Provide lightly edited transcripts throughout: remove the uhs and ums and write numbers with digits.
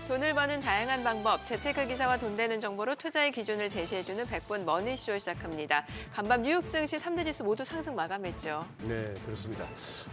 돈을 버는 다양한 방법, 재테크 기사와 돈 되는 정보로 투자의 기준을 제시해주는 100분 머니쇼 시작합니다. 간밤 뉴욕 증시 3대 지수 모두 상승 마감했죠. 네, 그렇습니다.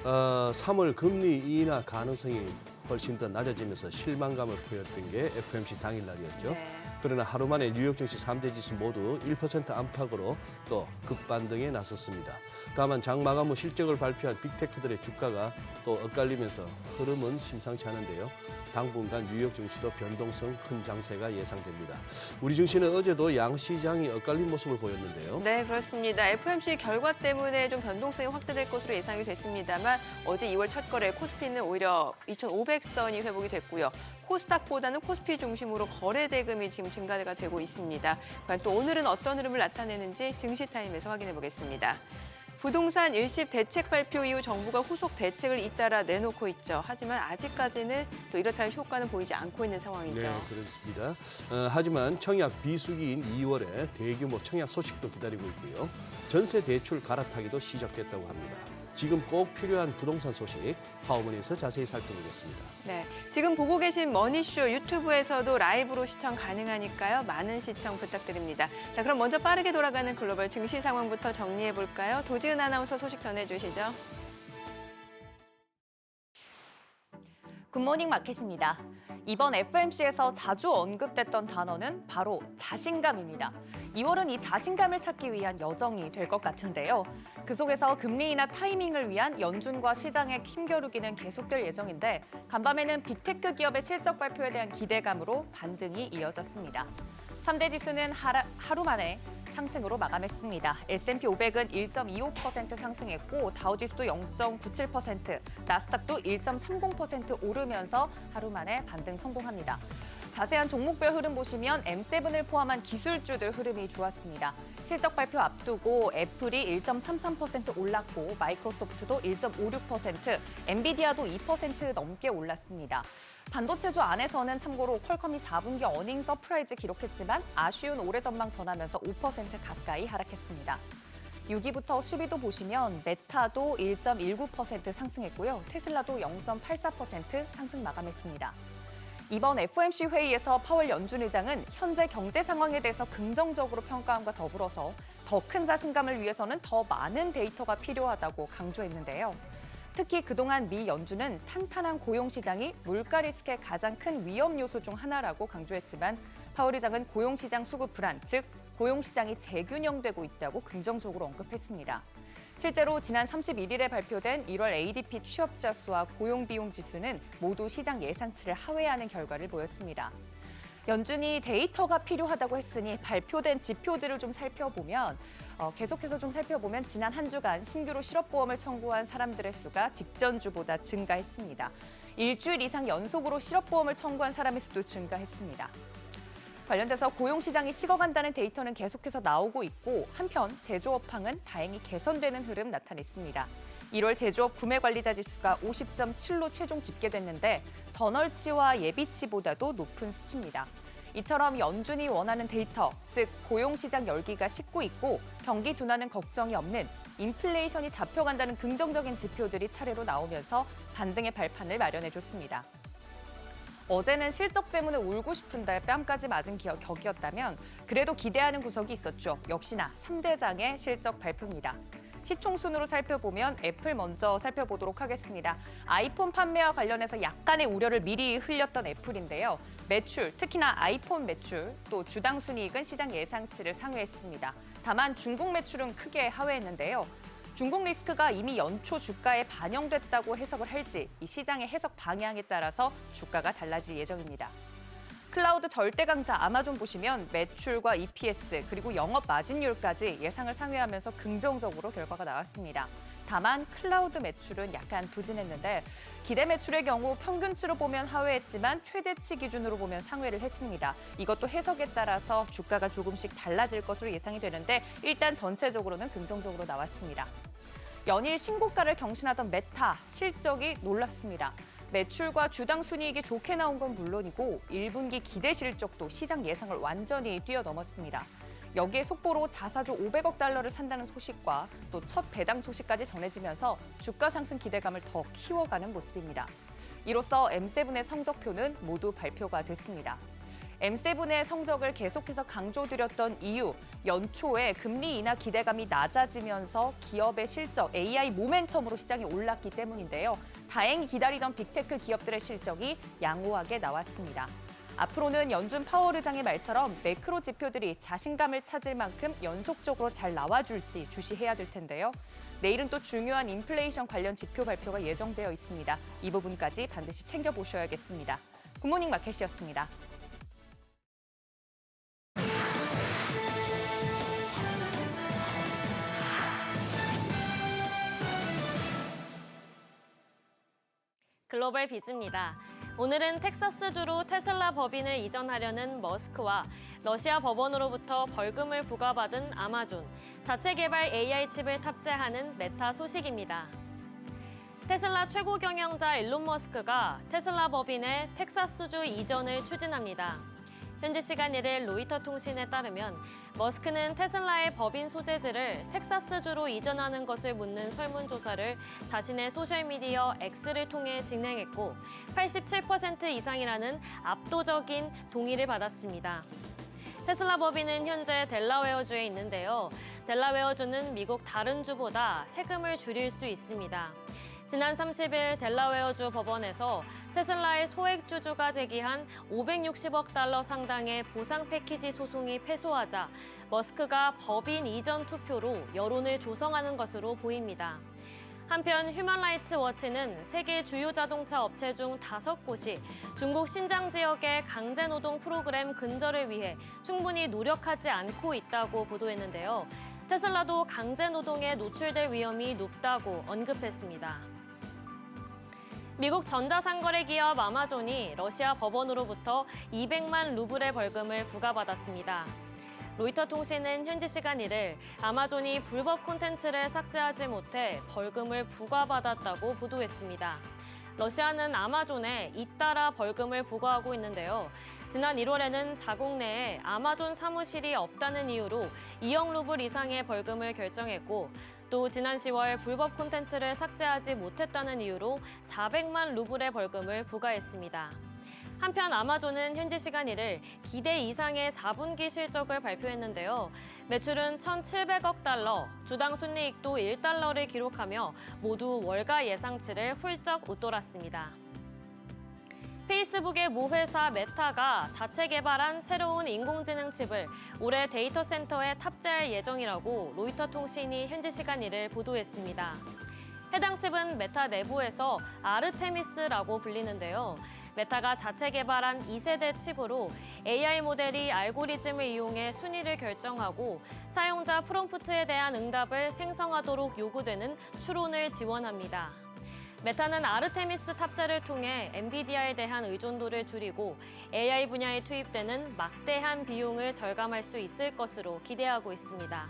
3월 금리 인하 가능성이 훨씬 더 낮아지면서 실망감을 보였던 게 FOMC 당일날이었죠. 네. 그러나 하루 만에 뉴욕 증시 3대 지수 모두 1% 안팎으로 또 급반등에 나섰습니다. 다만 장 마감 후 실적을 발표한 빅테크들의 주가가 또 엇갈리면서 흐름은 심상치 않은데요. 당분간 뉴욕 증시도 변동성 큰 장세가 예상됩니다. 우리 증시는 어제도 양시장이 엇갈린 모습을 보였는데요. 네, 그렇습니다. FOMC 결과 때문에 좀 변동성이 확대될 것으로 예상이 됐습니다만 어제 2월 첫 거래 코스피는 오히려 2,500선이 회복이 됐고요. 코스닥보다는 코스피 중심으로 거래 대금이 지금 증가가 되고 있습니다. 과연 또 오늘은 어떤 흐름을 나타내는지 증시타임에서 확인해 보겠습니다. 부동산 일시 대책 발표 이후 정부가 후속 대책을 잇따라 내놓고 있죠. 하지만 아직까지는 또 이렇다 할 효과는 보이지 않고 있는 상황이죠. 네, 그렇습니다. 하지만 청약 비수기인 2월에 대규모 청약 소식도 기다리고 있고요. 전세 대출 갈아타기도 시작됐다고 합니다. 지금 꼭 필요한 부동산 소식 파워머니에서 자세히 살펴보겠습니다. 네, 지금 보고 계신 머니쇼 유튜브에서도 라이브로 시청 가능하니까요. 많은 시청 부탁드립니다. 자, 그럼 먼저 빠르게 돌아가는 글로벌 증시 상황부터 정리해 볼까요? 도지은 아나운서 소식 전해주시죠. 굿모닝 마켓입니다. 이번 FOMC에서 자주 언급됐던 단어는 바로 자신감입니다. 2월은 이 자신감을 찾기 위한 여정이 될 것 같은데요. 그 속에서 금리 인하 타이밍을 위한 연준과 시장의 힘겨루기는 계속될 예정인데 간밤에는 빅테크 기업의 실적 발표에 대한 기대감으로 반등이 이어졌습니다. 3대 지수는 하루 만에 상승으로 마감했습니다. S&P 500은 1.25% 상승했고 다우지수도 0.97%, 나스닥도 1.30% 오르면서 하루 만에 반등 성공합니다. 자세한 종목별 흐름 보시면 M7을 포함한 기술주들 흐름이 좋았습니다. 실적 발표 앞두고 애플이 1.33% 올랐고 마이크로소프트도 1.56%, 엔비디아도 2% 넘게 올랐습니다. 반도체주 안에서는 참고로 퀄컴이 4분기 어닝 서프라이즈 기록했지만 아쉬운 올해 전망 전하면서 5% 가까이 하락했습니다. 6위부터 10위도 보시면 메타도 1.19% 상승했고요. 테슬라도 0.84% 상승 마감했습니다. 이번 FOMC 회의에서 파월 연준 의장은 현재 경제 상황에 대해서 긍정적으로 평가함과 더불어서 더 큰 자신감을 위해서는 더 많은 데이터가 필요하다고 강조했는데요. 특히 그동안 미 연준은 탄탄한 고용 시장이 물가 리스크의 가장 큰 위험 요소 중 하나라고 강조했지만 파월 의장은 고용 시장 수급 불안, 즉 고용 시장이 재균형되고 있다고 긍정적으로 언급했습니다. 실제로 지난 31일에 발표된 1월 ADP 취업자 수와 고용 비용 지수는 모두 시장 예상치를 하회하는 결과를 보였습니다. 연준이 데이터가 필요하다고 했으니 발표된 지표들을 좀 살펴보면 계속해서 좀 살펴보면 지난 한 주간 신규로 실업보험을 청구한 사람들의 수가 직전 주보다 증가했습니다. 일주일 이상 연속으로 실업보험을 청구한 사람의 수도 증가했습니다. 관련돼서 고용시장이 식어간다는 데이터는 계속해서 나오고 있고 한편 제조업황은 다행히 개선되는 흐름 나타냈습니다. 1월 제조업 구매관리자 지수가 50.7로 최종 집계됐는데 전월치와 예비치보다도 높은 수치입니다. 이처럼 연준이 원하는 데이터, 즉 고용시장 열기가 식고 있고 경기 둔화는 걱정이 없는 인플레이션이 잡혀간다는 긍정적인 지표들이 차례로 나오면서 반등의 발판을 마련해줬습니다. 어제는 실적 때문에 울고 싶은데 뺨까지 맞은 격이었다면 그래도 기대하는 구석이 있었죠. 역시나 3대장의 실적 발표입니다. 시총순으로 살펴보면 애플 먼저 살펴보도록 하겠습니다. 아이폰 판매와 관련해서 약간의 우려를 미리 흘렸던 애플인데요. 매출, 특히나 아이폰 매출, 또 주당 순이익은 시장 예상치를 상회했습니다. 다만 중국 매출은 크게 하회했는데요. 중국 리스크가 이미 연초 주가에 반영됐다고 해석을 할지 이 시장의 해석 방향에 따라서 주가가 달라질 예정입니다. 클라우드 절대 강자 아마존 보시면 매출과 EPS 그리고 영업 마진율까지 예상을 상회하면서 긍정적으로 결과가 나왔습니다. 다만 클라우드 매출은 약간 부진했는데 기대 매출의 경우 평균치로 보면 하회했지만 최대치 기준으로 보면 상회를 했습니다. 이것도 해석에 따라서 주가가 조금씩 달라질 것으로 예상이 되는데 일단 전체적으로는 긍정적으로 나왔습니다. 연일 신고가를 경신하던 메타 실적이 놀랍습니다. 매출과 주당 순이익이 좋게 나온 건 물론이고 1분기 기대 실적도 시장 예상을 완전히 뛰어넘었습니다. 여기에 속보로 자사주 500억 달러를 산다는 소식과 또 첫 배당 소식까지 전해지면서 주가 상승 기대감을 더 키워가는 모습입니다. 이로써 M7의 성적표는 모두 발표가 됐습니다. M7의 성적을 계속해서 강조드렸던 이유, 연초에 금리 인하 기대감이 낮아지면서 기업의 실적, AI 모멘텀으로 시장이 올랐기 때문인데요. 다행히 기다리던 빅테크 기업들의 실적이 양호하게 나왔습니다. 앞으로는 연준 파월 의장의 말처럼 매크로 지표들이 자신감을 찾을 만큼 연속적으로 잘 나와줄지 주시해야 될 텐데요. 내일은 또 중요한 인플레이션 관련 지표 발표가 예정되어 있습니다. 이 부분까지 반드시 챙겨보셔야겠습니다. 굿모닝 마켓이었습니다. 글로벌 비즈입니다. 오늘은 텍사스주로 테슬라 법인을 이전하려는 머스크와 러시아 법원으로부터 벌금을 부과받은 아마존, 자체 개발 AI 칩을 탑재하는 메타 소식입니다. 테슬라 최고 경영자 일론 머스크가 테슬라 법인의 텍사스주 이전을 추진합니다. 현지 시간 1일 로이터 통신에 따르면 머스크는 테슬라의 법인 소재지를 텍사스주로 이전하는 것을 묻는 설문조사를 자신의 소셜미디어 X를 통해 진행했고 87% 이상이라는 압도적인 동의를 받았습니다. 테슬라 법인은 현재 델라웨어주에 있는데요. 델라웨어주는 미국 다른 주보다 세금을 줄일 수 있습니다. 지난 30일 델라웨어주 법원에서 테슬라의 소액주주가 제기한 560억 달러 상당의 보상 패키지 소송이 패소하자 머스크가 법인 이전 투표로 여론을 조성하는 것으로 보입니다. 한편 휴먼라이츠 워치는 세계 주요 자동차 업체 중 5곳이 중국 신장 지역의 강제노동 프로그램 근절을 위해 충분히 노력하지 않고 있다고 보도했는데요. 테슬라도 강제노동에 노출될 위험이 높다고 언급했습니다. 미국 전자상거래 기업 아마존이 러시아 법원으로부터 200만 루블의 벌금을 부과받았습니다. 로이터 통신은 현지 시간 1일 아마존이 불법 콘텐츠를 삭제하지 못해 벌금을 부과받았다고 보도했습니다. 러시아는 아마존에 잇따라 벌금을 부과하고 있는데요. 지난 1월에는 자국 내에 아마존 사무실이 없다는 이유로 2억 루블 이상의 벌금을 결정했고 또 지난 10월 불법 콘텐츠를 삭제하지 못했다는 이유로 400만 루블의 벌금을 부과했습니다. 한편 아마존은 현지 시간 1일 기대 이상의 4분기 실적을 발표했는데요. 매출은 1,700억 달러, 주당 순이익도 1달러를 기록하며 모두 월가 예상치를 훌쩍 웃돌았습니다. 페이스북의 모회사 메타가 자체 개발한 새로운 인공지능 칩을 올해 데이터 센터에 탑재할 예정이라고 로이터 통신이 현지 시간 1일 보도했습니다. 해당 칩은 메타 내부에서 아르테미스라고 불리는데요. 메타가 자체 개발한 2세대 칩으로 AI 모델이 알고리즘을 이용해 순위를 결정하고 사용자 프롬프트에 대한 응답을 생성하도록 요구되는 추론을 지원합니다. 메타는 아르테미스 탑재를 통해 엔비디아에 대한 의존도를 줄이고 AI 분야에 투입되는 막대한 비용을 절감할 수 있을 것으로 기대하고 있습니다.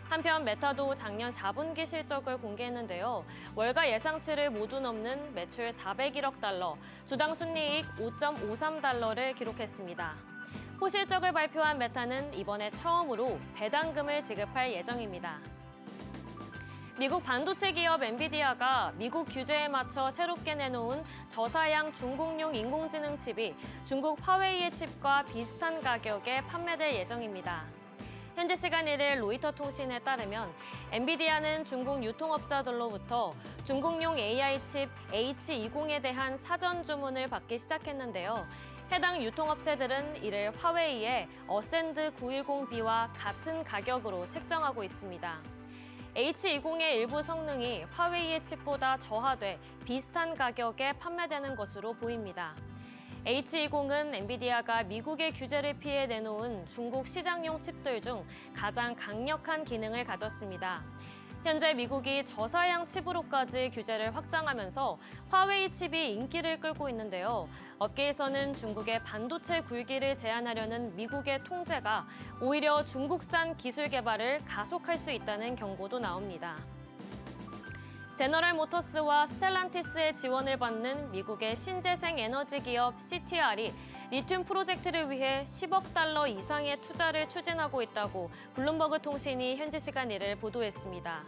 한편 메타도 작년 4분기 실적을 공개했는데요. 월가 예상치를 모두 넘는 매출 401억 달러, 주당 순이익 5.53달러를 기록했습니다. 호실적을 발표한 메타는 이번에 처음으로 배당금을 지급할 예정입니다. 미국 반도체 기업 엔비디아가 미국 규제에 맞춰 새롭게 내놓은 저사양 중국용 인공지능 칩이 중국 화웨이의 칩과 비슷한 가격에 판매될 예정입니다. 현지 시간 1일 로이터 통신에 따르면 엔비디아는 중국 유통업자들로부터 중국용 AI 칩 H20에 대한 사전 주문을 받기 시작했는데요. 해당 유통업체들은 이를 화웨이의 어센드 910B와 같은 가격으로 책정하고 있습니다. H20의 일부 성능이 화웨이의 칩보다 저하돼 비슷한 가격에 판매되는 것으로 보입니다. H20은 엔비디아가 미국의 규제를 피해 내놓은 중국 시장용 칩들 중 가장 강력한 기능을 가졌습니다. 현재 미국이 저사양 칩으로까지 규제를 확장하면서 화웨이 칩이 인기를 끌고 있는데요. 업계에서는 중국의 반도체 굴기를 제한하려는 미국의 통제가 오히려 중국산 기술 개발을 가속할 수 있다는 경고도 나옵니다. 제너럴 모터스와 스텔란티스의 지원을 받는 미국의 신재생 에너지 기업 CTR이 리튬 프로젝트를 위해 10억 달러 이상의 투자를 추진하고 있다고 블룸버그 통신이 현지 시간 1일 보도했습니다.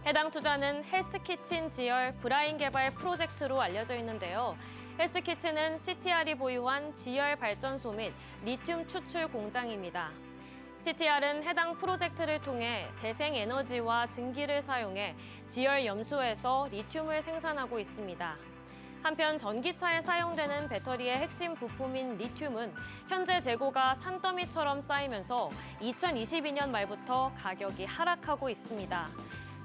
해당 투자는 헬스키친 지열 브라인 개발 프로젝트로 알려져 있는데요. 헬스키친은 CTR이 보유한 지열 발전소 및 리튬 추출 공장입니다. CTR은 해당 프로젝트를 통해 재생에너지와 증기를 사용해 지열 염소에서 리튬을 생산하고 있습니다. 한편 전기차에 사용되는 배터리의 핵심 부품인 리튬은 현재 재고가 산더미처럼 쌓이면서 2022년 말부터 가격이 하락하고 있습니다.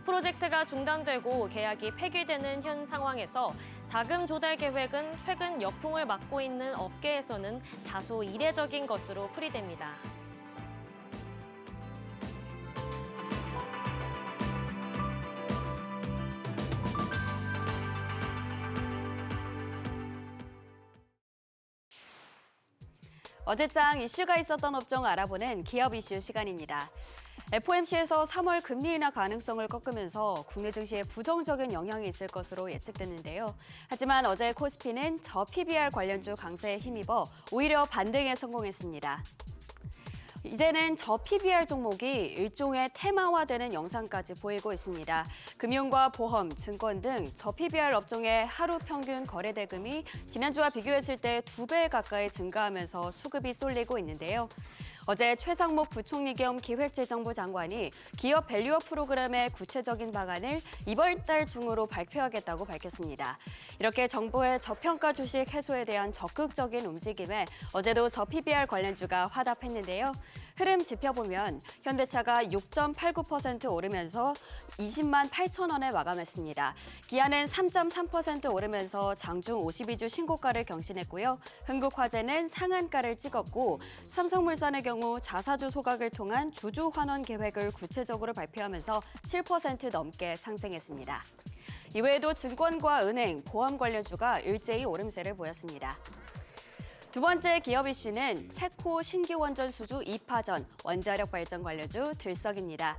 프로젝트가 중단되고 계약이 폐기되는 현 상황에서 자금 조달 계획은 최근 역풍을 맞고 있는 업계에서는 다소 이례적인 것으로 풀이됩니다. 어제장 이슈가 있었던 업종 알아보는 기업 이슈 시간입니다. FOMC에서 3월 금리 인하 가능성을 꺾으면서 국내 증시에 부정적인 영향이 있을 것으로 예측됐는데요. 하지만 어제 코스피는 저PBR 관련주 강세에 힘입어 오히려 반등에 성공했습니다. 이제는 저PBR 종목이 일종의 테마화되는 영상까지 보이고 있습니다. 금융과 보험, 증권 등 저PBR 업종의 하루 평균 거래 대금이 지난주와 비교했을 때 2배 가까이 증가하면서 수급이 쏠리고 있는데요. 어제 최상목 부총리 겸 기획재정부 장관이 기업 밸류업 프로그램의 구체적인 방안을 이번 달 중으로 발표하겠다고 밝혔습니다. 이렇게 정부의 저평가 주식 해소에 대한 적극적인 움직임에 어제도 저PBR 관련주가 화답했는데요. 흐름 지펴보면 현대차가 6.89% 오르면서 20만 8천 원에 마감했습니다. 기아는 3.3% 오르면서 장중 52주 신고가를 경신했고요. 흥국화재는 상한가를 찍었고 삼성물산의 경우 자사주 소각을 통한 주주 환원 계획을 구체적으로 발표하면서 7% 넘게 상승했습니다. 이외에도 증권과 은행, 보험 관련주가 일제히 오름세를 보였습니다. 두 번째 기업 이슈는 체코 신규 원전 수주 2파전, 원자력 발전 관련주 들썩입니다.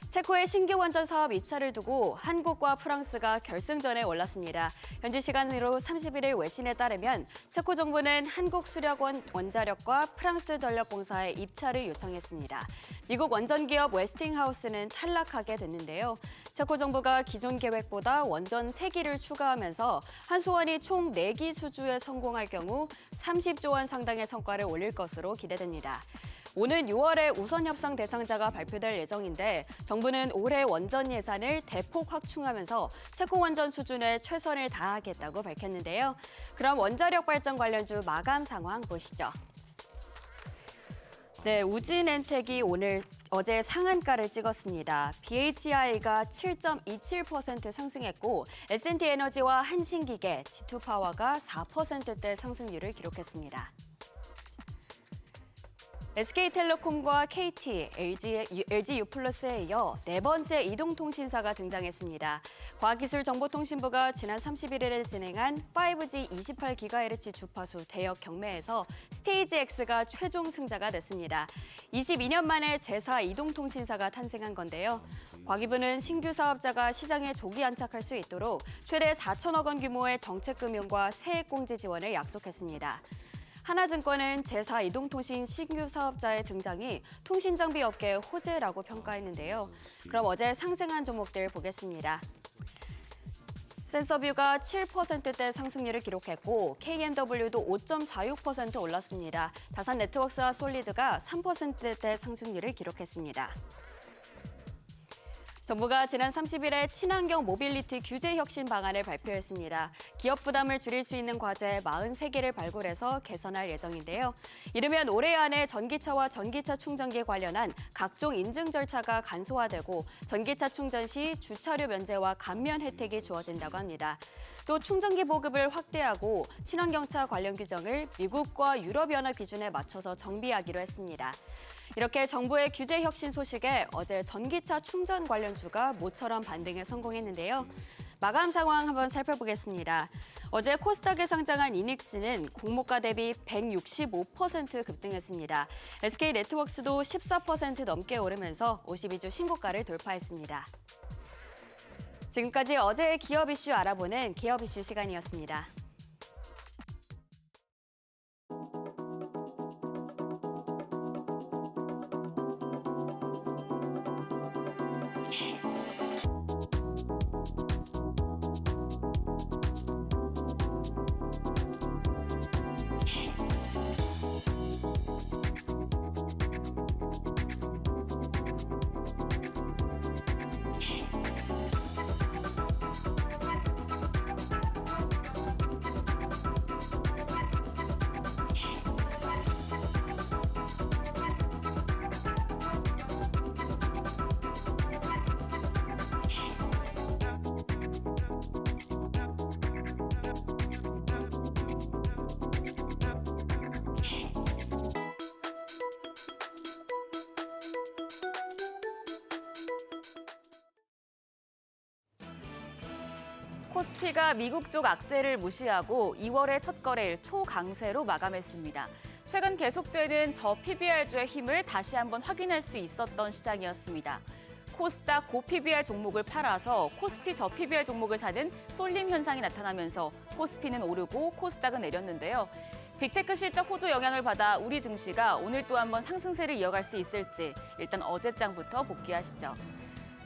체코의 신규 원전 사업 입찰을 두고 한국과 프랑스가 결승전에 올랐습니다. 현지 시간으로 31일 외신에 따르면 체코 정부는 한국수력원 원자력과 프랑스 전력공사에 입찰을 요청했습니다. 미국 원전 기업 웨스팅하우스는 탈락하게 됐는데요. 체코 정부가 기존 계획보다 원전 3기를 추가하면서 한수원이 총 4기 수주에 성공할 경우 30조 원 상당의 성과를 올릴 것으로 기대됩니다. 오는 6월에 우선 협상 대상자가 발표될 예정인데 정부는 올해 원전 예산을 대폭 확충하면서 체코 원전 수준에 최선을 다하겠다고 밝혔는데요. 그럼 원자력 발전 관련주 마감 상황 보시죠. 네, 우진엔텍이 어제 상한가를 찍었습니다. BHI가 7.27% 상승했고 S&T에너지와 한신기계, G2파워가 4%대 상승률을 기록했습니다. SK텔레콤과 KT, LG유플러스에 이어 네 번째 이동통신사가 등장했습니다. 과학기술정보통신부가 지난 31일에 진행한 5G 28GHz 주파수 대역 경매에서 스테이지 X가 최종 승자가 됐습니다. 22년 만에 제4 이동통신사가 탄생한 건데요. 과기부는 신규 사업자가 시장에 조기 안착할 수 있도록 최대 4천억 원 규모의 정책금융과 세액공제 지원을 약속했습니다. 하나증권은 제4 이동통신 신규 사업자의 등장이 통신장비 업계의 호재라고 평가했는데요. 그럼 어제 상승한 종목들 보겠습니다. 센서뷰가 7%대 상승률을 기록했고 KMW도 5.46% 올랐습니다. 다산네트워크스와 솔리드가 3%대 상승률을 기록했습니다. 정부가 지난 30일에 친환경 모빌리티 규제 혁신 방안을 발표했습니다. 기업 부담을 줄일 수 있는 과제 43개를 발굴해서 개선할 예정인데요. 이르면 올해 안에 전기차와 전기차 충전기 관련한 각종 인증 절차가 간소화되고 전기차 충전 시 주차료 면제와 감면 혜택이 주어진다고 합니다. 또 충전기 보급을 확대하고 친환경차 관련 규정을 미국과 유럽연합 기준에 맞춰서 정비하기로 했습니다. 이렇게 정부의 규제 혁신 소식에 어제 전기차 충전 관련주가 모처럼 반등에 성공했는데요. 마감 상황 한번 살펴보겠습니다. 어제 코스닥에 상장한 이닉스는 공모가 대비 165% 급등했습니다. SK네트워크스도 14% 넘게 오르면서 52주 신고가를 돌파했습니다. 지금까지 어제의 기업 이슈 알아보는 기업 이슈 시간이었습니다. 코스피가 미국 쪽 악재를 무시하고 2월의 첫 거래일 초강세로 마감했습니다. 최근 계속되는 저PBR주의 힘을 다시 한번 확인할 수 있었던 시장이었습니다. 코스닥 고PBR 종목을 팔아서 코스피 저PBR 종목을 사는 쏠림 현상이 나타나면서 코스피는 오르고 코스닥은 내렸는데요. 빅테크 실적 호조 영향을 받아 우리 증시가 오늘 또 한번 상승세를 이어갈 수 있을지 일단 어제장부터 복귀하시죠.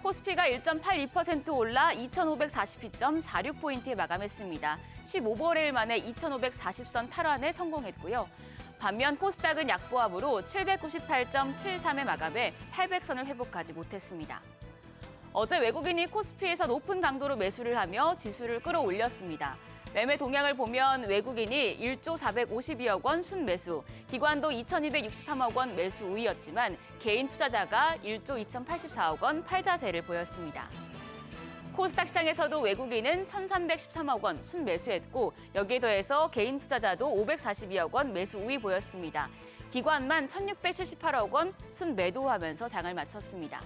코스피가 1.82% 올라 2,540.46포인트에 마감했습니다. 15거래일 만에 2,540선 탈환에 성공했고요. 반면 코스닥은 약보합으로 798.73에 마감해 800선을 회복하지 못했습니다. 어제 외국인이 코스피에서 높은 강도로 매수를 하며 지수를 끌어올렸습니다. 매매 동향을 보면 외국인이 1조 452억 원 순매수, 기관도 2,263억 원 매수 우위였지만 개인 투자자가 1조 2,084억 원 팔자세를 보였습니다. 코스닥 시장에서도 외국인은 1,313억 원 순매수했고 여기에 더해서 개인 투자자도 542억 원 매수 우위 보였습니다. 기관만 1,678억 원 순매도하면서 장을 마쳤습니다.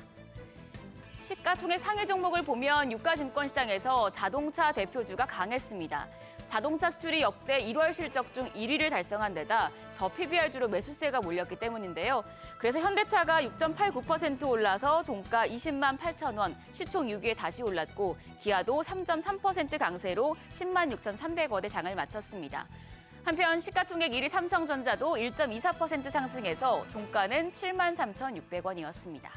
시가총액 상위 종목을 보면 유가증권 시장에서 자동차 대표주가 강했습니다. 자동차 수출이 역대 1월 실적 중 1위를 달성한 데다 저PBR주로 매수세가 몰렸기 때문인데요. 그래서 현대차가 6.89% 올라서 종가 20만 8천 원, 시총 6위에 다시 올랐고 기아도 3.3% 강세로 10만 6,300원에 장을 마쳤습니다. 한편 시가총액 1위 삼성전자도 1.24% 상승해서 종가는 7만 3,600원이었습니다.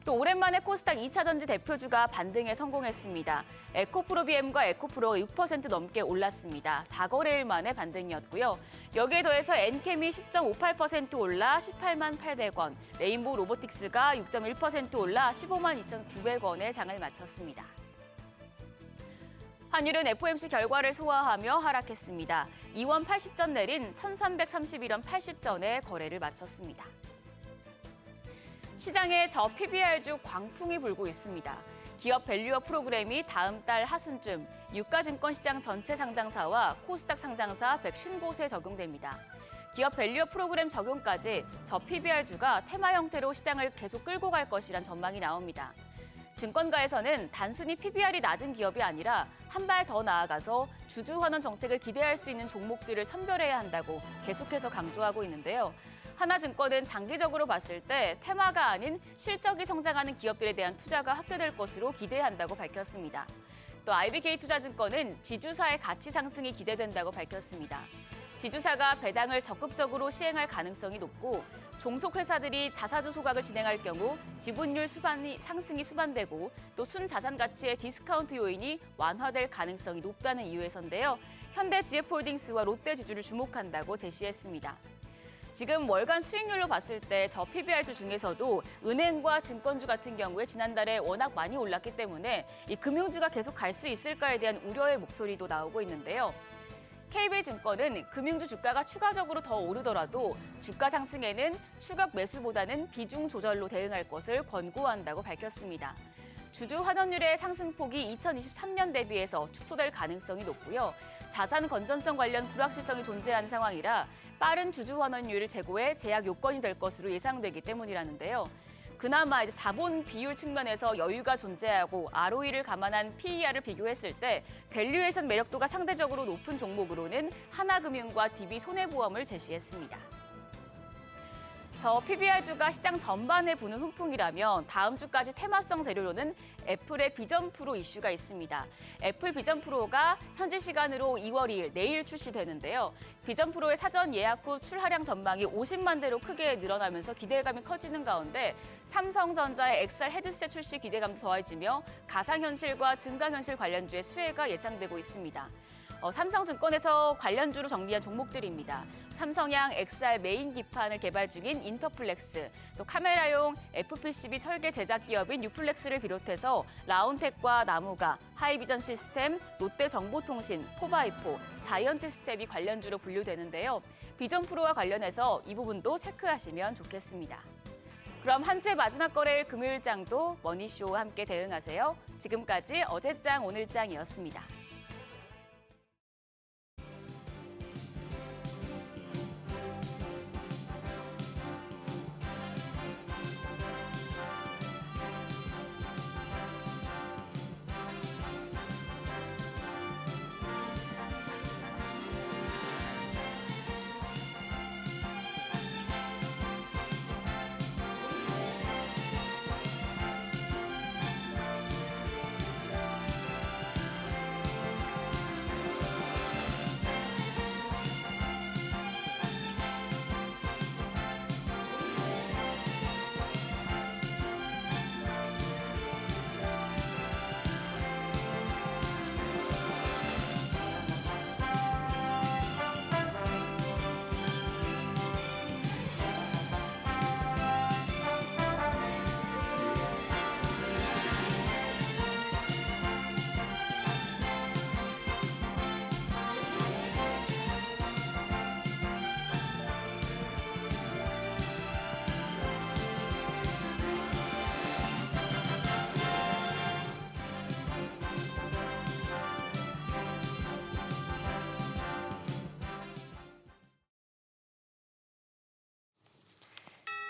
또 오랜만에 코스닥 2차전지 대표주가 반등에 성공했습니다. 에코프로비엠과 에코프로가 6% 넘게 올랐습니다. 4거래일 만에 반등이었고요. 여기에 더해서 엔캠이 10.58% 올라 18만 800원, 레인보우 로보틱스가 6.1% 올라 15만 2,900원에 장을 마쳤습니다. 환율은 FOMC 결과를 소화하며 하락했습니다. 2원 80전 내린 1,331원 80전에 거래를 마쳤습니다. 시장에 저PBR주 광풍이 불고 있습니다. 기업 밸류업 프로그램이 다음 달 하순쯤 유가증권 시장 전체 상장사와 코스닥 상장사 150곳에 적용됩니다. 기업 밸류업 프로그램 적용까지 저PBR주가 테마 형태로 시장을 계속 끌고 갈 것이란 전망이 나옵니다. 증권가에서는 단순히 PBR이 낮은 기업이 아니라 한 발 더 나아가서 주주 환원 정책을 기대할 수 있는 종목들을 선별해야 한다고 계속해서 강조하고 있는데요. 하나증권은 장기적으로 봤을 때 테마가 아닌 실적이 성장하는 기업들에 대한 투자가 확대될 것으로 기대한다고 밝혔습니다. 또 IBK투자증권은 지주사의 가치 상승이 기대된다고 밝혔습니다. 지주사가 배당을 적극적으로 시행할 가능성이 높고 종속회사들이 자사주 소각을 진행할 경우 지분율 상승이 수반되고 또 순자산 가치의 디스카운트 요인이 완화될 가능성이 높다는 이유에서인데요. 현대지혜폴딩스와 롯데지주를 주목한다고 제시했습니다. 지금 월간 수익률로 봤을 때 저PBR주 중에서도 은행과 증권주 같은 경우에 지난달에 워낙 많이 올랐기 때문에 이 금융주가 계속 갈 수 있을까에 대한 우려의 목소리도 나오고 있는데요. KB증권은 금융주 주가가 추가적으로 더 오르더라도 주가 상승에는 추격 매수보다는 비중 조절로 대응할 것을 권고한다고 밝혔습니다. 주주 환원율의 상승폭이 2023년 대비해서 축소될 가능성이 높고요. 자산 건전성 관련 불확실성이 존재하는 상황이라 빠른 주주 환원율 제고에 제약 요건이 될 것으로 예상되기 때문이라는데요. 그나마 이제 자본 비율 측면에서 여유가 존재하고 ROE를 감안한 PER을 비교했을 때 밸류에이션 매력도가 상대적으로 높은 종목으로는 하나금융과 DB손해보험을 제시했습니다. 저PBR주가 시장 전반에 부는 훈풍이라면 다음 주까지 테마성 재료로는 애플의 비전 프로 이슈가 있습니다. 애플 비전 프로가 현지 시간으로 2월 2일 내일 출시되는데요. 비전 프로의 사전 예약 후 출하량 전망이 50만 대로 크게 늘어나면서 기대감이 커지는 가운데 삼성전자의 XR 헤드셋 출시 기대감도 더해지며 가상현실과 증강현실 관련주의 수혜가 예상되고 있습니다. 삼성증권에서 관련주로 정리한 종목들입니다. 삼성양 XR 메인 기판을 개발 중인 인터플렉스, 또 카메라용 FPCB 설계 제작 기업인 유플렉스를 비롯해서 라운텍과 나무가, 하이비전 시스템, 롯데정보통신, 포바이포, 자이언트 스텝이 관련주로 분류되는데요. 비전 프로와 관련해서 이 부분도 체크하시면 좋겠습니다. 그럼 한 주의 마지막 거래일 금요일장도 머니쇼와 함께 대응하세요. 지금까지 어제장 오늘장이었습니다.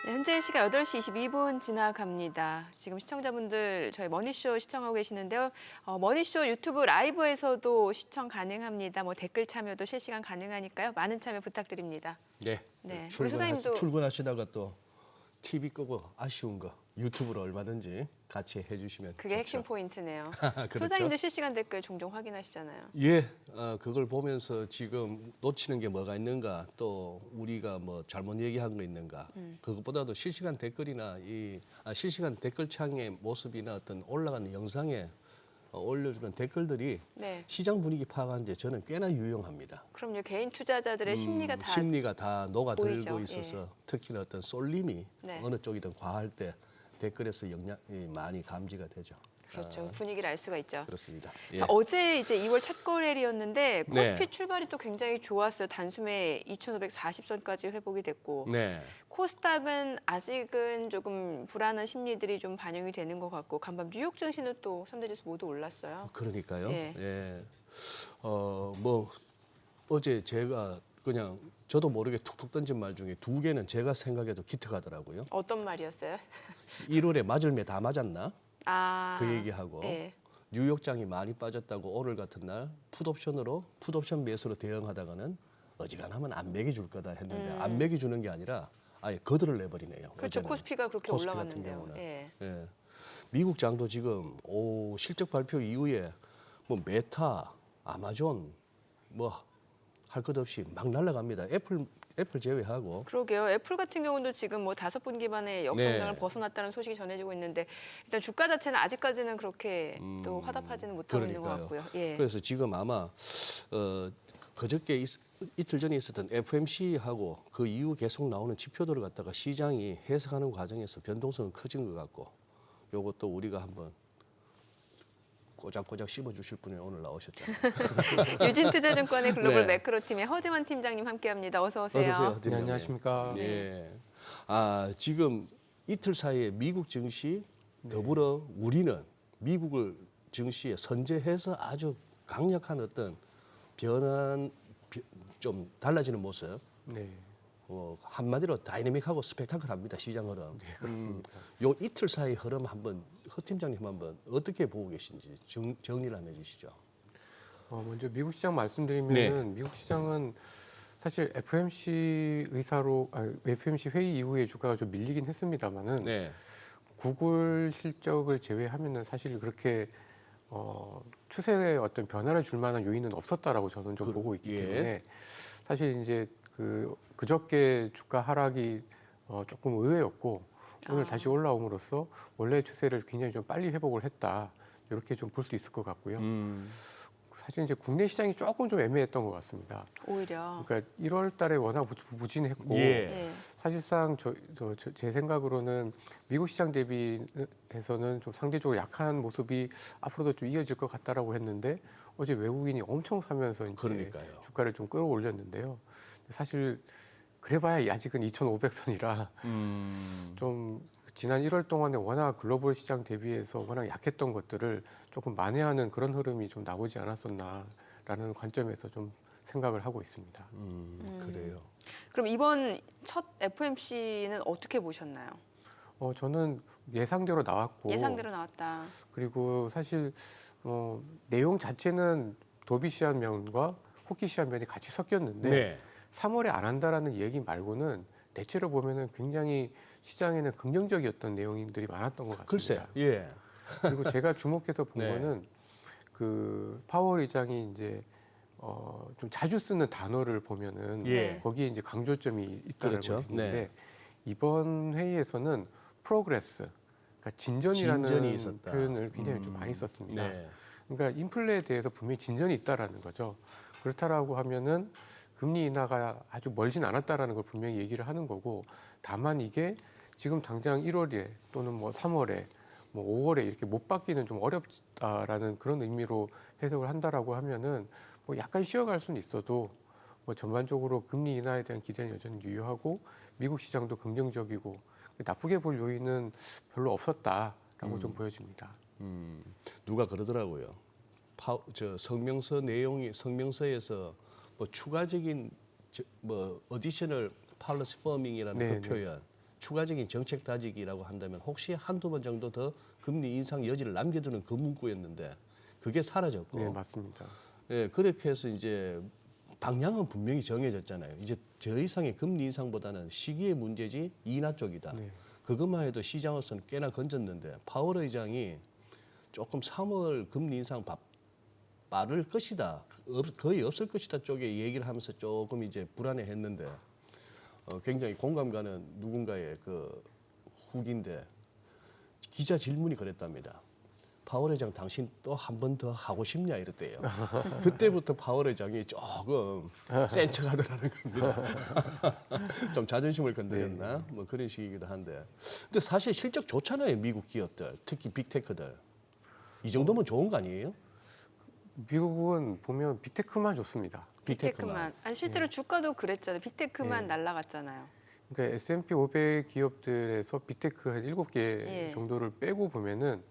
네, 현재 시각 8시 22분 지나갑니다. 지금 시청자분들 저희 머니쇼 시청하고 계시는데요. 머니쇼 유튜브 라이브에서도 시청 가능합니다. 뭐 댓글 참여도 실시간 가능하니까요. 많은 참여 부탁드립니다. 네. 네, 우리 소장님도 출근하시다가 또 TV 끄고 아쉬운 거 유튜브로 얼마든지 같이 해주시면 그게 좋죠. 핵심 포인트네요. 그렇죠? 소장님도 실시간 댓글 종종 확인하시잖아요. 예, 그걸 보면서 지금 놓치는 게 뭐가 있는가, 또 우리가 뭐 잘못 얘기한 거 있는가, 그것보다도 실시간 댓글이나 실시간 댓글창의 모습이나 어떤 올라가는 영상에 올려주는 댓글들이 네, 시장 분위기 파악하는데 저는 꽤나 유용합니다. 그럼요. 개인 투자자들의 심리가 다 심리가 다 녹아들고 보이죠. 있어서 특히나 어떤 쏠림이 네. 어느 쪽이든 과할 때 댓글에서 영향이 많이 감지가 되죠. 그렇죠. 분위기를 알 수가 있죠. 그렇습니다. 자, 어제 이제 2월 첫 거래일이었는데 코스피 네. 출발이 또 굉장히 좋았어요. 단숨에 2,540선까지 회복이 됐고 네. 코스닥은 아직은 조금 불안한 심리들이 좀 반영이 되는 것 같고 간밤 뉴욕 증시는 또 3대 지수 모두 올랐어요. 그러니까요. 예. 예. 뭐 어제 제가 그냥 저도 모르게 툭툭 던진 말 중에 두 개는 제가 생각해도 기특하더라고요. 어떤 말이었어요? 1월에 맞을 매 다 맞았나? 아, 그 얘기하고 예. 뉴욕장이 많이 빠졌다고 오늘 같은 날 풋옵션 매수로 대응하다가는 어지간하면 안 매겨줄 거다 했는데 안 매겨주는 게 아니라 아예 거들을 내버리네요. 그렇죠. 어제는. 코스피가 그렇게 코스피 같은 올라갔는데요. 경우는. 예. 예. 미국 장도 지금 실적 발표 이후에 뭐 메타, 아마존 뭐 할 것 없이 막 날아갑니다. 애플 제외하고. 그러게요. 애플 같은 경우도 지금 뭐 5분기 만에 역성장을 네. 벗어났다는 소식이 전해지고 있는데 일단 주가 자체는 아직까지는 그렇게 또 화답하지는 못하고 있는 것 그러니까요. 같고요. 예. 그래서 지금 아마 그저께 이틀 전에 있었던 FMC하고 그 이후 계속 나오는 지표들을 갖다가 시장이 해석하는 과정에서 변동성은 커진 것 같고 요것도 우리가 한번 꼬작꼬작 씹어주실 분이 오늘 나오셨잖아요. 유진투자증권의 글로벌 네. 매크로팀의 허재만 팀장님 함께합니다. 어서 오세요. 어서 오세요. 네, 팀장님. 안녕하십니까. 예. 지금 이틀 사이에 미국 증시 더불어 우리는 미국을 증시에 선제해서 아주 강력한 어떤 좀 달라지는 모습. 네, 한마디로 다이내믹하고 스펙타클합니다. 시장 흐름. 네, 그렇습니다. 요 이틀 사이 흐름 한번 허 팀장님 한번 어떻게 보고 계신지 정리를 한번 해주시죠. 먼저 미국 시장 말씀드리면은 미국 시장은 사실 FMC FMC 회의 이후에 주가가 좀 밀리긴 했습니다만은 네. 구글 실적을 제외하면은 사실 그렇게 추세에 어떤 변화를 줄 만한 요인은 없었다라고 저는 좀 보고 있기 예. 때문에 사실 이제 그저께 주가 하락이 조금 의외였고 오늘 다시 올라옴으로써 원래 추세를 굉장히 좀 빨리 회복을 했다 이렇게 좀 볼 수 있을 것 같고요. 사실 이제 국내 시장이 조금 좀 애매했던 것 같습니다. 오히려. 그러니까 1월 달에 워낙 부진했고 예. 예. 사실상 제 생각으로는 미국 시장 대비해서는 좀 상대적으로 약한 모습이 앞으로도 좀 이어질 것 같다라고 했는데 어제 외국인이 엄청 사면서 이제 그러니까요. 주가를 좀 끌어올렸는데요. 사실 그래봐야 아직은 2,500선이라 좀 지난 1월 동안에 워낙 글로벌 시장 대비해서 워낙 약했던 것들을 조금 만회하는 그런 흐름이 좀 나오지 않았었나라는 관점에서 좀 생각을 하고 있습니다. 그래요. 그럼 이번 첫 FMC는 어떻게 보셨나요? 저는 예상대로 나왔고 예상대로 나왔다. 그리고 사실 내용 자체는 도비시한 면과 호키시한 면이 같이 섞였는데 네. 3월에 안 한다라는 얘기 말고는 대체로 보면은 굉장히 시장에는 긍정적이었던 내용들이 많았던 것 글쎄. 같습니다. 예. 그리고 제가 주목해서 본 네. 거는 그 파월 의장이 이제 좀 자주 쓰는 단어를 보면은 예. 거기에 이제 강조점이 있다는 그렇죠. 것이 있는데 네. 이번 회의에서는 프로그레스, 그러니까 진전이라는 진전이 있었다. 표현을 굉장히 좀 많이 썼습니다. 네. 그러니까 인플레에 대해서 분명히 진전이 있다라는 거죠. 그렇다라고 하면은 금리 인하가 아주 멀진 않았다라는 걸 분명히 얘기를 하는 거고, 다만 이게 지금 당장 1월에 또는 뭐 3월에 뭐 5월에 이렇게 못 받기는 좀 어렵다라는 그런 의미로 해석을 한다라고 하면은 뭐 약간 쉬어갈 수는 있어도 뭐 전반적으로 금리 인하에 대한 기대는 여전히 유효하고 미국 시장도 긍정적이고 나쁘게 볼 요인은 별로 없었다라고 좀 보여집니다. 누가 그러더라고요. 성명서에서 뭐 추가적인 뭐 어디셔널 팔러시 퍼밍이라는 네, 그 표현 추가적인 정책 다지기라고 한다면 혹시 한두 번 정도 더 금리 인상 여지를 남겨두는 그 문구였는데 그게 사라졌고 네, 맞습니다. 예, 그렇게 해서 이제 방향은 분명히 정해졌잖아요. 이제 더 이상의 금리 인상보다는 시기의 문제지 인하 쪽이다. 네. 그것만 해도 시장으로서는 꽤나 건졌는데 파월 의장이 조금 3월 금리 인상 빠를 것이다, 거의 없을 것이다 쪽에 얘기를 하면서 조금 이제 불안해했는데 굉장히 공감 가는 누군가의 그 후기인데 기자 질문이 그랬답니다. 파월 회장 당신 또 한 번 더 하고 싶냐 이랬대요. 그때부터 파월 회장이 조금 센 척하더라는 겁니다. 좀 자존심을 건드렸나 뭐 그런 식이기도 한데 근데 사실 실적 좋잖아요. 미국 기업들 특히 빅테크들 이 정도면 좋은 거 아니에요? 미국은 보면 빅테크만 좋습니다. 빅테크만. 아니 실제로 주가도 그랬잖아요. 빅테크만 네. 날아갔잖아요. 그러니까 S&P 500 기업들에서 빅테크 한 7개 예. 정도를 빼고 보면은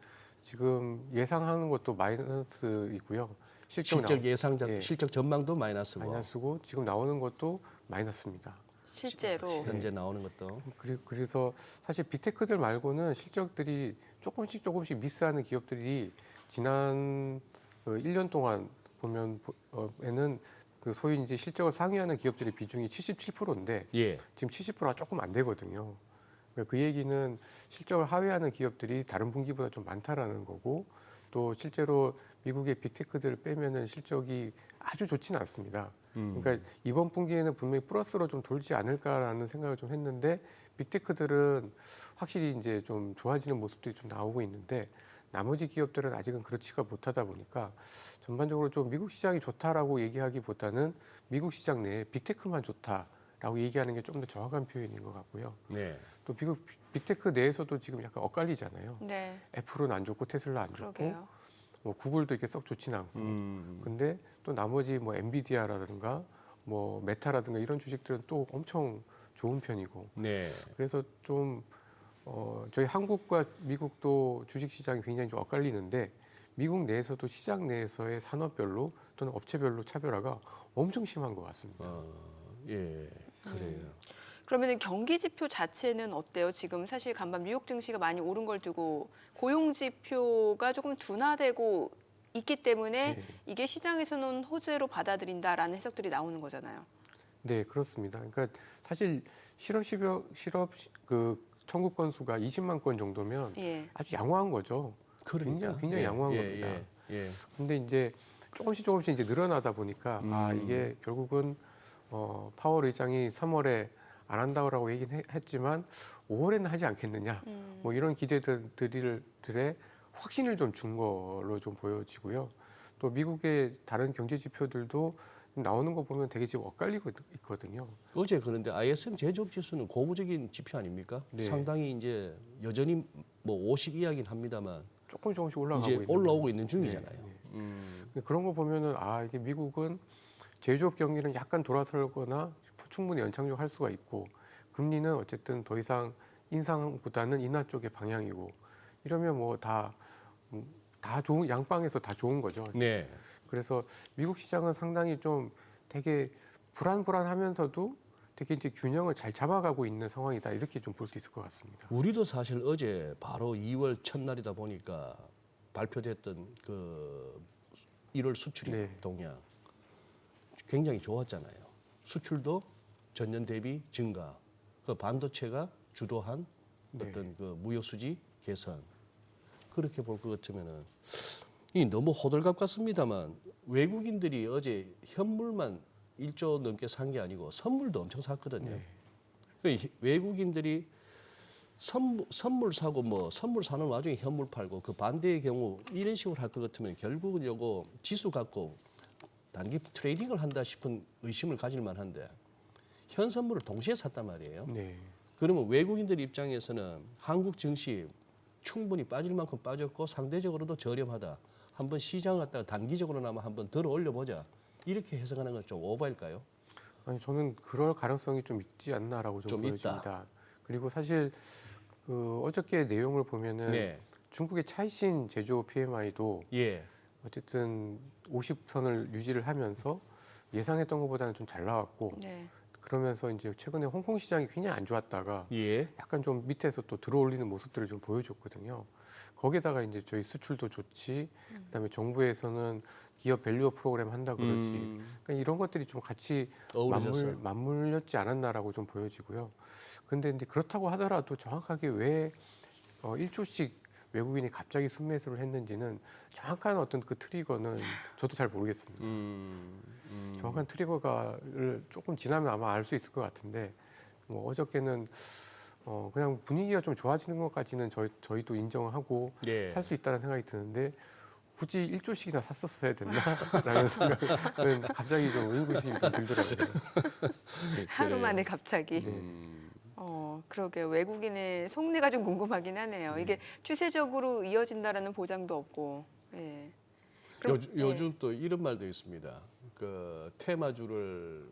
지금 예상하는 것도 마이너스이고요. 실적 예상 예. 실적 전망도 마이너스고 마이너스고 지금 나오는 것도 마이너스입니다. 실제로. 현재 나오는 것도 그래서 사실 빅테크들 말고는 실적들이 조금씩 미스하는 기업들이 지난 1년 동안 보면 에는 그 소위 이제 실적을 상회하는 기업들의 비중이 77%인데 예. 지금 70%가 조금 안 되거든요. 그러니까 그 얘기는 실적을 하회하는 기업들이 다른 분기보다 좀 많다라는 거고 또 실제로 미국의 빅테크들을 빼면은 실적이 아주 좋지는 않습니다. 그러니까 이번 분기에는 분명히 플러스로 좀 돌지 않을까라는 생각을 좀 했는데 빅테크들은 확실히 이제 좀 좋아지는 모습들이 좀 나오고 있는데 나머지 기업들은 아직은 그렇지가 못하다 보니까 전반적으로 좀 미국 시장이 좋다라고 얘기하기보다는 미국 시장 내에 빅테크만 좋다라고 얘기하는 게 좀 더 정확한 표현인 것 같고요. 네. 또 미국 빅테크 내에서도 지금 약간 엇갈리잖아요. 네. 애플은 안 좋고 테슬라 안 좋고 그러게요. 뭐 구글도 이렇게 썩 좋지는 않고 근데 또 나머지 뭐 엔비디아라든가 뭐 메타라든가 이런 주식들은 또 엄청 좋은 편이고 네. 그래서 좀 저희 한국과 미국도 주식 시장이 굉장히 좀 엇갈리는데 미국 내에서도 시장 내에서의 산업별로 또는 업체별로 차별화가 엄청 심한 것 같습니다. 예. 그래요. 그러면 경기 지표 자체는 어때요? 지금 사실 간밤 뉴욕 증시가 많이 오른 걸 두고 고용 지표가 조금 둔화되고 있기 때문에 네. 이게 시장에서는 호재로 받아들인다라는 해석들이 나오는 거잖아요. 네, 그렇습니다. 그러니까 사실 실업 그 청구 건수가 20만 건 정도면 예. 아주 양호한 거죠. 그러니까. 굉장히 예, 양호한 예, 겁니다. 예, 예. 근데 이제 조금씩 이제 늘어나다 보니까 이게 결국은 파월 의장이 3월에 안 한다고 얘기는 했지만 5월에는 하지 않겠느냐. 뭐 이런 기대들의 확신을 좀 준 걸로 좀 보여지고요. 또 미국의 다른 경제 지표들도 나오는 거 보면 되게 지금 엇갈리고 있거든요. 어제 그런데 ISM 제조업 지수는 고무적인 지표 아닙니까? 네. 상당히 이제 여전히 뭐 50 이하긴 합니다만 조금씩 올라가고 이제 있는 올라오고 거예요. 있는 중이잖아요. 네, 네. 근데 그런 거 보면은 이게 미국은 제조업 경기는 약간 돌아설거나 충분히 연착륙 할 수가 있고 금리는 어쨌든 더 이상 인상보다는 인하 쪽의 방향이고 이러면 뭐 다 좋은 양방에서 다 좋은 거죠. 네. 그래서 미국 시장은 상당히 좀 되게 불안하면서도 되게 이제 균형을 잘 잡아가고 있는 상황이다 이렇게 좀 볼 수 있을 것 같습니다. 우리도 사실 어제 바로 2월 첫날이다 보니까 발표됐던 그 1월 수출입 네. 동향 굉장히 좋았잖아요. 수출도 전년 대비 증가. 그 반도체가 주도한 네. 어떤 그 무역 수지 개선. 그렇게 볼 것 같으면은 이 너무 호들갑 같습니다만 외국인들이 어제 현물만 1조 넘게 산 게 아니고 선물도 엄청 샀거든요. 네. 그 외국인들이 선물 사고 뭐 선물 사는 와중에 현물 팔고 그 반대의 경우 이런 식으로 할 것 같으면 결국은 요거 지수 갖고 단기 트레이딩을 한다 싶은 의심을 가질 만한데 현 선물을 동시에 샀단 말이에요. 네. 그러면 외국인들 입장에서는 한국 증시 충분히 빠질 만큼 빠졌고 상대적으로도 저렴하다. 한번 시장 갔다가 단기적으로나마 한번 덜어 올려보자. 이렇게 해석하는 건 좀 오버일까요? 아니 저는 그럴 가능성이 좀 있지 않나라고 좀 좀 있다. 보여집니다. 그리고 사실 그 어저께 내용을 보면은 네. 중국의 차이신 제조 PMI도 예. 어쨌든 50선을 유지를 하면서 예상했던 것보다는 좀 잘 나왔고 네. 그러면서 이제 최근에 홍콩 시장이 굉장히 안 좋았다가 예. 약간 좀 밑에서 또 들어올리는 모습들을 좀 보여줬거든요. 거기에다가 이제 저희 수출도 좋지, 그다음에 정부에서는 기업 밸류업 프로그램 한다 그러지. 그러니까 이런 것들이 좀 같이 어우러져서. 맞물렸지 않았나라고 좀 보여지고요. 근데 이제 그렇다고 하더라도 정확하게 왜 1조씩 외국인이 갑자기 순매수를 했는지는 정확한 어떤 그 트리거는 저도 잘 모르겠습니다. 정확한 트리거가를 조금 지나면 아마 알 수 있을 것 같은데 뭐 어저께는 그냥 분위기가 좀 좋아지는 것까지는 저희도 인정하고 예. 살 수 있다는 생각이 드는데 굳이 1조씩이나 샀었어야 됐나라는 생각은 갑자기 좀 의구심이 좀 들더라고요. 하루 만에 갑자기. 네. 그러게 외국인의 속내가 좀 궁금하긴 하네요. 이게 추세적으로 이어진다라는 보장도 없고. 예. 그럼- 요즘 또 이런 말도 있습니다. 그 테마주를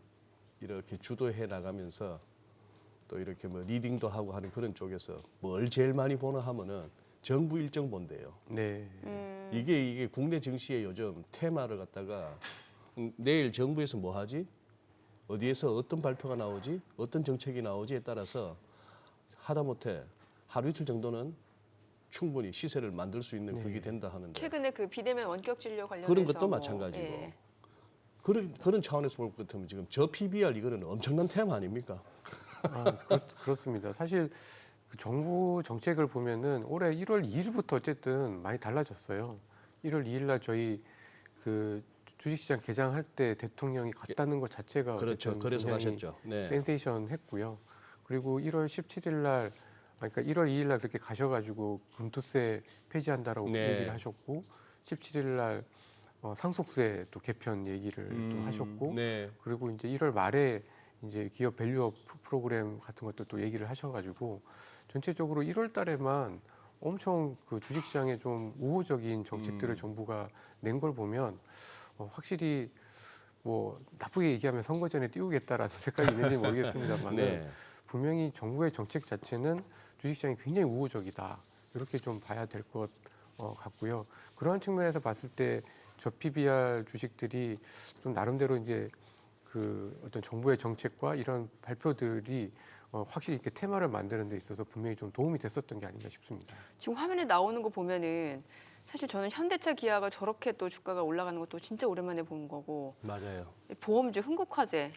이렇게 주도해 나가면서 또 이렇게 뭐 리딩도 하고 하는 그런 쪽에서 뭘 제일 많이 보나 하면은 정부 일정 본대요. 네. 이게 국내 증시에 요즘 테마를 갖다가 내일 정부에서 뭐 하지? 어디에서 어떤 발표가 나오지? 어떤 정책이 나오지에 따라서 하다못해 하루 이틀 정도는 충분히 시세를 만들 수 있는 그게 된다 하는데 최근에 그 비대면 원격 진료 관련해서 그런 것도 뭐, 마찬가지고 예. 그런 차원에서 볼 것 같으면 지금 저 PBR 이거는 엄청난 테마 아닙니까? 그렇습니다. 사실 그 정부 정책을 보면은 올해 1월 2일부터 어쨌든 많이 달라졌어요. 1월 2일 날 저희 그 주식시장 개장할 때 대통령이 갔다는 것 자체가 그렇죠. 어쨌든 그래서 굉장히 가셨죠. 네. 센세이션 했고요. 그리고 1월 17일 날 그러니까 1월 2일 날 그렇게 가셔가지고 금투세 폐지한다라고 네. 얘기를 하셨고 17일 날 상속세 또 개편 얘기를 또 하셨고 네. 그리고 이제 1월 말에 이제 기업 밸류업 프로그램 같은 것도 또 얘기를 하셔가지고 전체적으로 1월 달에만 엄청 그 주식시장에 좀 우호적인 정책들을 정부가 낸 걸 보면 확실히 뭐 나쁘게 얘기하면 선거 전에 띄우겠다라는 색깔이 있는지 모르겠습니다만 네. 분명히 정부의 정책 자체는 주식시장이 굉장히 우호적이다 이렇게 좀 봐야 될 것 같고요. 그러한 측면에서 봤을 때 저 PBR 주식들이 좀 나름대로 이제 그 어떤 정부의 정책과 이런 발표들이 확실히 이렇게 테마를 만드는 데 있어서 분명히 좀 도움이 됐었던 게 아닌가 싶습니다. 지금 화면에 나오는 거 보면은 사실 저는 현대차, 기아가 저렇게 또 주가가 올라가는 것도 진짜 오랜만에 본 거고 맞아요. 보험주, 흥국화재,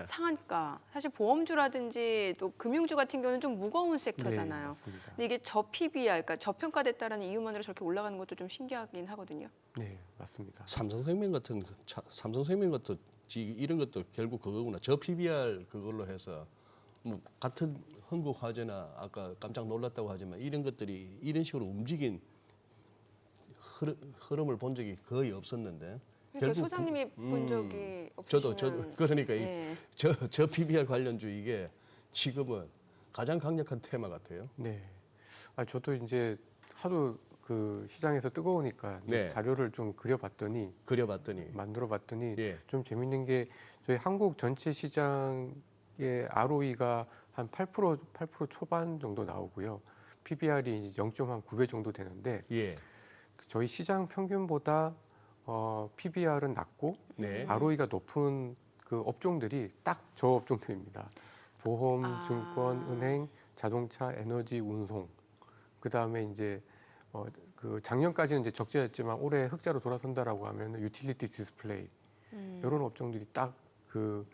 상한가 사실 보험주라든지 또 금융주 같은 경우는 좀 무거운 네, 섹터잖아요. 맞습니다. 근데 이게 저PBR, 그러니까 저평가됐다라는 이유만으로 저렇게 올라가는 것도 좀 신기하긴 하거든요. 네, 맞습니다. 삼성생명 같은 삼성생명 같은 이런 것도 결국 그거구나. 저 PBR 그걸로 해서 뭐 같은 흥국화재나 아까 깜짝 놀랐다고 하지만 이런 것들이 이런 식으로 움직인 흐름을 본 적이 거의 없었는데 그러니까 소장님이 본 적이 없으시면 저도 그러니까 예. 저 PBR 관련주 이게 지금은 가장 강력한 테마 같아요. 네. 저도 이제 하도 그 시장에서 뜨거우니까 이제 네. 자료를 좀 그려봤더니 그려봤더니 만들어봤더니 예. 좀 재밌는 게 저희 한국 전체 시장의 ROE가 한 8% 초반 정도 나오고요. PBR이 이제 0.9배 정도 되는데 예. 저희 시장 평균보다 PBR은 낮고 네. ROE가 높은 그 업종들이 딱 저 업종들입니다. 보험, 증권, 은행, 자동차, 에너지, 운송. 그 다음에 이제 그 작년까지는 이제 적자였지만 올해 흑자로 돌아선다라고 하면 유틸리티 디스플레이 이런 업종들이 딱 그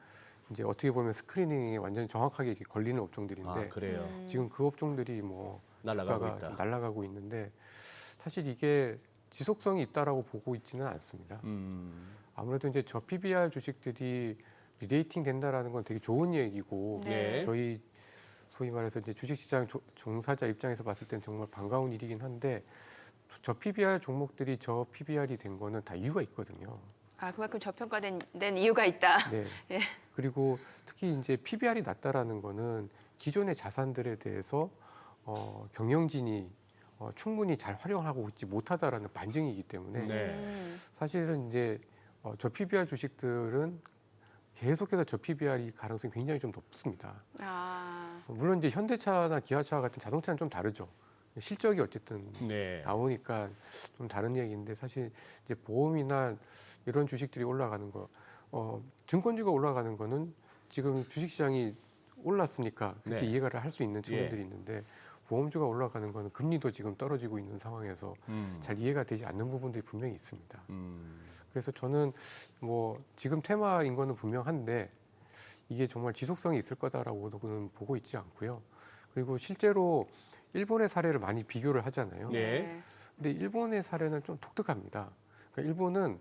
이제 어떻게 보면 스크리닝에 완전히 정확하게 이렇게 걸리는 업종들인데 아 그래요. 지금 그 업종들이 뭐 날아가고 주가가 있다. 좀 날아가고 있는데 사실 이게 지속성이 있다라고 보고 있지는 않습니다. 아무래도 이제 저 PBR 주식들이 리레이팅 된다라는 건 되게 좋은 얘기고 네. 저희 소위 말해서 이제 주식시장 종사자 입장에서 봤을 때는 정말 반가운 일이긴 한데 저 PBR 종목들이 저 PBR이 된 거는 다 이유가 있거든요. 그만큼 저평가된 이유가 있다. 네. 예. 그리고 특히 이제 PBR이 낮다라는 거는 기존의 자산들에 대해서 경영진이 충분히 잘 활용하고 있지 못하다라는 반증이기 때문에 네. 사실은 이제 저 PBR 주식들은 계속해서 저 PBR이 가능성이 굉장히 좀 높습니다. 물론 이제 현대차나 기아차 같은 자동차는 좀 다르죠. 실적이 어쨌든 네. 나오니까 좀 다른 얘기인데 사실 이제 보험이나 이런 주식들이 올라가는 거, 증권주가 올라가는 거는 지금 주식시장이 올랐으니까 그렇게 네. 이해가 할 수 있는 측면들이 예. 있는데 보험주가 올라가는 거는 금리도 지금 떨어지고 있는 상황에서 잘 이해가 되지 않는 부분들이 분명히 있습니다. 그래서 저는 뭐 지금 테마인 거는 분명한데 이게 정말 지속성이 있을 거다라고는 보고 있지 않고요. 그리고 실제로 일본의 사례를 많이 비교를 하잖아요. 네. 근데 일본의 사례는 좀 독특합니다. 그러니까 일본은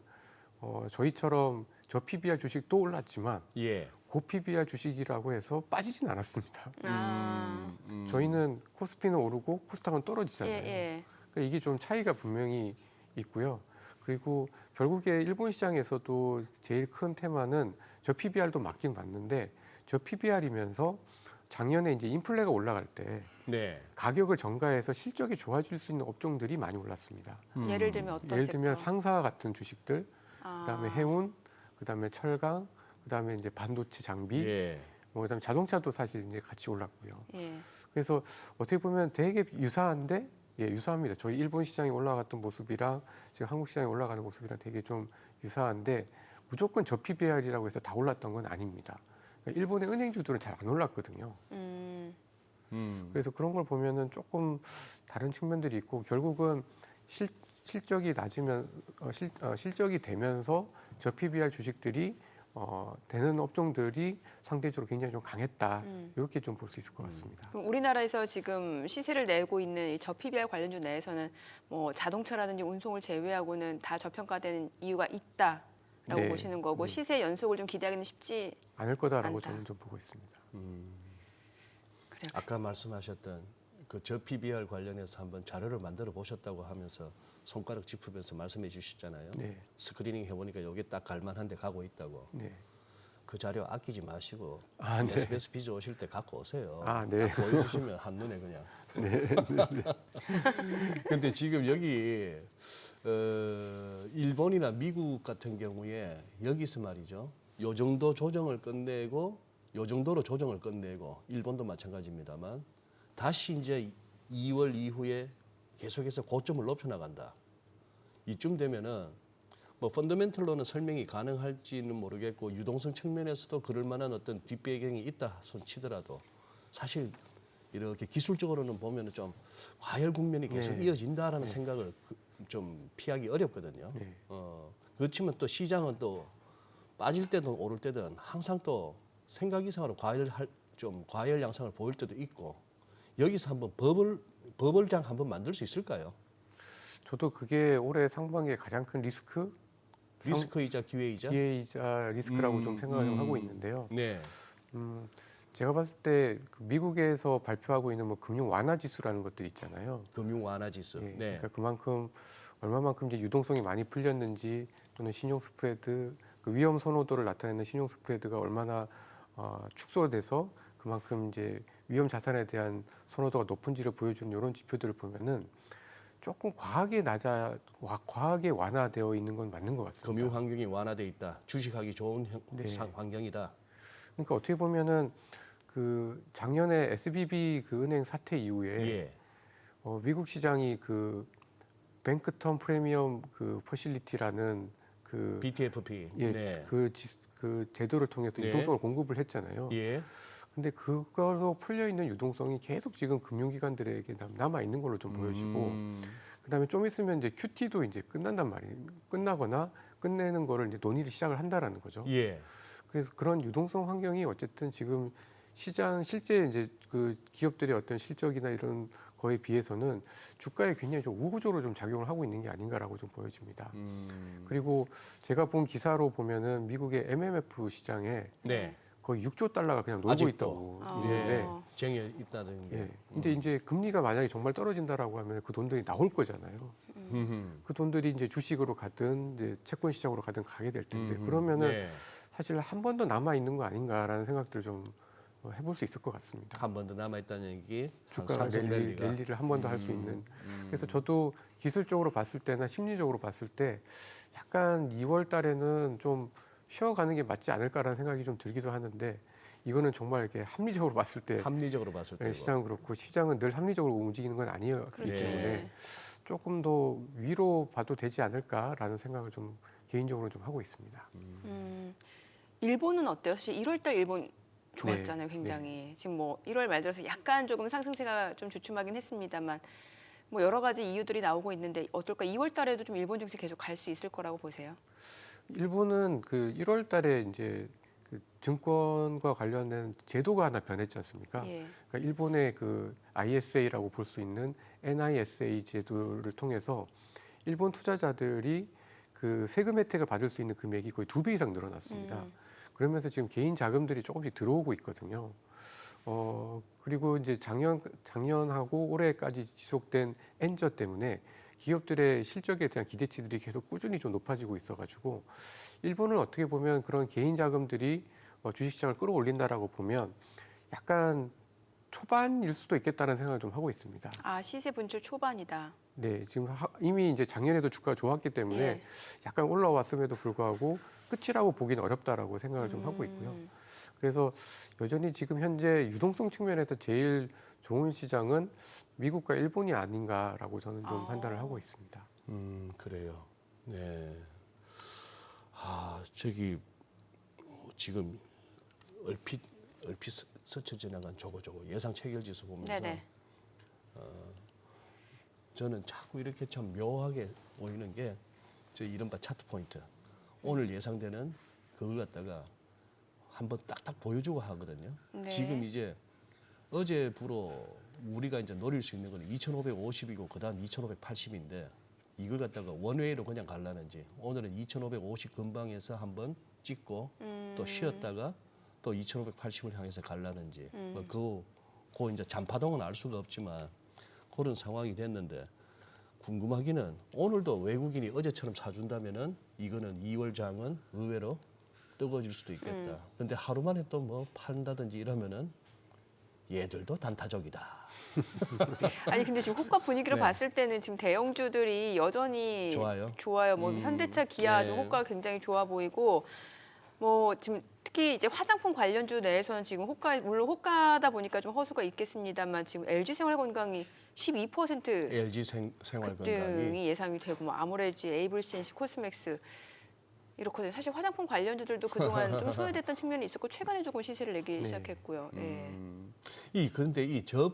저희처럼 저 PBR 주식도 올랐지만 예. 고 PBR 주식이라고 해서 빠지진 않았습니다. 음. 저희는 코스피는 오르고 코스닥은 떨어지잖아요. 예. 그러니까 이게 좀 차이가 분명히 있고요. 그리고 결국에 일본 시장에서도 제일 큰 테마는 저 PBR도 맞긴 맞는데 저 PBR이면서 작년에 이제 인플레가 올라갈 때 네. 가격을 전가해서 실적이 좋아질 수 있는 업종들이 많이 올랐습니다. 예를 들면 어떤 예를 들면 섹터? 상사 같은 주식들, 아. 그다음에 해운, 그다음에 철강, 그다음에 이제 반도체 장비, 예. 뭐 그다음에 자동차도 사실 이제 같이 올랐고요. 예. 그래서 어떻게 보면 되게 유사한데 유사합니다. 저희 일본 시장이 올라갔던 모습이랑 지금 한국 시장이 올라가는 모습이랑 되게 좀 유사한데 무조건 저 PBR이라고 해서 다 올랐던 건 아닙니다. 그러니까 일본의 은행주들은 잘 안 올랐거든요. 그래서 그런 걸 보면은 조금 다른 측면들이 있고 결국은 실적이 낮으면 실적이 되면서 저 PBR 주식들이 되는 업종들이 상대적으로 굉장히 좀 강했다. 이렇게 좀 볼 수 있을 것 같습니다. 그럼 우리나라에서 지금 시세를 내고 있는 이 저 PBR 관련주 내에서는 뭐 자동차라든지 운송을 제외하고는 다 저평가되는 이유가 있다라고 네. 보시는 거고 네. 시세 연속을 좀 기대하기는 쉽지. 않을 거다라고 않다. 저는 좀 보고 있습니다. 그래요. 아까 말씀하셨던 그 저 PBR 관련해서 한번 자료를 만들어 보셨다고 하면서 손가락 짚으면서 말씀해 주셨잖아요. 네. 스크리닝 해보니까 여기 딱 갈만한데 가고 있다고. 네. 그 자료 아끼지 마시고 아, 네. SBS 비즈 오실 때 갖고 오세요. 아, 네. 딱 보여주시면 한눈에 그냥. 네. 근데 지금 여기 일본이나 미국 같은 경우에 여기서 말이죠. 요 정도 조정을 끝내고 요 정도로 조정을 끝내고 일본도 마찬가지입니다만 다시 이제 2월 이후에 계속해서 고점을 높여 나간다. 이쯤 되면은 뭐 펀더멘털로는 설명이 가능할지는 모르겠고 유동성 측면에서도 그럴 만한 어떤 뒷배경이 있다 손 치더라도 사실 이렇게 기술적으로는 보면은 좀 과열 국면이 계속 네. 이어진다라는 생각을 좀 피하기 어렵거든요. 네. 그렇지만 또 시장은 또 빠질 때든 오를 때든 항상 또 생각 이상으로 과열 양상을 보일 때도 있고 여기서 한번 버블장 한번 만들 수 있을까요? 저도 그게 올해 상반기에 가장 큰 리스크이자 기회이자. 기회이자 리스크라고 좀 생각을 좀 하고 있는데요. 네. 제가 봤을 때그 미국에서 발표하고 있는 뭐 금융 완화 지수라는 것들이 있잖아요. 금융 완화 지수. 예, 네. 그러니까 그만큼 얼마만큼 이제 유동성이 많이 풀렸는지 또는 신용 스프레드 그 위험 선호도를 나타내는 신용 스프레드가 얼마나 축소돼서 그만큼 이제 위험 자산에 대한 선호도가 높은지를 보여주는 이런 지표들을 보면은 조금 과하게 완화되어 있는 건 맞는 것 같습니다. 금융 환경이 완화돼 있다. 주식하기 좋은 네. 환경이다. 그러니까 어떻게 보면은 그 작년에 SVB 그 은행 사태 이후에 예. 미국 시장이 그 뱅크텀 프리미엄 그 퍼실리티라는 그 BTFP. 예, 네. 그 제도를 통해서 네. 유동성을 공급을 했잖아요. 예. 근데 그거로 풀려 있는 유동성이 계속 지금 금융기관들에게 남아 있는 걸로 좀 보여지고, 그다음에 좀 있으면 이제 QT도 이제 끝난단 말이에요. 끝나거나 끝내는 거를 이제 논의를 시작을 한다라는 거죠. 예. 그래서 그런 유동성 환경이 어쨌든 지금 시장 실제 이제 그 기업들의 어떤 실적이나 이런 거에 비해서는 주가에 굉장히 좀 우호적으로 좀 작용을 하고 있는 게 아닌가라고 좀 보여집니다. 그리고 제가 본 기사로 보면은 미국의 MMF 시장에 네. 거의 6조 달러가 그냥 놀고 아직도. 있다고 아. 있는데, 어. 쟁여 있다는 게. 예. 근데 이제 금리가 만약에 정말 떨어진다라고 하면 그 돈들이 나올 거잖아요. 그 돈들이 이제 주식으로 가든 이제 채권 시장으로 가든 가게 될 텐데 그러면은 네. 사실 한 번 더 남아 있는 거 아닌가라는 생각들을 좀 해볼 수 있을 것 같습니다. 한 번 더 남아 있다는 얘기. 주가 상승 랠리가. 랠리를 한 번 더 할 수 있는. 그래서 저도 기술적으로 봤을 때나 심리적으로 봤을 때 약간 2월 달에는 좀 쉬어가는 게 맞지 않을까라는 생각이 좀 들기도 하는데 이거는 정말 이렇게 합리적으로 봤을 때 합리적으로 봤을 때. 시장은 그렇고 시장은 늘 합리적으로 움직이는 건 아니었기 그렇죠. 때문에 조금 더 위로 봐도 되지 않을까라는 생각을 좀 개인적으로 좀 하고 있습니다. 일본은 어때요? 사실 1월달 일본 좋았잖아요, 네, 굉장히. 지금 뭐 1월 말 들어서 약간 조금 상승세가 좀 주춤하긴 했습니다만 뭐 여러 가지 이유들이 나오고 있는데 어떨까? 2월달에도 좀 일본 증시 계속 갈 수 있을 거라고 보세요? 일본은 그 1월 달에 이제 그 증권과 관련된 제도가 하나 변했지 않습니까? 예. 그러니까 일본의 그 ISA라고 볼 수 있는 NISA 제도를 통해서 일본 투자자들이 그 세금 혜택을 받을 수 있는 금액이 거의 2배 이상 늘어났습니다. 그러면서 지금 개인 자금들이 조금씩 들어오고 있거든요. 그리고 이제 작년하고 올해까지 지속된 엔저 때문에 기업들의 실적에 대한 기대치들이 계속 꾸준히 좀 높아지고 있어가지고 일본은 어떻게 보면 그런 개인 자금들이 주식시장을 끌어올린다라고 보면 약간 초반일 수도 있겠다는 생각을 좀 하고 있습니다. 아, 시세 분출 초반이다. 네, 지금 이미 이제 작년에도 주가가 좋았기 때문에 예. 약간 올라왔음에도 불구하고 끝이라고 보기는 어렵다라고 생각을 좀 하고 있고요. 그래서 여전히 지금 현재 유동성 측면에서 제일 좋은 시장은 미국과 일본이 아닌가라고 저는 좀 판단을 하고 있습니다. 그래요. 네. 저기 지금 얼핏 스쳐 지나간 저거 예상 체결지수 보면서 네네. 저는 자꾸 이렇게 참 묘하게 보이는 게 저 이른바 차트 포인트. 오늘 예상되는 그걸 갖다가 한번 딱딱 보여주고 하거든요. 네. 지금 이제 어제부로 우리가 이제 노릴 수 있는 건 2,550이고 그다음 2,580인데 이걸 갖다가 원웨이로 그냥 갈라는지 오늘은 2,550 근방에서 한번 찍고 또 쉬었다가 또 2,580을 향해서 갈라는지 그 이제 잔파동은 알 수가 없지만 그런 상황이 됐는데 궁금하기는 오늘도 외국인이 어제처럼 사준다면은 이거는 2월 장은 의외로 뜨거워질 수도 있겠다. 근데 하루 만에 또 뭐 판다든지 이러면은 얘들도 단타적이다. 아니 근데 지금 호가 분위기로 네. 봤을 때는 지금 대형주들이 여전히 좋아요. 뭐 현대차, 기아 네. 좀 호가가 굉장히 좋아 보이고 뭐 지금 특히 이제 화장품 관련주 내에서는 지금 호가 물론 호가다 보니까 좀 허수가 있겠습니다만 지금 LG 생활건강이 12% LG 생활건강이 급등이 예상이 되고 뭐 아모레지, 에이블센시, 코스맥스 이렇거든요. 사실 화장품 관련주들도 그동안 좀 소외됐던 측면이 있었고 최근에 조금 시세를 내기 시작했고요. 예. 그런데 저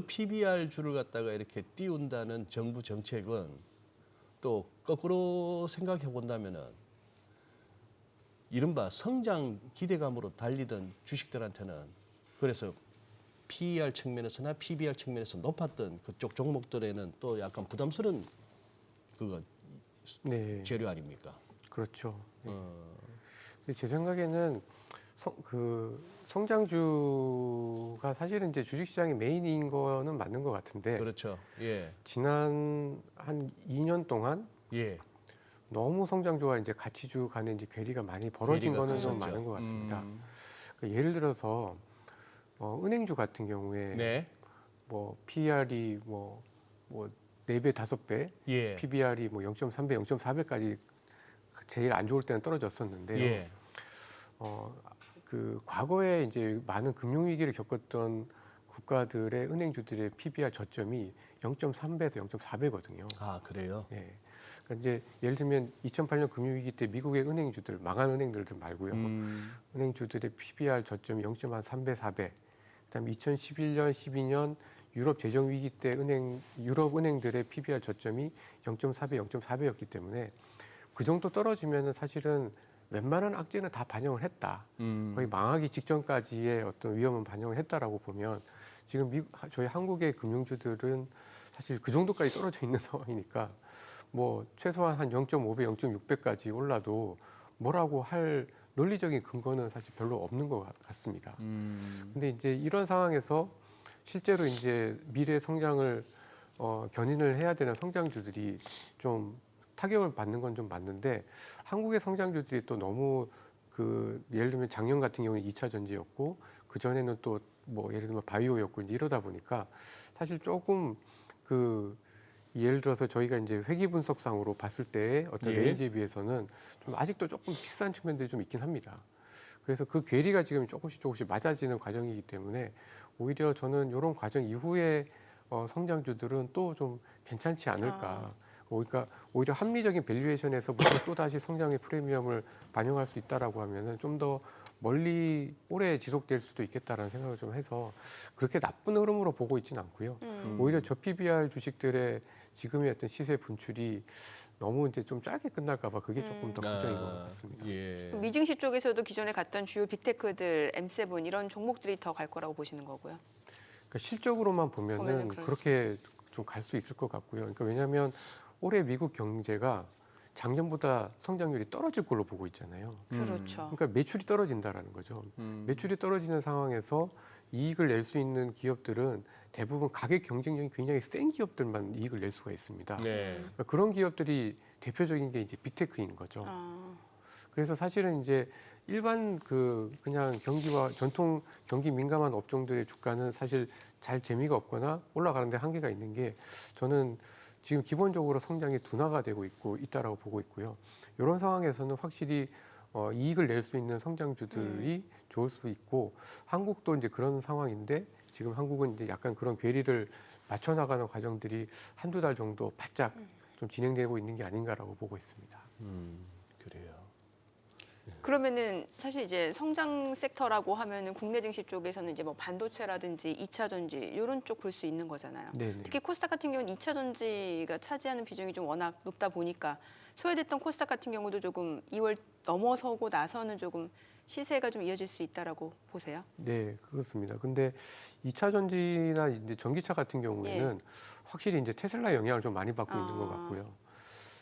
PBR 주를 갖다가 이렇게 띄운다는 정부 정책은 또 거꾸로 생각해 본다면은 이른바 성장 기대감으로 달리던 주식들한테는 그래서 PER 측면에서나 PBR 측면에서 높았던 그쪽 종목들에는 또 약간 부담스러운 그거 네, 재료 아닙니까? 그렇죠. 네. 근데 제 생각에는 성장주가 사실은 이제 주식시장의 메인인 거는 맞는 것 같은데 그렇죠. 예. 지난 한 2년 동안 예. 너무 성장주와 이제 가치주 간에 이제 괴리가 많이 벌어진 괴리가 거는 좀 컸었죠. 많은 것 같습니다. 그러니까 예를 들어서 은행주 같은 경우에 네. 뭐 PER이 뭐 4배, 5배, 예. PBR이 뭐 0.3배, 0.4배까지 제일 안 좋을 때는 떨어졌었는데요. 예. 그 과거에 이제 많은 금융위기를 겪었던 국가들의 은행주들의 PBR 저점이 0.3배에서 0.4배거든요. 아, 그래요? 네. 그러니까 이제 예를 들면 2008년 금융위기 때 미국의 은행주들, 망한 은행들 말고요. 은행주들의 PBR 저점이 0.3배, 4배. 그다음에 2011년, 12년 유럽 재정 위기 때 유럽 은행들의 PBR 저점이 0.4배, 0.4배였기 때문에 그 정도 떨어지면은 사실은 웬만한 악재는 다 반영을 했다. 거의 망하기 직전까지의 어떤 위험은 반영을 했다라고 보면 지금 저희 한국의 금융주들은 사실 그 정도까지 떨어져 있는 상황이니까 뭐 최소한 한 0.5배, 0.6배까지 올라도 뭐라고 할 논리적인 근거는 사실 별로 없는 것 같습니다. 근데 이제 이런 상황에서 실제로 이제 미래 성장을 견인을 해야 되는 성장주들이 좀 타격을 받는 건 좀 맞는데 한국의 성장주들이 또 너무 예를 들면 작년 같은 경우는 2차 전지였고 그 전에는 또 뭐 예를 들면 바이오였고 이제 이러다 보니까 사실 조금 예를 들어서 저희가 이제 회기 분석상으로 봤을 때 어떤 예. 레인지에 비해서는 좀 아직도 조금 비싼 측면들이 좀 있긴 합니다. 그래서 그 괴리가 지금 조금씩 맞아지는 과정이기 때문에 오히려 저는 이런 과정 이후에 성장주들은 또 좀 괜찮지 않을까. 그러니까 오히려 합리적인 밸류에이션에서부터 또 다시 성장의 프리미엄을 반영할 수 있다라고 하면은 좀 더 멀리 오래 지속될 수도 있겠다라는 생각을 좀 해서 그렇게 나쁜 흐름으로 보고 있지는 않고요. 오히려 저 PBR 주식들의 지금의 어떤 시세 분출이 너무 이제 좀 짧게 끝날까봐 그게 조금 더 걱정인 것 같습니다. 예. 미증시 쪽에서도 기존에 갔던 주요 빅테크들, M7 이런 종목들이 더 갈 거라고 보시는 거고요. 그러니까 실적으로만 보면은 그럴 그렇게 좀 갈 수 있을 것 같고요. 그러니까 왜냐하면 올해 미국 경제가 작년보다 성장률이 떨어질 걸로 보고 있잖아요. 그렇죠. 그러니까 매출이 떨어진다라는 거죠. 매출이 떨어지는 상황에서 이익을 낼 수 있는 기업들은 대부분 가격 경쟁력이 굉장히 센 기업들만 이익을 낼 수가 있습니다. 네. 그러니까 그런 기업들이 대표적인 게 이제 빅테크인 거죠. 아, 그래서 사실은 이제 일반 그냥 경기와 전통 경기 민감한 업종들의 주가는 사실 잘 재미가 없거나 올라가는데 한계가 있는 게 저는 지금 기본적으로 성장이 둔화가 되고 있다라고 보고 있고요. 이런 상황에서는 확실히 이익을 낼 수 있는 성장주들이 좋을 수 있고 한국도 이제 그런 상황인데 지금 한국은 이제 약간 그런 괴리를 맞춰 나가는 과정들이 한두 달 정도 바짝 좀 진행되고 있는 게 아닌가라고 보고 있습니다. 그래요. 그러면은 사실 이제 성장 섹터라고 하면은 국내 증시 쪽에서는 이제 뭐 반도체라든지 2차 전지 이런 쪽 볼 수 있는 거잖아요. 네네. 특히 코스닥 같은 경우는 2차 전지가 차지하는 비중이 좀 워낙 높다 보니까 소외됐던 코스닥 같은 경우도 조금 2월 넘어서고 나서는 조금 시세가 좀 이어질 수 있다라고 보세요. 네, 그렇습니다. 근데 2차 전지나 이제 전기차 같은 경우에는 확실히 이제 테슬라 영향을 좀 많이 받고 있는 것 같고요.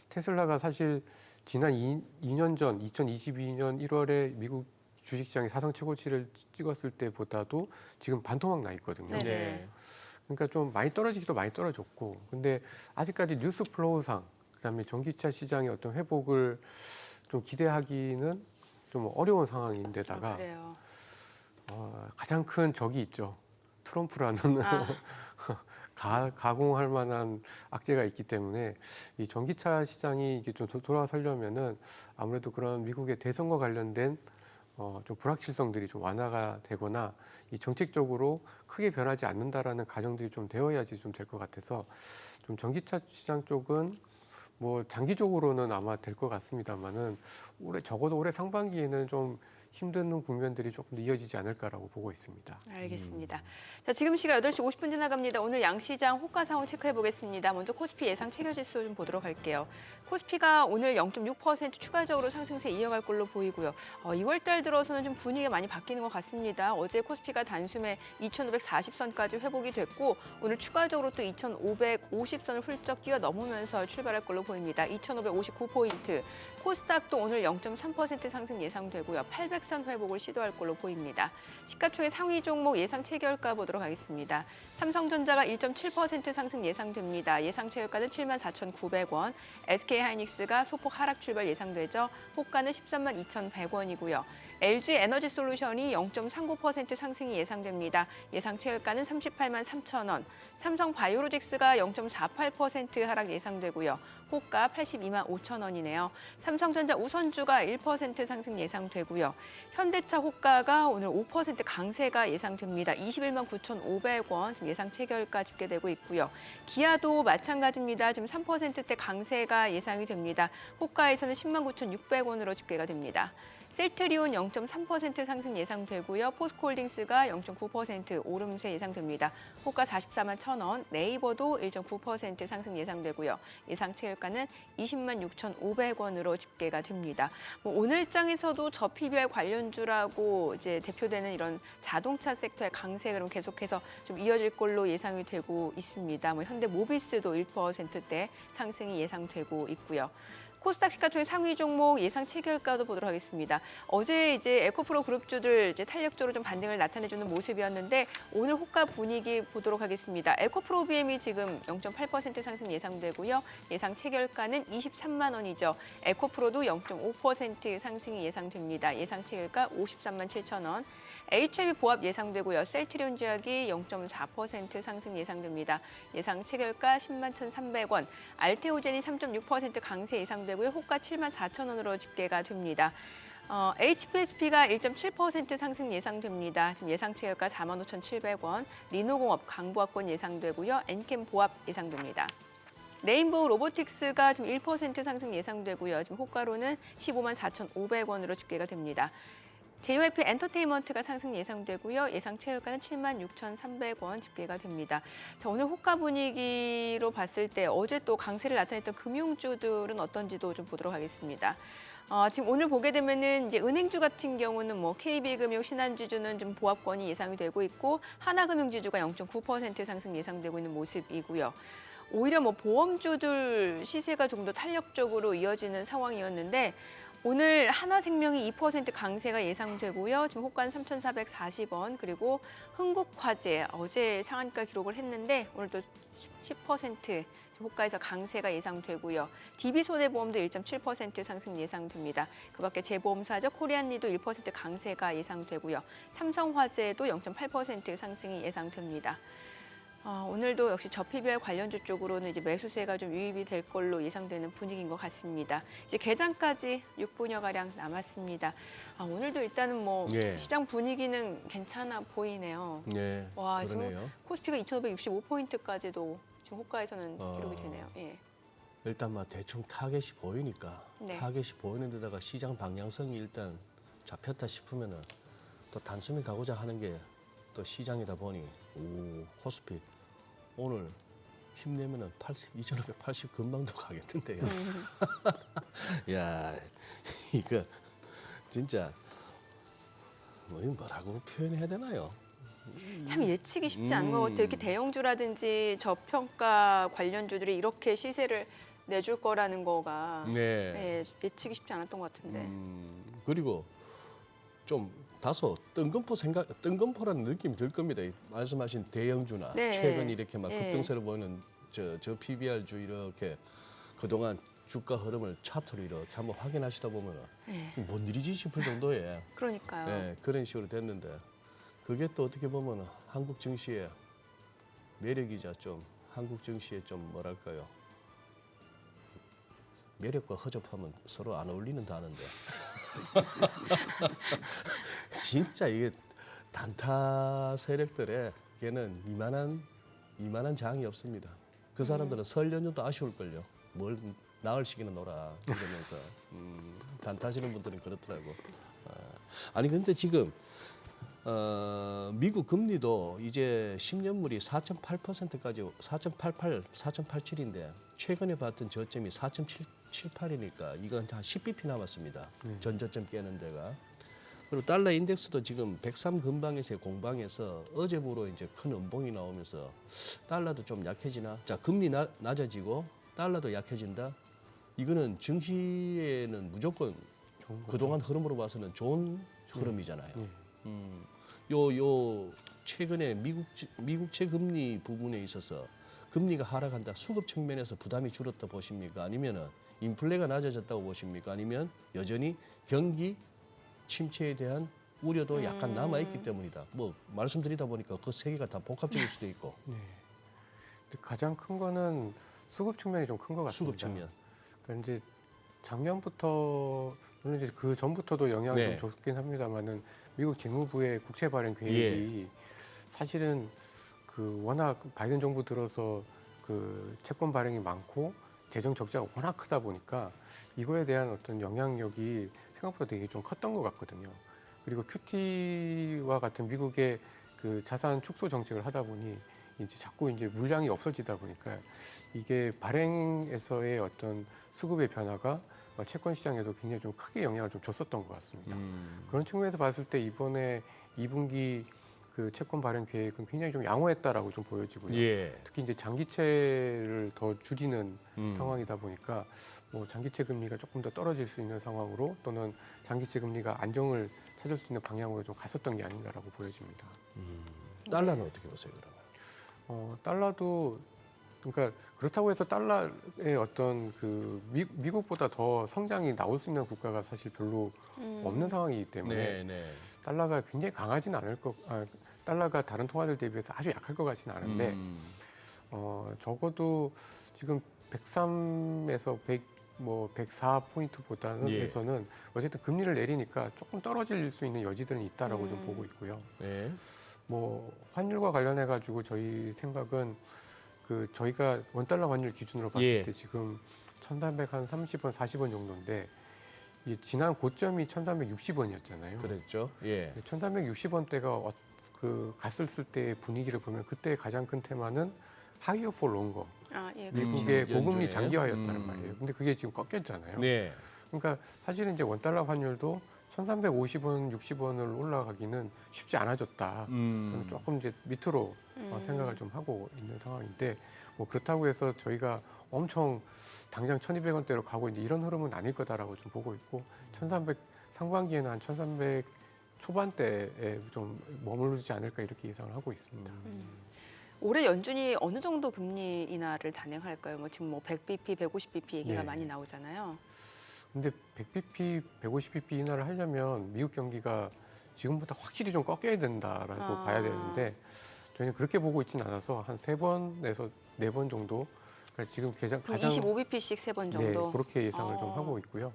테슬라가 사실 지난 2년 전 2022년 1월에 미국 주식시장이 사상 최고치를 찍었을 때보다도 지금 반토막 나 있거든요. 네. 그러니까 좀 많이 떨어지기도 많이 떨어졌고, 근데 아직까지 뉴스 플로우상, 그다음에 전기차 시장의 어떤 회복을 좀 기대하기는 좀 어려운 상황인데다가 그래요. 가장 큰 적이 있죠. 트럼프라는 가공할 만한 악재가 있기 때문에 이 전기차 시장이 이게 좀 돌아서려면은 아무래도 그런 미국의 대선과 관련된 좀 불확실성들이 좀 완화가 되거나 이 정책적으로 크게 변하지 않는다라는 가정들이 좀 되어야지 좀 될 것 같아서 좀 전기차 시장 쪽은 뭐 장기적으로는 아마 될 것 같습니다만은 적어도 올해 상반기에는 좀 힘든 국면들이 조금 더 이어지지 않을까라고 보고 있습니다. 알겠습니다. 자, 지금 시각 8시 50분 지나갑니다. 오늘 양시장 호가 상황 체크해 보겠습니다. 먼저 코스피 예상 체결지수 좀 보도록 할게요. 코스피가 오늘 0.6% 추가적으로 상승세 이어갈 걸로 보이고요. 2월 달 들어서는 좀 분위기가 많이 바뀌는 것 같습니다. 어제 코스피가 단숨에 2,540선까지 회복이 됐고 오늘 추가적으로 또 2,550선을 훌쩍 뛰어넘으면서 출발할 걸로 보입니다. 2,559포인트. 코스닥도 오늘 0.3% 상승 예상되고요. 800선 회복을 시도할 걸로 보입니다. 시가총액 상위 종목 예상 체결가 보도록 하겠습니다. 삼성전자가 1.7% 상승 예상됩니다. 예상 체결가는 74,900원. SK하이닉스가 소폭 하락 출발 예상되죠. 호가는 132,100원이고요. LG에너지솔루션이 0.39% 상승이 예상됩니다. 예상 체결가는 383,000원. 삼성바이오로직스가 0.48% 하락 예상되고요. 호가 825,000원이네요. 삼성전자 우선주가 1% 상승 예상되고요. 현대차 호가가 오늘 5% 강세가 예상됩니다. 219,500원 지금 예상 체결가 집계되고 있고요. 기아도 마찬가지입니다. 지금 3%대 강세가 예상이 됩니다. 호가에서는 109,600원으로 집계가 됩니다. 셀트리온 0.3% 상승 예상되고요. 포스코홀딩스가 0.9% 오름세 예상됩니다. 호가 44,000원, 네이버도 1.9% 상승 예상되고요. 예상 체결가는 206,500원으로 집계가 됩니다. 오늘장에서도 저 PBR 관련주라고 이제 대표되는 이런 자동차 섹터의 강세 그럼 계속해서 좀 이어질 걸로 예상이 되고 있습니다. 현대모비스도 1%대 상승이 예상되고 있고요. 코스닥 시가총액 상위 종목 예상 체결가도 보도록 하겠습니다. 어제 이제 에코프로 그룹주들 이제 탄력적으로 좀 반등을 나타내주는 모습이었는데 오늘 호가 분위기 보도록 하겠습니다. 에코프로 BM이 지금 0.8% 상승 예상되고요. 예상 체결가는 23만 원이죠. 에코프로도 0.5% 상승이 예상됩니다. 예상 체결가 537,000원. HLB 보합 예상되고요. 셀트리온 제약이 0.4% 상승 예상됩니다. 예상 체결가 101,300원. 알테오젠이 3.6% 강세 예상되고요. 호가 74,000원으로 집계가 됩니다. HPSP가 1.7% 상승 예상됩니다. 지금 예상 체결가 45,700원. 리노공업 강보합권 예상되고요. 엔캠 보합 예상됩니다. 레인보우 로보틱스가 지금 1% 상승 예상되고요. 지금 호가로는 15만 4,500원으로 집계가 됩니다. JYP 엔터테인먼트가 상승 예상되고요. 예상 최저가는 7만 6,300원 집계가 됩니다. 자, 오늘 호가 분위기로 봤을 때 어제 또 강세를 나타냈던 금융주들은 어떤지도 좀 보도록 하겠습니다. 지금 오늘 보게 되면은 이제 은행주 같은 경우는 뭐 KB금융, 신한지주는 좀 보합권이 예상이 되고 있고 하나금융지주가 0.9% 상승 예상되고 있는 모습이고요. 오히려 뭐 보험주들 시세가 조금 더 탄력적으로 이어지는 상황이었는데 오늘 하나생명이 2% 강세가 예상되고요. 지금 호가는 3,440원 그리고 흥국화재 어제 상한가 기록을 했는데 오늘 또 10% 호가에서 강세가 예상되고요. DB손해보험도 1.7% 상승 예상됩니다. 그밖에 재보험사죠. 코리안리도 1% 강세가 예상되고요. 삼성화재도 0.8% 상승이 예상됩니다. 오늘도 역시 저PBR 관련주 쪽으로는 이제 매수세가 좀 유입이 될 걸로 예상되는 분위기인 것 같습니다. 이제 개장까지 6분여 가량 남았습니다. 오늘도 일단은 뭐 예. 시장 분위기는 괜찮아 보이네요. 네, 와, 그러네요. 지금 코스피가 2,565포인트까지도 지금 호가에서는 기록이 되네요. 예. 일단 막 대충 타겟이 보이니까 네. 타겟이 보이는 데다가 시장 방향성이 일단 잡혔다 싶으면은 또 단숨에 가고자 하는 게 또 시장이다 보니 코스피 오늘 힘내면은 2,580 금방도 가겠는데요. 야, 이거 진짜 뭐라고 표현해야 되나요? 참 예측이 쉽지 않은 것 같아요. 이렇게 대형주라든지 저평가 관련주들이 이렇게 시세를 내줄 거라는 거가 네. 예측이 쉽지 않았던 것 같은데. 그리고 좀 다소 뜬금포라는 느낌이 들 겁니다. 이 말씀하신 대형주나 네. 최근 이렇게 막 네. 급등세를 보이는 저 PBR주 이렇게 그동안 주가 흐름을 차트로 이렇게 한번 확인하시다 보면은 네. 뭔 일이지 싶을 정도의 그러니까요. 네, 그런 식으로 됐는데 그게 또 어떻게 보면은 한국 증시의 매력이자 좀 한국 증시의 좀 뭐랄까요? 매력과 허접함은 서로 안 어울리는 단어인데 진짜 이게 단타 세력들에게는 이만한 장이 없습니다. 그 사람들은 설 연휴도 아쉬울걸요. 뭘 나을 시기는 놀아 이러면서 단타하시는 분들은 그렇더라고. 아니 근데 지금 미국 금리도 이제 10년물이 4.8%까지 4.88, 4.87인데 최근에 봤던 저점이 4.78이니까 이건 한 10bp 남았습니다. 전저점 깨는 데가. 그리고 달러 인덱스도 지금 103 근방에서의 공방에서 어제부로 이제 큰 음봉이 나오면서 달러도 좀 약해지나? 자, 금리 낮아지고 달러도 약해진다. 이거는 증시에는 무조건 그동안 흐름으로 봐서는 좋은 흐름이잖아요. 요 최근에 미국채 금리 부분에 있어서 금리가 하락한다. 수급 측면에서 부담이 줄었다 보십니까? 아니면은 인플레가 낮아졌다고 보십니까? 아니면 여전히 경기 침체에 대한 우려도 약간 남아 있기 때문이다. 뭐 말씀드리다 보니까 그 세 개가 다 복합적일 수도 있고. 네. 근데 가장 큰 거는 수급 측면이 좀 큰 것 같습니다. 수급 측면. 그러니까 이제 작년부터 물론 이제 그 전부터도 영향을 네. 좀 줬긴 합니다만은 미국 재무부의 국채 발행 계획이 사실은 그 워낙 바이든 정부 들어서 그 채권 발행이 많고 재정 적자가 워낙 크다 보니까 이거에 대한 어떤 영향력이 생각보다 되게 좀 컸던 것 같거든요. 그리고 QT와 같은 미국의 그 자산 축소 정책을 하다 보니 이제 자꾸 이제 물량이 없어지다 보니까 이게 발행에서의 어떤 수급의 변화가 채권 시장에도 굉장히 좀 크게 영향을 좀 줬었던 것 같습니다. 그런 측면에서 봤을 때 이번에 2분기 그 채권 발행 계획은 굉장히 좀 양호했다라고 좀 보여지고요. 예. 특히 이제 장기채를 더 줄이는 상황이다 보니까 뭐 장기채 금리가 조금 더 떨어질 수 있는 상황으로 또는 장기채 금리가 안정을 찾을 수 있는 방향으로 좀 갔었던 게 아닌가라고 보여집니다. 달러는 어떻게 보세요, 그러면? 달러도 그러니까 그렇다고 해서 달러의 어떤 그 미국보다 더 성장이 나올 수 있는 국가가 사실 별로 없는 상황이기 때문에 네. 달러가 굉장히 강하진 않을 달러가 다른 통화들 대비해서 아주 약할 것 같지는 않은데 적어도 지금 103에서 104 포인트보다는 예. 해서는 어쨌든 금리를 내리니까 조금 떨어질 수 있는 여지들은 있다라고 좀 보고 있고요. 네. 뭐 환율과 관련해 가지고 저희 생각은 그 저희가 원달러 환율 기준으로 봤을 예. 때 지금 1,330원, 40원 정도인데 이 지난 고점이 1,360원이었잖아요. 그랬죠. 예. 1,360원대가 그 갔을 때 분위기를 보면 그때 가장 큰 테마는 하이어 폴 롱거, 아, 예. 미국의 연준에. 고금리 장기화였다는 말이에요. 근데 그게 지금 꺾였잖아요. 네. 그러니까 사실은 이제 원달러 환율도 1,350원, 60원을 올라가기는 쉽지 않아졌다. 저는 조금 이제 밑으로 생각을 좀 하고 있는 상황인데 뭐 그렇다고 해서 저희가 엄청 당장 1,200원대로 가고 이제 이런 흐름은 아닐 거다라고 좀 보고 있고 1,300 상반기에는 한 1,300 초반대에 좀 머무르지 않을까 이렇게 예상을 하고 있습니다. 올해 연준이 어느 정도 금리 인하를 단행할까요? 뭐 지금 뭐 100bp, 150bp 얘기가 네. 많이 나오잖아요. 근데 100bp, 150bp 인하를 하려면 미국 경기가 지금보다 확실히 좀 꺾여야 된다라고 아. 봐야 되는데 저희는 그렇게 보고 있지는 않아서 한 3번에서 4번 정도 그러니까 지금 그럼 가장 25bp씩 3번 네, 정도. 그렇게 예상을 좀 하고 있고요.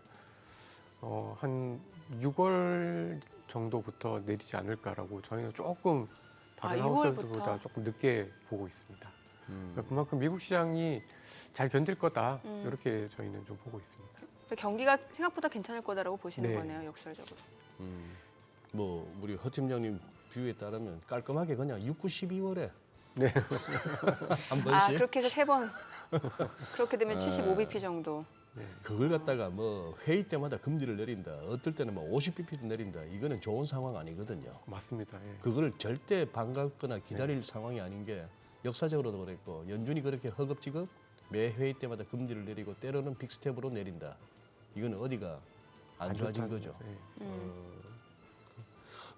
한 6월 정도부터 내리지 않을까라고 저희는 조금 다른 6월부터? 하우스들보다 조금 늦게 보고 있습니다. 그러니까 그만큼 미국 시장이 잘 견딜 거다 이렇게 저희는 좀 보고 있습니다. 경기가 생각보다 괜찮을 거다라고 보시는 네. 거네요, 역설적으로. 뭐 우리 허 팀장님 뷰에 따르면 깔끔하게 그냥 6, 9, 12월에 네. 한 번씩 아, 그렇게 해서 3번. 그렇게 되면 75bp 정도. 네. 그걸 갖다가 뭐 회의 때마다 금리를 내린다. 어떨 때는 뭐 50bp도 내린다. 이거는 좋은 상황 아니거든요. 맞습니다. 예. 그걸 절대 반갑거나 기다릴 상황이 아닌 게 역사적으로도 그랬고 연준이 그렇게 허겁지겁 매 회의 때마다 금리를 내리고 때로는 빅스텝으로 내린다. 이거는 어디가 안 좋아진 좋다는 거죠. 예.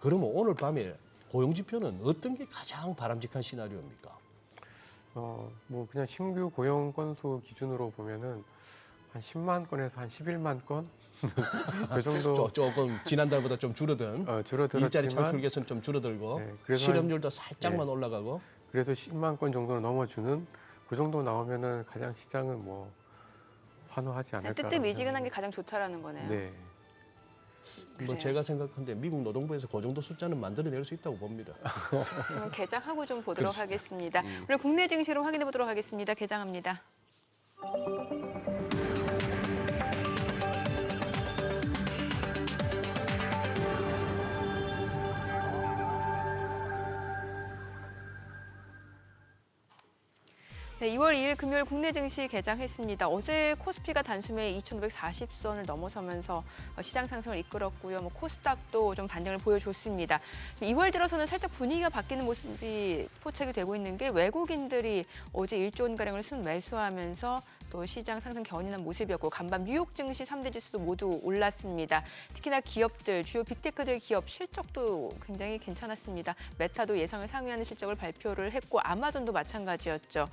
그러면 오늘 밤에 고용지표는 어떤 게 가장 바람직한 시나리오입니까? 뭐 그냥 신규 고용 건수 기준으로 보면은 한 10만 건에서 한 11만 건 그 정도 조금 지난달보다 좀 줄어든 줄어들었지만 일자리 창출 개선 좀 줄어들고 네, 그래도 실업률도 살짝만 올라가고 그래도 10만 건 정도는 넘어주는 그 정도 나오면은 가장 시장은 뭐 환호하지 않을까. 뜨뜻미지근한 게 가장 좋다라는 거네요. 네. 뭐 그래요. 제가 생각하는데 미국 노동부에서 그 정도 숫자는 만들어낼 수 있다고 봅니다. 그럼 개장하고 좀 보도록 그렇죠. 하겠습니다. 오늘 국내 증시로 확인해 보도록 하겠습니다. 개장합니다. 네, 2월 2일 금요일 국내 증시 개장했습니다. 어제 코스피가 단숨에 2,540선을 넘어서면서 시장 상승을 이끌었고요. 뭐 코스닥도 좀 반등을 보여줬습니다. 2월 들어서는 살짝 분위기가 바뀌는 모습이 포착이 되고 있는 게 외국인들이 어제 1조 원가량을 순매수하면서 또 시장 상승 견인한 모습이었고 간밤 뉴욕 증시 3대 지수도 모두 올랐습니다. 특히나 기업들, 주요 빅테크들 기업 실적도 굉장히 괜찮았습니다. 메타도 예상을 상회하는 실적을 발표를 했고 아마존도 마찬가지였죠.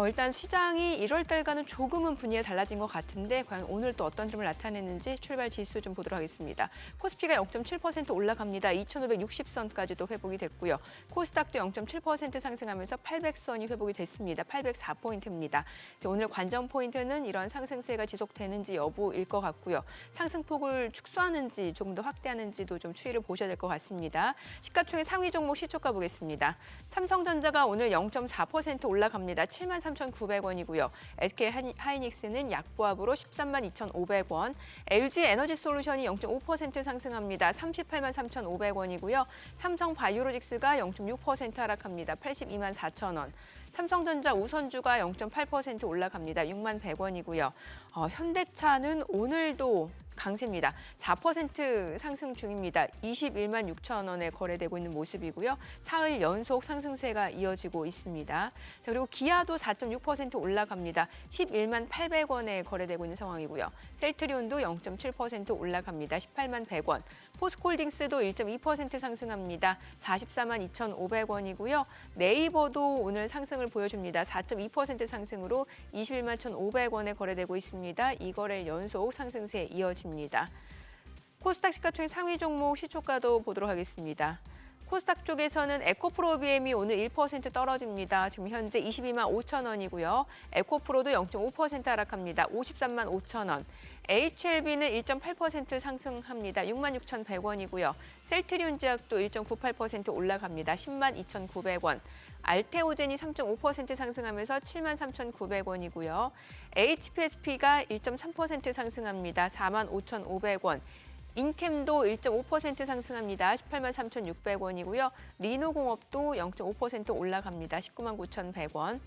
일단 시장이 1월 달과는 조금은 분위기가 달라진 것 같은데 과연 오늘 또 어떤 점을 나타내는지 출발 지수 좀 보도록 하겠습니다. 코스피가 0.7% 올라갑니다. 2,560선까지도 회복이 됐고요. 코스닥도 0.7% 상승하면서 800선이 회복이 됐습니다. 804포인트입니다. 오늘 관전 포인트는 이런 상승세가 지속되는지 여부일 것 같고요. 상승폭을 축소하는지 조금 더 확대하는지도 좀 추이를 보셔야 될 것 같습니다. 시가총액 상위 종목 시초가 보겠습니다. 삼성전자가 오늘 0.4% 올라갑니다. 73,900원이고요. SK 하이닉스는 약보합으로 132,500원. LG 에너지솔루션이 0.5% 상승합니다. 383,500원이고요. 삼성 바이오로직스가 0.6% 하락합니다. 824,000원. 삼성전자 우선주가 0.8% 올라갑니다. 61,100원이고요. 현대차는 오늘도 강세입니다. 4% 상승 중입니다. 216,000원에 거래되고 있는 모습이고요. 사흘 연속 상승세가 이어지고 있습니다. 자, 그리고 기아도 4.6% 올라갑니다. 118,800원에 거래되고 있는 상황이고요. 셀트리온도 0.7% 올라갑니다. 181,100원. 포스코홀딩스도 1.2% 상승합니다. 442,500원이고요. 네이버도 오늘 상승을 보여줍니다. 4.2% 상승으로 211,500원에 거래되고 있습니다. 이 거래 연속 상승세 이어집니다. 코스닥 시가총액 상위 종목 시초가도 보도록 하겠습니다. 코스닥 쪽에서는 에코프로비엠이 오늘 1% 떨어집니다. 지금 현재 225,000원이고요. 에코프로도 0.5% 하락합니다. 535,000원. HLB는 1.8% 상승합니다. 66,100원이고요. 셀트리온 제약도 1.98% 올라갑니다. 102,900원. 알테오젠이 3.5% 상승하면서 73,900원이고요. HPSP가 1.3% 상승합니다. 45,500원. 인캠도 1.5% 상승합니다. 183,600원이고요. 리노공업도 0.5% 올라갑니다. 199,100원.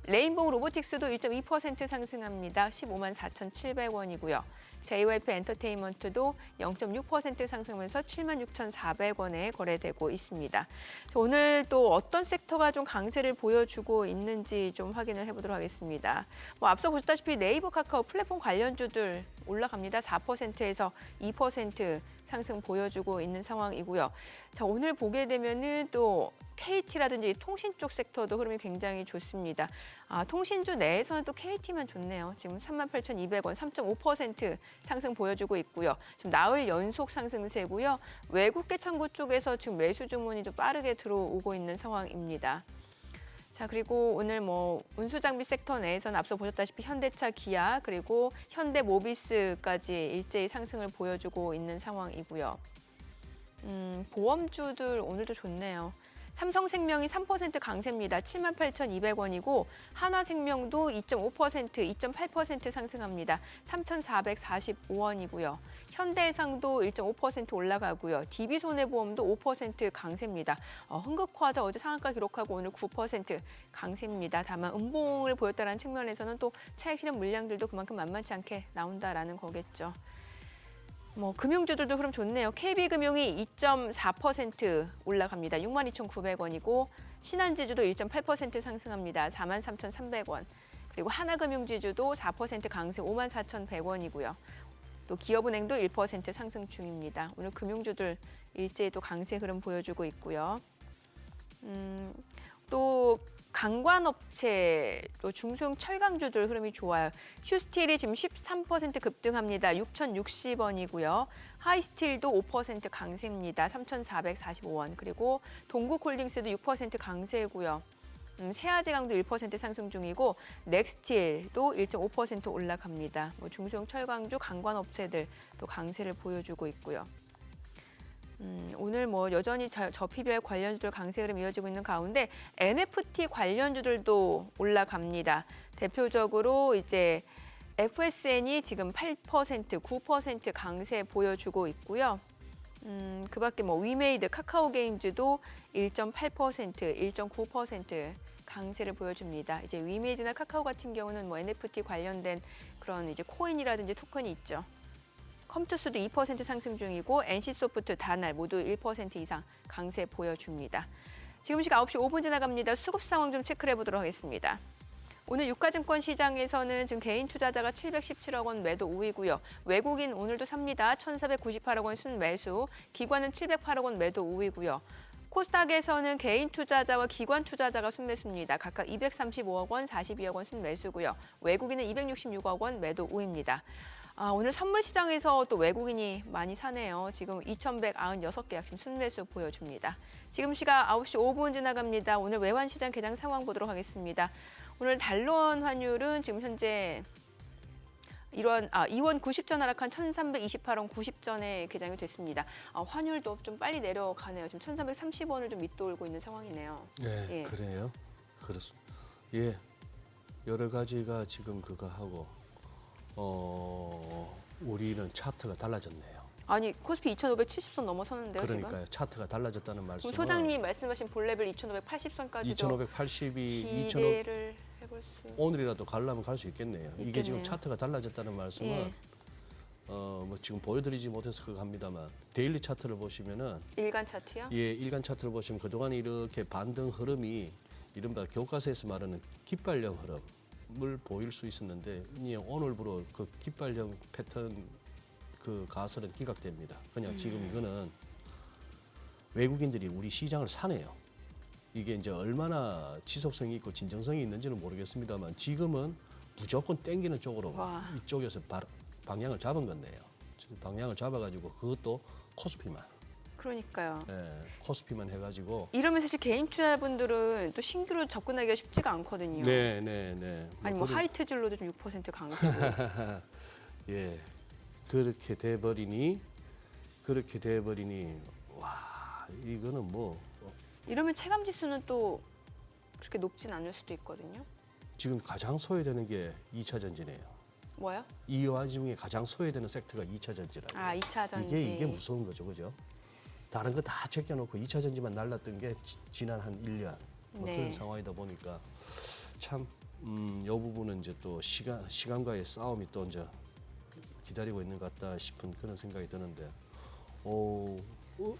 레인보우 로보틱스도 1.2% 상승합니다. 154,700원이고요. JYP 엔터테인먼트도 0.6% 상승하면서 76,400원에 거래되고 있습니다. 오늘 또 어떤 섹터가 좀 강세를 보여주고 있는지 좀 확인을 해보도록 하겠습니다. 앞서 보셨다시피 네이버, 카카오 플랫폼 관련주들 올라갑니다. 4%에서 2% 상승 보여주고 있는 상황이고요. 자, 오늘 보게 되면은 또 KT라든지 통신 쪽 섹터도 흐름이 굉장히 좋습니다. 통신주 내에서는 또 KT만 좋네요. 지금 38,200원, 3.5% 상승 보여주고 있고요. 지금 나흘 연속 상승세고요. 외국계 창구 쪽에서 지금 매수 주문이 좀 빠르게 들어오고 있는 상황입니다. 자, 그리고 오늘 운수장비 섹터 내에서는 앞서 보셨다시피 현대차, 기아, 그리고 현대모비스까지 일제히 상승을 보여주고 있는 상황이고요. 보험주들 오늘도 좋네요. 삼성생명이 3% 강세입니다. 78,200원이고 한화생명도 2.5%, 2.8% 상승합니다. 3,445원이고요. 현대해상도 1.5% 올라가고요. DB손해보험도 5% 강세입니다. 흥국화자 어제 상한가 기록하고 오늘 9% 강세입니다. 다만 음봉을 보였다는 측면에서는 또 차익 실현 물량들도 그만큼 만만치 않게 나온다라는 거겠죠. 금융주들도 흐름 좋네요. KB금융이 2.4% 올라갑니다. 62,900원이고 신한지주도 1.8% 상승합니다. 43,300원. 그리고 하나금융지주도 4% 강세 54,100원이고요. 또 기업은행도 1% 상승 중입니다. 오늘 금융주들 일제히 또 강세 흐름 보여주고 있고요. 또 강관업체, 또 중소형 철강주들 흐름이 좋아요. 휴스틸이 지금 13% 급등합니다. 6,060원이고요. 하이스틸도 5% 강세입니다. 3,445원. 그리고 동국홀딩스도 6% 강세고요. 세아제강도 1% 상승 중이고 넥스틸도 1.5% 올라갑니다. 중소형 철강주, 강관업체들 또 강세를 보여주고 있고요. 오늘 여전히 저 PBR 관련주들 강세 흐름 이어지고 있는 가운데 NFT 관련주들도 올라갑니다. 대표적으로 이제 FSN이 지금 8%, 9% 강세 보여주고 있고요. 그밖에 위메이드, 카카오게임즈도 1.8%, 1.9% 강세를 보여줍니다. 이제 위메이드나 카카오 같은 경우는 NFT 관련된 그런 이제 코인이라든지 토큰이 있죠. 컴투스도 2% 상승 중이고 NC소프트, 다날 모두 1% 이상 강세 보여줍니다. 지금 시각 9시 5분 지나갑니다. 수급 상황 좀 체크를 해보도록 하겠습니다. 오늘 유가증권 시장에서는 지금 개인 투자자가 717억 원 매도 우위고요. 외국인 오늘도 삽니다. 1,498억 원 순매수, 기관은 708억 원 매도 우위고요. 코스닥에서는 개인 투자자와 기관 투자자가 순매수입니다. 각각 235억 원, 42억 원 순매수고요. 외국인은 266억 원 매도 우위입니다. 오늘 선물 시장에서 또 외국인이 많이 사네요. 지금 2,196개 약심 순매수 보여줍니다. 지금 시각 9시 5분 지나갑니다. 오늘 외환 시장 개장 상황 보도록 하겠습니다. 오늘 달러원 환율은 지금 현재 2원 90전 하락한 1,328원 90전에 개장이 됐습니다. 환율도 좀 빨리 내려가네요. 지금 1,330원을 좀 밑돌고 있는 상황이네요. 네, 예. 그래요. 그렇습니다. 예, 여러 가지가 지금 그거 하고 우리는 차트가 달라졌네요. 아니 코스피 2,570선 넘어섰는데요. 그러니까요. 지금? 차트가 달라졌다는 말씀은 소장님이 말씀하신 볼레벨 2,580선까지도 2,580이 기대를 해볼 수. 오늘이라도 가려면 갈 수 있겠네요. 이게 지금 있겠네요. 차트가 달라졌다는 말씀은 예. 지금 보여드리지 못해서 그거 합니다만 데일리 차트를 보시면은 일간 차트요? 예, 일간 차트를 보시면 그동안 이렇게 반등 흐름이 이른바 교과서에서 말하는 깃발령 흐름을 보일 수 있었는데 오늘부로 그 깃발령 패턴 그 가설은 기각됩니다. 그냥 지금 이거는 외국인들이 우리 시장을 사네요. 이게 이제 얼마나 지속성이 있고 진정성이 있는지는 모르겠습니다만 지금은 무조건 땡기는 쪽으로 와. 이쪽에서 방향을 잡은 건데요. 지금 방향을 잡아가지고 그것도 코스피만, 그러니까요. 코스피만 해가지고. 이러면 사실 개인 투자분들은 또 신규로 접근하기가 쉽지가 않거든요. 네. 아니 하이트질로도 좀 6% 강세고. 예, 그렇게 돼버리니 와 이거는 이러면 체감 지수는 또 그렇게 높진 않을 수도 있거든요. 지금 가장 소외되는 게 2차 전지네요. 뭐요? 이 와중에 가장 소외되는 섹터가 2차 전지라고. 아, 2차 전지. 이게 무서운 거죠, 그죠? 다른 거 다 제껴놓고 2차 전지만 날랐던 게 지난 한 1년 뭐 네. 그런 상황이다 보니까 참, 요 부분은 이제 또 시간과의 싸움이 또 이제 기다리고 있는 것 같다 싶은 그런 생각이 드는데,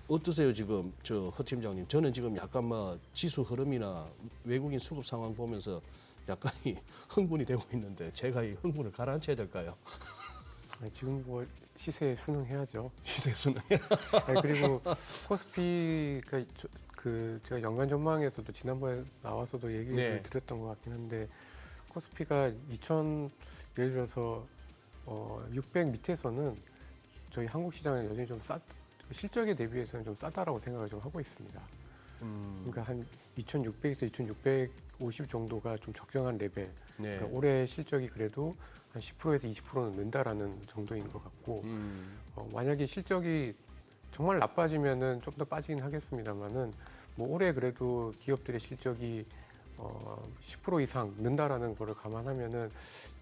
어떠세요 지금 허 팀장님? 저는 지금 약간 뭐 지수 흐름이나 외국인 수급 상황 보면서 약간이 흥분이 되고 있는데 제가 이 흥분을 가라앉혀야 될까요? 아니, 지금 뭐 시세에 순응해야죠. 시세 순환. 아니, 그리고 코스피가 제가 연간 전망에서도 지난번에 나와서도 얘기를 네. 드렸던 것 같긴 한데 코스피가 예를 들어서 600 밑에서는 저희 한국 시장은 여전히 좀 실적에 대비해서는 좀 싸다라고 생각을 좀 하고 있습니다. 그러니까 한 2,600에서 2,650 정도가 좀 적정한 레벨. 네. 그러니까 올해 실적이 그래도 한 10%에서 20%는 는다라는 정도인 것 같고 만약에 실적이 정말 나빠지면은 좀 더 빠지긴 하겠습니다만은 뭐 올해 그래도 기업들의 실적이 10% 이상 는다라는 거를 감안하면은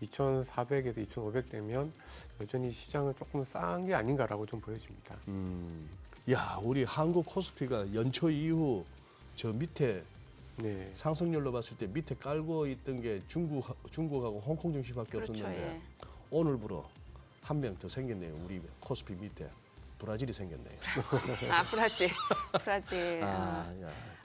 2,400에서 2,500 되면 여전히 시장은 조금 싼 게 아닌가라고 좀 보여집니다. 야, 우리 한국 코스피가 연초 이후 저 밑에 네. 상승률로 봤을 때 밑에 깔고 있던 게 중국하고 홍콩 증시밖에 그렇죠. 없었는데 예. 오늘부로 한 명 더 생겼네요. 우리 코스피 밑에 브라질이 생겼네요. 아, 브라질. 브라질. 야.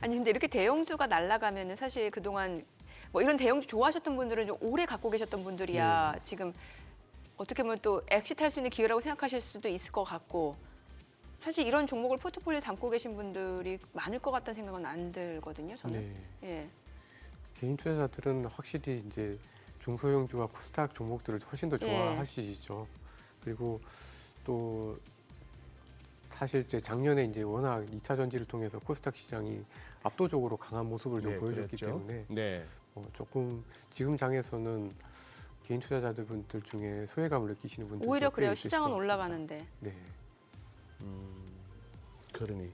아니 근데 이렇게 대형주가 날아가면은 사실 그동안 뭐 이런 대형주 좋아하셨던 분들은 좀 오래 갖고 계셨던 분들이야 지금 어떻게 보면 또 엑시트할 수 있는 기회라고 생각하실 수도 있을 것 같고 사실 이런 종목을 포트폴리오에 담고 계신 분들이 많을 것 같다는 생각은 안 들거든요. 저는. 네. 예. 개인 투자자들은 확실히 이제 중소형주와 코스닥 종목들을 훨씬 더 좋아하시죠. 그리고 또 사실 이제 작년에 이제 워낙 2차 전지를 통해서 코스닥 시장이 압도적으로 강한 모습을 좀 네, 보여줬기 그랬죠. 때문에 네. 조금 지금 장에서는 개인 투자자들 분들 중에 소외감을 느끼시는 분들 오히려 그래요. 시장은 올라가는데. 네. 그러니.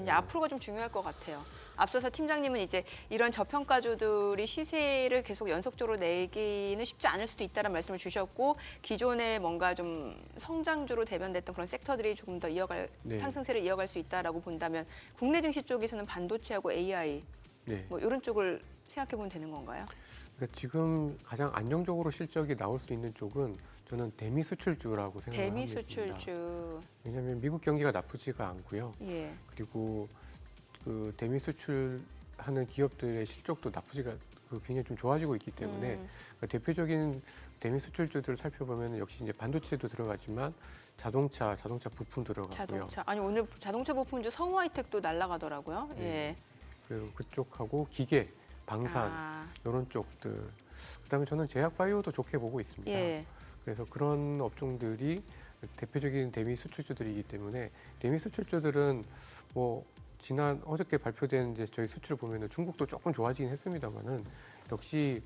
이제 앞으로가 좀 중요할 것 같아요. 앞서서 팀장님은 이제 이런 저평가주들이 시세를 계속 연속적으로 내기는 쉽지 않을 수도 있다는 말씀을 주셨고 기존에 뭔가 좀 성장주로 대변됐던 그런 섹터들이 조금 더 네. 상승세를 이어갈 수 있다라고 본다면 국내 증시 쪽에서는 반도체하고 AI 네. 뭐 이런 쪽을 생각해 보면 되는 건가요? 그러니까 지금 가장 안정적으로 실적이 나올 수 있는 쪽은 저는 대미 수출주라고 생각을 하고 대미 있습니다. 수출주. 왜냐하면 미국 경기가 나쁘지가 않고요. 예. 그리고 그 대미 수출하는 기업들의 실적도 굉장히 좀 좋아지고 있기 때문에 그러니까 대표적인 대미 수출주들을 살펴보면 역시 이제 반도체도 들어가지만 자동차 부품 들어가고요. 자동차. 아니 오늘 자동차 부품주 성우하이텍도 날아가더라고요. 네. 예. 그리고 그쪽하고 기계, 방산 아, 이런 쪽들. 그다음에 저는 제약 바이오도 좋게 보고 있습니다. 예. 그래서 그런 업종들이 대표적인 대미 수출주들이기 때문에 대미 수출주들은 뭐 어저께 발표된 이제 저희 수출을 보면은 중국도 조금 좋아지긴 했습니다만은 역시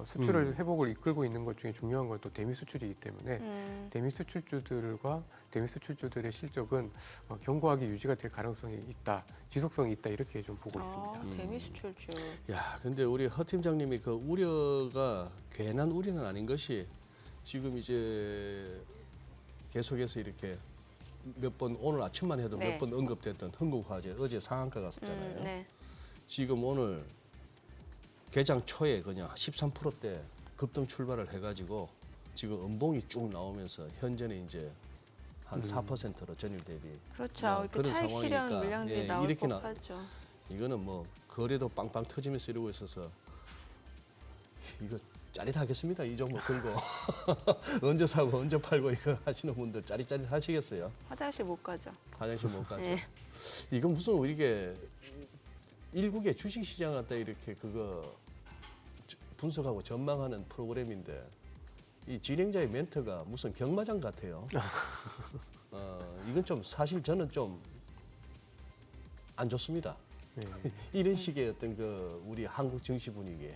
수출을 회복을 이끌고 있는 것 중에 중요한 건 또 대미 수출이기 때문에 대미 수출주들과 대미 수출주들의 실적은 견고하게 유지가 될 가능성이 있다, 지속성이 있다 이렇게 좀 보고 있습니다. 대미 수출주. 야, 근데 우리 허 팀장님이 그 우려가 괜한 우려는 아닌 것이 지금 이제 계속해서 이렇게 몇 번 오늘 아침만 해도 네. 몇 번 언급됐던 흥국화재 어제 상한가 갔었잖아요. 네. 지금 오늘 개장 초에 그냥 13%대 급등 출발을 해가지고 지금 음봉이 쭉 나오면서 현재는 이제 한 4%로 전일 대비 그렇죠. 뭐 이렇게 그런 차익 실현 상황이니까, 물량들이 예, 나올 이렇게 법하죠. 이거는 뭐 거래도 빵빵 터지면서 이러고 있어서 이거 짜릿하겠습니다. 이 종목 들고 언제 사고 언제 팔고 이거 하시는 분들 짜릿짜릿 하시겠어요? 화장실 못 가죠. 화장실 못 가죠. 네. 이건 무슨 이게 일국의 주식시장 갖다 이렇게 그거 분석하고 전망하는 프로그램인데 이 진행자의 멘트가 무슨 경마장 같아요. 이건 좀 사실 저는 좀 안 좋습니다. 네. 이런 식의 어떤 그 우리 한국 증시 분위기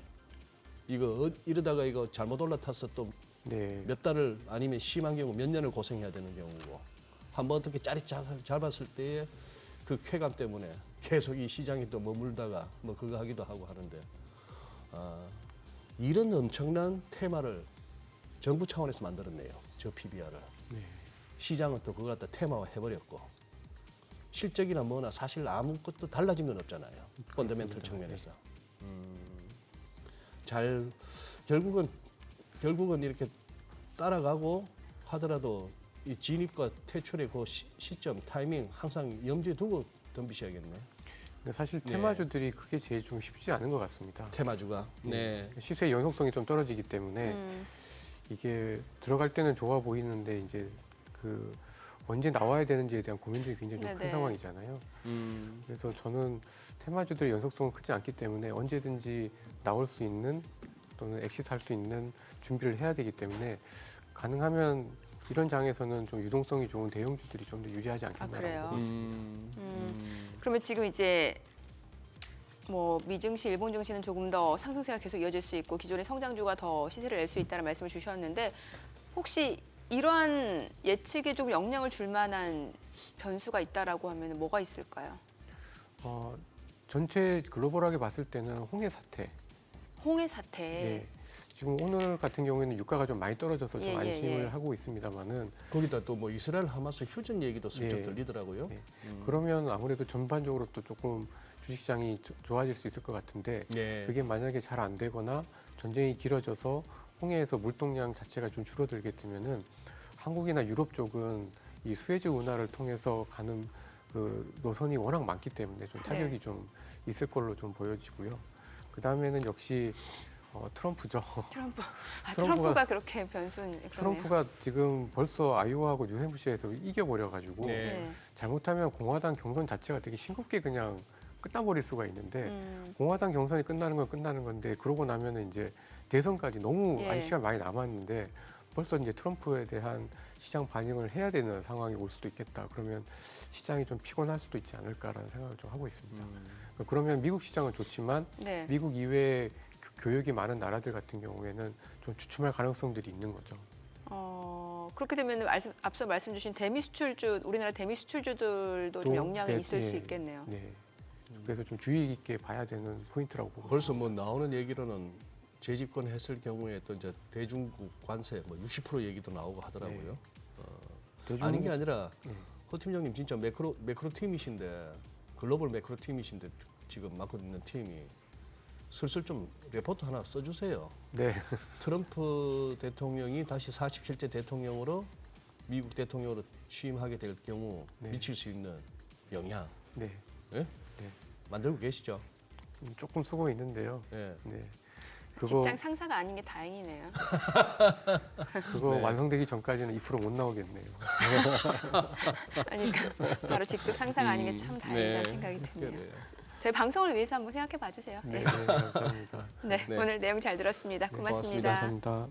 이거 이러다가 이거 잘못 올라타서 또 네. 몇 달을 아니면 심한 경우 몇 년을 고생해야 되는 경우고 한번 어떻게 짜릿 잡았을 때에 그 쾌감 때문에 계속 이 시장에 또 머물다가 뭐 그거 하기도 하고 하는데 이런 엄청난 테마를 정부 차원에서 만들었네요. 저 PBR을. 네. 시장은 또 그걸 갖다 테마화 해버렸고 실적이나 뭐나 사실 아무것도 달라진 건 없잖아요. 펀더멘털 측면에서. 잘 결국은 이렇게 따라가고 하더라도 이 진입과 퇴출의 그 시점, 타이밍 항상 염두에 두고 덤비셔야겠네. 근데 사실 네. 테마주들이 그게 제일 좀 쉽지 않은 것 같습니다. 테마주가. 네. 시세 연속성이 좀 떨어지기 때문에 이게 들어갈 때는 좋아 보이는데 이제 그 언제 나와야 되는지에 대한 고민들이 굉장히 좀 큰 네네. 상황이잖아요. 그래서 저는 테마주들의 연속성은 크지 않기 때문에 언제든지 나올 수 있는 또는 엑시트할 수 있는 준비를 해야 되기 때문에 가능하면 이런 장에서는 좀 유동성이 좋은 대형주들이 좀 더 유리하지 않겠나라고 그래요? 보고 있습니다. 그러면 지금 이제 뭐 미증시, 일본 증시는 조금 더 상승세가 계속 이어질 수 있고 기존의 성장주가 더 시세를 낼 수 있다는 말씀을 주셨는데 혹시 이러한 예측에 좀 영향을 줄 만한 변수가 있다라고 하면 뭐가 있을까요? 전체 글로벌하게 봤을 때는 홍해 사태. 홍해 사태. 예. 지금 오늘 같은 경우에는 유가가 좀 많이 떨어져서 좀 예, 예, 안심을 예. 하고 있습니다만은 거기다 또 뭐 이스라엘 하마스 휴전 얘기도 슬쩍 예. 들리더라고요. 예. 그러면 아무래도 전반적으로 또 조금 주식시장이 좋아질 수 있을 것 같은데 네. 그게 만약에 잘 안 되거나 전쟁이 길어져서 홍해에서 물동량 자체가 좀 줄어들게 되면은 한국이나 유럽 쪽은 이 수에즈 운하를 통해서 가는 그 노선이 워낙 많기 때문에 좀 타격이 네. 좀 있을 걸로 좀 보여지고요. 그 다음에는 역시 트럼프죠. 트럼프가 그렇게 변수는 그러네요. 트럼프가 지금 벌써 아이오와하고 뉴햄프셔에서 이겨버려가지고 네. 네. 잘못하면 공화당 경선 자체가 되게 싱겁게 그냥 끝나버릴 수가 있는데 공화당 경선이 끝나는 건 끝나는 건데 그러고 나면은 이제 대선까지 너무 예. 아직 시간 많이 남았는데 벌써 이제 트럼프에 대한 시장 반응을 해야 되는 상황이 올 수도 있겠다. 그러면 시장이 좀 피곤할 수도 있지 않을까라는 생각을 좀 하고 있습니다. 그러면 미국 시장은 좋지만 네. 미국 이외에 교역이 많은 나라들 같은 경우에는 좀 주춤할 가능성들이 있는 거죠. 그렇게 되면 앞서 말씀 주신 대미 수출주, 우리나라 대미 수출주들도 좀 영향이 네, 있을 예, 수 있겠네요. 네. 그래서 좀 주의 깊게 봐야 되는 포인트라고 보고 벌써 뭐 나오는 얘기로는 재집권 했을 경우에 또 이제 대중국 관세 뭐 60% 얘기도 나오고 하더라고요. 대중- 아닌 게 아니라 네. 허 팀장님 진짜 매크로 팀이신데 글로벌 매크로 팀이신데 지금 맡고 있는 팀이 슬슬 좀 레포트 하나 써주세요. 네. 트럼프 대통령이 다시 47대 대통령으로 미국 대통령으로 취임하게 될 경우 네. 미칠 수 있는 영향 네. 예? 네. 만들고 계시죠? 조금 쓰고 있는데요. 예. 네. 그거 직장 상사가 아닌 게 다행이네요. 그거 네. 완성되기 전까지는 2% 못 나오겠네요. 그러니까 바로 직속 상사가 아닌 게 참 다행이라는 생각이 드네요. 그래요. 저희 방송을 위해서 한번 생각해 봐주세요. 네, 네. 감사합니다. 네, 네. 오늘 내용 잘 들었습니다. 네, 고맙습니다. 감사합니다.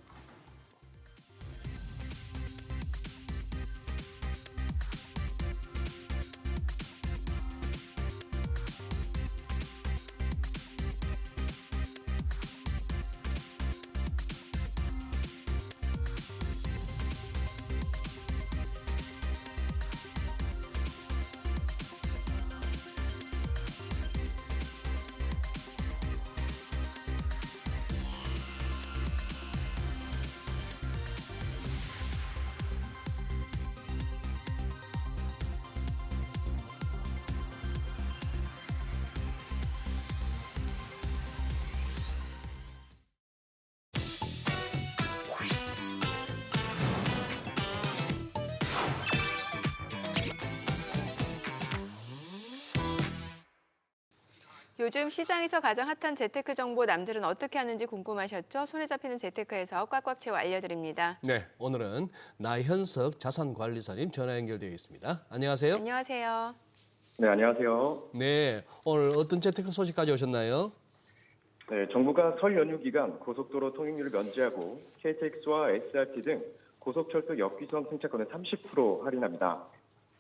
요즘 시장에서 가장 핫한 재테크 정보 남들은 어떻게 하는지 궁금하셨죠? 손에 잡히는 재테크에서 꽉꽉 채워 알려드립니다. 네, 오늘은 나현석 자산관리사님 전화 연결되어 있습니다. 안녕하세요. 안녕하세요. 네, 안녕하세요. 네, 오늘 어떤 재테크 소식 가져오셨나요? 네, 정부가 설 연휴 기간 고속도로 통행료를 면제하고 KTX와 SRT 등 고속철도 역귀성 승차권을 30% 할인합니다.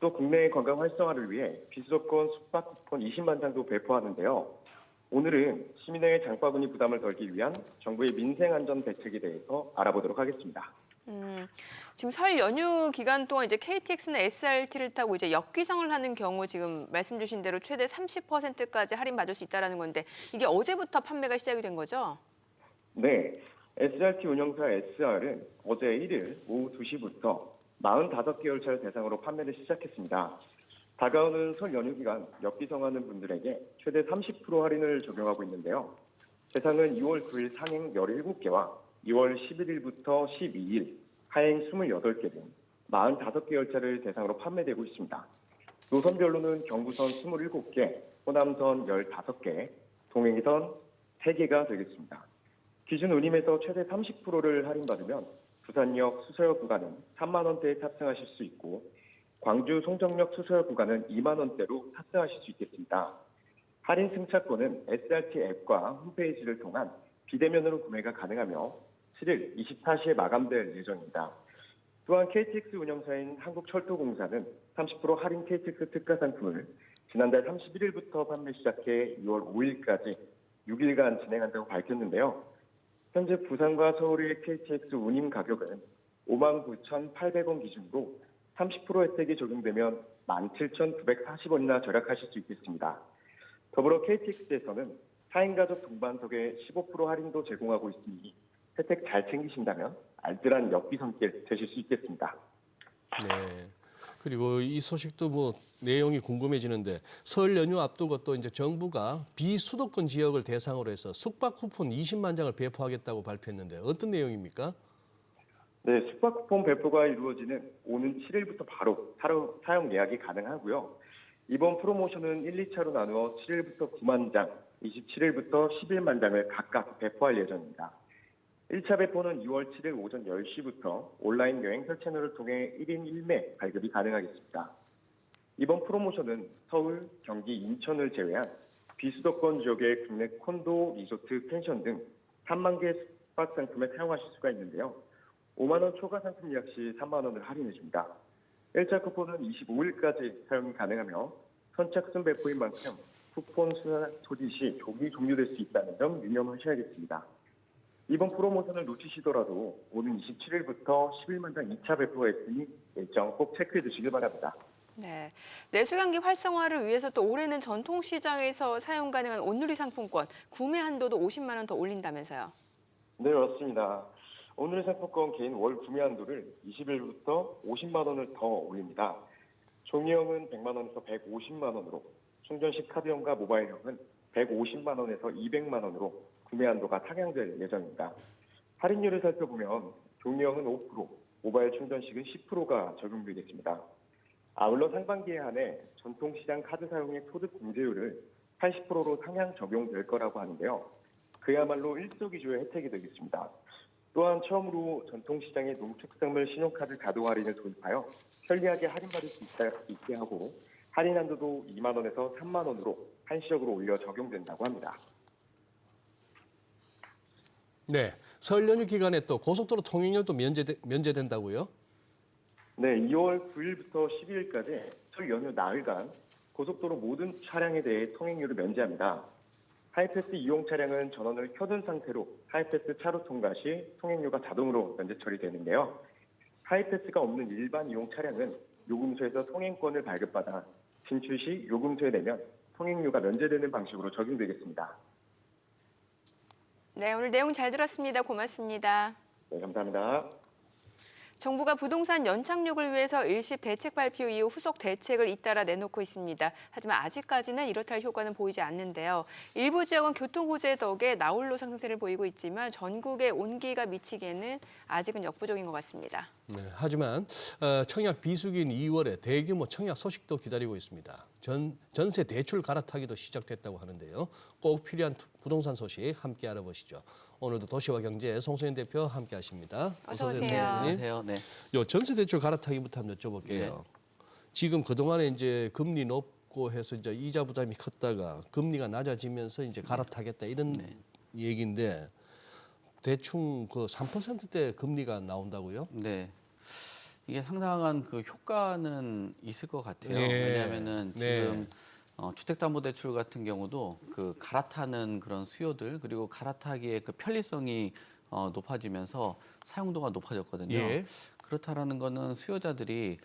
또 국내 관광 활성화를 위해 비수도권 숙박 쿠폰 20만 장도 배포하는데요. 오늘은 시민의 장바구니 부담을 덜기 위한 정부의 민생 안전 대책에 대해서 알아보도록 하겠습니다. 지금 설 연휴 기간 동안 이제 KTX나 SRT를 타고 이제 역귀성을 하는 경우 지금 말씀 주신 대로 최대 30%까지 할인받을 수 있다는 건데 이게 어제부터 판매가 시작이 된 거죠? 네, SRT 운영사 SR은 어제 1일 오후 2시부터 45개 열차를 대상으로 판매를 시작했습니다. 다가오는 설 연휴 기간 역기성하는 분들에게 최대 30% 할인을 적용하고 있는데요. 대상은 2월 9일 상행 17개와 2월 11일부터 12일 하행 28개 등 45개 열차를 대상으로 판매되고 있습니다. 노선별로는 경부선 27개, 호남선 15개, 동행선 3개가 되겠습니다. 기준 운임에서 최대 30%를 할인받으면 부산역 수서역 구간은 3만 원대에 탑승하실 수 있고 광주 송정역 수서역 구간은 2만 원대로 탑승하실 수 있겠습니다. 할인 승차권은 SRT 앱과 홈페이지를 통한 비대면으로 구매가 가능하며 7일 24시에 마감될 예정입니다. 또한 KTX 운영사인 한국철도공사는 30% 할인 KTX 특가 상품을 지난달 31일부터 판매 시작해 2월 5일까지 6일간 진행한다고 밝혔는데요. 현재 부산과 서울의 KTX 운임 가격은 59,800원 기준으로 30% 혜택이 적용되면 17,940원이나 절약하실 수 있겠습니다. 더불어 KTX에서는 4인 가족 동반석에 15% 할인도 제공하고 있으니 혜택 잘 챙기신다면 알뜰한 역기성길 되실 수 있겠습니다. 네. 그리고 이 소식도 뭐 내용이 궁금해지는데 설 연휴 앞두고 또 이제 정부가 비수도권 지역을 대상으로 해서 숙박 쿠폰 20만 장을 배포하겠다고 발표했는데 어떤 내용입니까? 네, 숙박 쿠폰 배포가 이루어지는 오는 7일부터 바로 사용 예약이 가능하고요. 이번 프로모션은 1, 2차로 나누어 7일부터 9만 장, 27일부터 11만 장을 각각 배포할 예정입니다. 1차 배포는 2월 7일 오전 10시부터 온라인 여행사 채널을 통해 1인 1매 발급이 가능하겠습니다. 이번 프로모션은 서울, 경기, 인천을 제외한 비수도권 지역의 국내 콘도, 리조트, 펜션 등 3만 개 숙박 상품에 사용하실 수가 있는데요. 5만 원 초과 상품 예약 시 3만 원을 할인해 줍니다. 1차 쿠폰은 25일까지 사용이 가능하며 선착순 배포인 만큼 쿠폰 수령 소지 시 조기 종료될 수 있다는 점 유념하셔야겠습니다. 이번 프로모션을 놓치시더라도 오는 27일부터 11만 장 2차 배포가 있으니 일정 꼭 체크해 주시길 바랍니다. 네, 내수경기 활성화를 위해서 또 올해는 전통시장에서 사용 가능한 온누리 상품권 구매 한도도 50만 원 더 올린다면서요. 네, 맞습니다. 오늘의 상품권 개인 월 구매 한도를 20일부터 50만 원을 더 올립니다. 종이형은 100만 원에서 150만 원으로, 충전식 카드형과 모바일형은 150만 원에서 200만 원으로 구매 한도가 상향될 예정입니다. 할인율을 살펴보면 종이형은 5%, 모바일 충전식은 10%가 적용되겠습니다. 아울러 상반기에 한해 전통시장 카드 사용의 소득 공제율을 80%로 상향 적용될 거라고 하는데요. 그야말로 일석이조의 혜택이 되겠습니다. 또한 처음으로 전통시장의 농축산물 신용카드 가동 할인을 도입하여 편리하게 할인받을 수 있게 하고 할인 한도도 2만 원에서 3만 원으로 한시적으로 올려 적용된다고 합니다. 네. 설 연휴 기간에 또 고속도로 통행료도 면제된다고요? 네, 2월 9일부터 12일까지 설 연휴 나흘간 고속도로 모든 차량에 대해 통행료를 면제합니다. 하이패스 이용 차량은 전원을 켜둔 상태로 하이패스 차로 통과 시 통행료가 자동으로 면제 처리되는데요. 하이패스가 없는 일반 이용 차량은 요금소에서 통행권을 발급받아 진출 시 요금소에 내면 통행료가 면제되는 방식으로 적용되겠습니다. 네, 오늘 내용 잘 들었습니다. 고맙습니다. 네, 감사합니다. 정부가 부동산 연착륙을 위해서 일시 대책 발표 이후 후속 대책을 잇따라 내놓고 있습니다. 하지만 아직까지는 이렇다 할 효과는 보이지 않는데요. 일부 지역은 교통 호재 덕에 나홀로 상승세를 보이고 있지만 전국에 온기가 미치기에는 아직은 역부족인 것 같습니다. 네, 하지만 청약 비수기인 2월에 대규모 청약 소식도 기다리고 있습니다. 전세 대출 갈아타기도 시작됐다고 하는데요. 꼭 필요한 부동산 소식 함께 알아보시죠. 오늘도 도시와 경제 송소연 대표 함께 하십니다. 어서 오세요. 안녕하세요. 네. 요 전세 대출 갈아타기부터 한번 여쭤볼게요. 네. 지금 그동안에 이제 금리 높고 해서 이제 이자 부담이 컸다가 금리가 낮아지면서 이제 갈아타겠다 이런 네. 얘기인데 대충 그 3%대 금리가 나온다고요? 네. 이게 상당한 그 효과는 있을 것 같아요. 네. 왜냐하면은 네. 지금 주택담보대출 같은 경우도 그 갈아타는 그런 수요들 그리고 갈아타기의 그 편리성이 높아지면서 사용도가 높아졌거든요. 예. 그렇다라는 거는 수요자들이